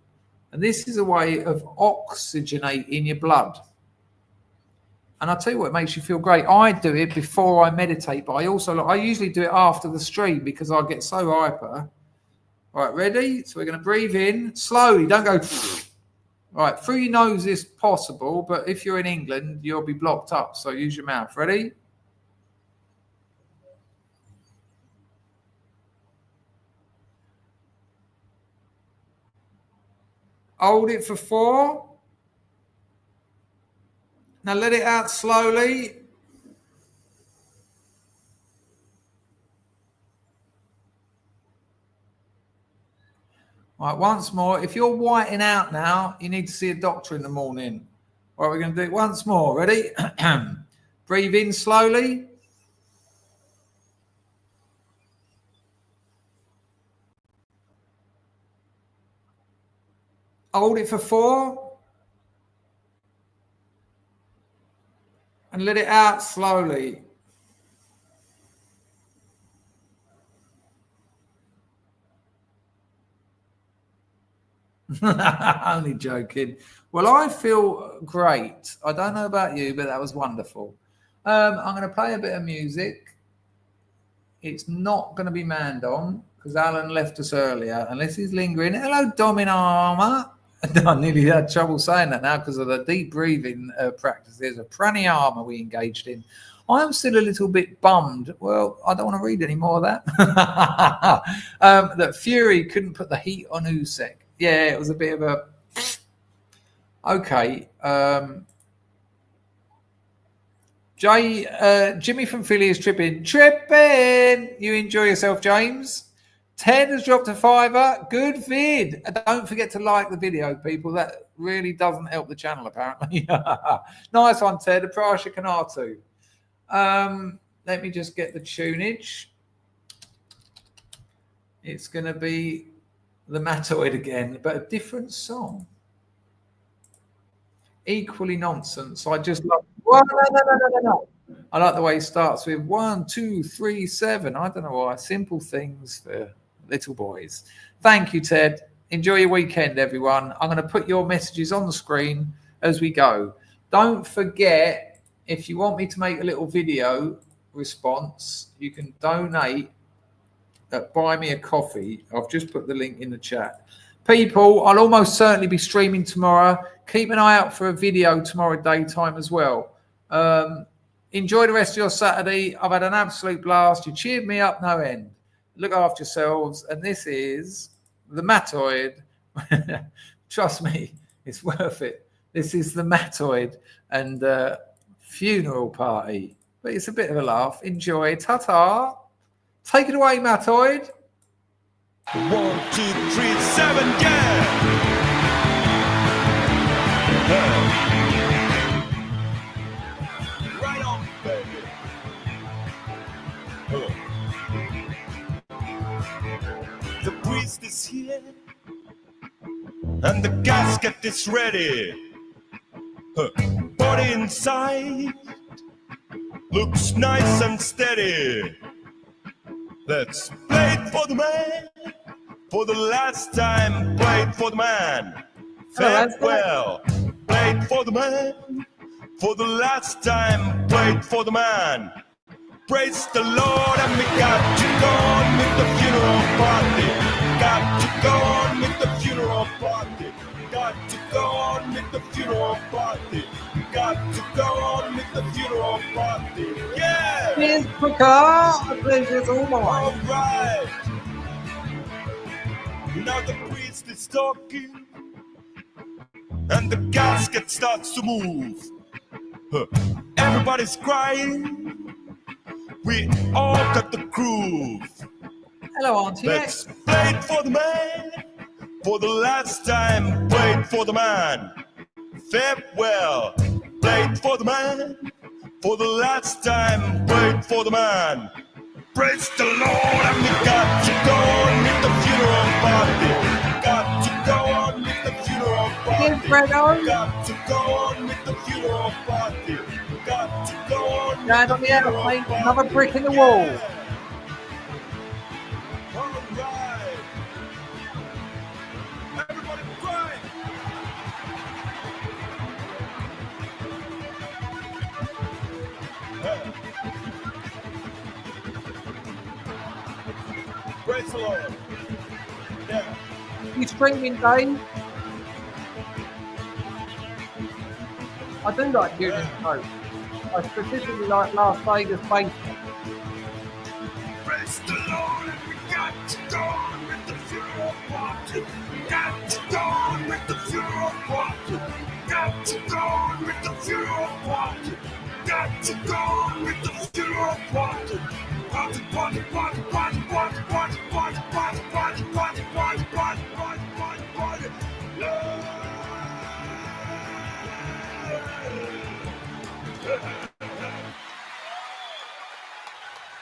And this is a way of oxygenating your blood. And I'll tell you what, it makes you feel great. I do it before I meditate, but I usually do it after the stream because I get so hyper. Right, ready? So we're going to breathe in slowly. Don't go... Right, through your nose is possible, but if you're in England, you'll be blocked up. So use your mouth. Ready? Hold it for 4. Now let it out slowly. Right, once more. If you're whiting out now, you need to see a doctor in the morning. Right, we're going to do it once more. Ready? Breathe in slowly. Hold it for 4. And let it out slowly. Only joking. Well, I feel great. I don't know about you, but that was wonderful. I'm going to play a bit of music. It's not going to be Mandon because Alan left us earlier, unless he's lingering. Hello, Dominarma. I nearly had trouble saying that now because of the deep breathing practice. There's a pranayama we engaged in. I'm still a little bit bummed. Well, I don't want to read any more of that. That Fury couldn't put the heat on Usyk. Yeah, it was a bit of a... Okay. Jimmy from Philly is tripping. You enjoy yourself, James. Ted has dropped a $5. Good vid. Don't forget to like the video, people. That really doesn't help the channel, apparently. Nice one, Ted. Prasha Kanatu. Let me just get the tunage. It's going to be the Matoid again, but a different song. Equally nonsense. I just love... No. I like the way he starts with 1, 2, 3, 7. I don't know why. Simple things for little boys. Thank you, Ted. Enjoy your weekend, everyone. I'm going to put your messages on the screen as we go. Don't forget, if you want me to make a little video response, you can donate at Buy Me a Coffee. I've just put the link in the chat. People, I'll almost certainly be streaming tomorrow. Keep an eye out for a video tomorrow daytime as well. Enjoy the rest of your Saturday. I've had an absolute blast. You cheered me up no end. Look after yourselves. And this is the Matoid. Trust me, it's worth it. This is the Matoid and funeral party. But it's a bit of a laugh. Enjoy. Ta-ta. Take it away, Matoid. 1, 2, 3, 7, yeah! Right on, baby. The priest is here, and the casket is ready. Body inside looks nice and steady. Let's play it for the man. For the last time, play it for the man. Farewell. Play it for the man. For the last time, play it for the man. Praise the Lord, and we got to go on with the funeral party. Got to go on with the funeral party. Got to go on with the funeral party. Got to go on with the funeral party. Yeah! Here's Picard. The pleasure's all mine. All right. Now the priest is talking, and the casket starts to move. Everybody's crying. We all got the groove. Hello, Auntie. Let's play it for the man. For the last time, play it for the man. Farewell. Play it for the man. For the last time, play it for the man. Praise the Lord, and we got to go on with the funeral party. Got to go on with the funeral party. Got to go on with the funeral party. Got to go on. Land on the airplane, another brick in the wall. All right. Everybody cry. Praise the Lord. Yeah. You streaming, Dave? I do like Union Coast. I specifically like Las Vegas basement. Praise the Lord, and we got to go on with the funeral party. Got to go on with the funeral party. Got to go on with the funeral party. Got to go on with the funeral party. Party, party, party, party, party, party, party, party, party, party, party, party, party, party, party.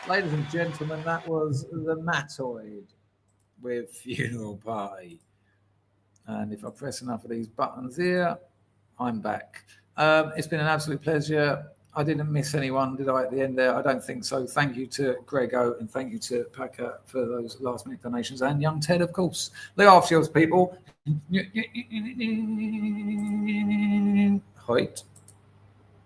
Ladies and gentlemen, that was the Matoid with Funeral Party. And if I press enough of these buttons here, I'm back. It's been an absolute pleasure. I didn't miss anyone, did I, at the end there? I don't think so. Thank you to Grego and thank you to Packer for those last-minute donations. And young Ted, of course. Look after yours, people. Height.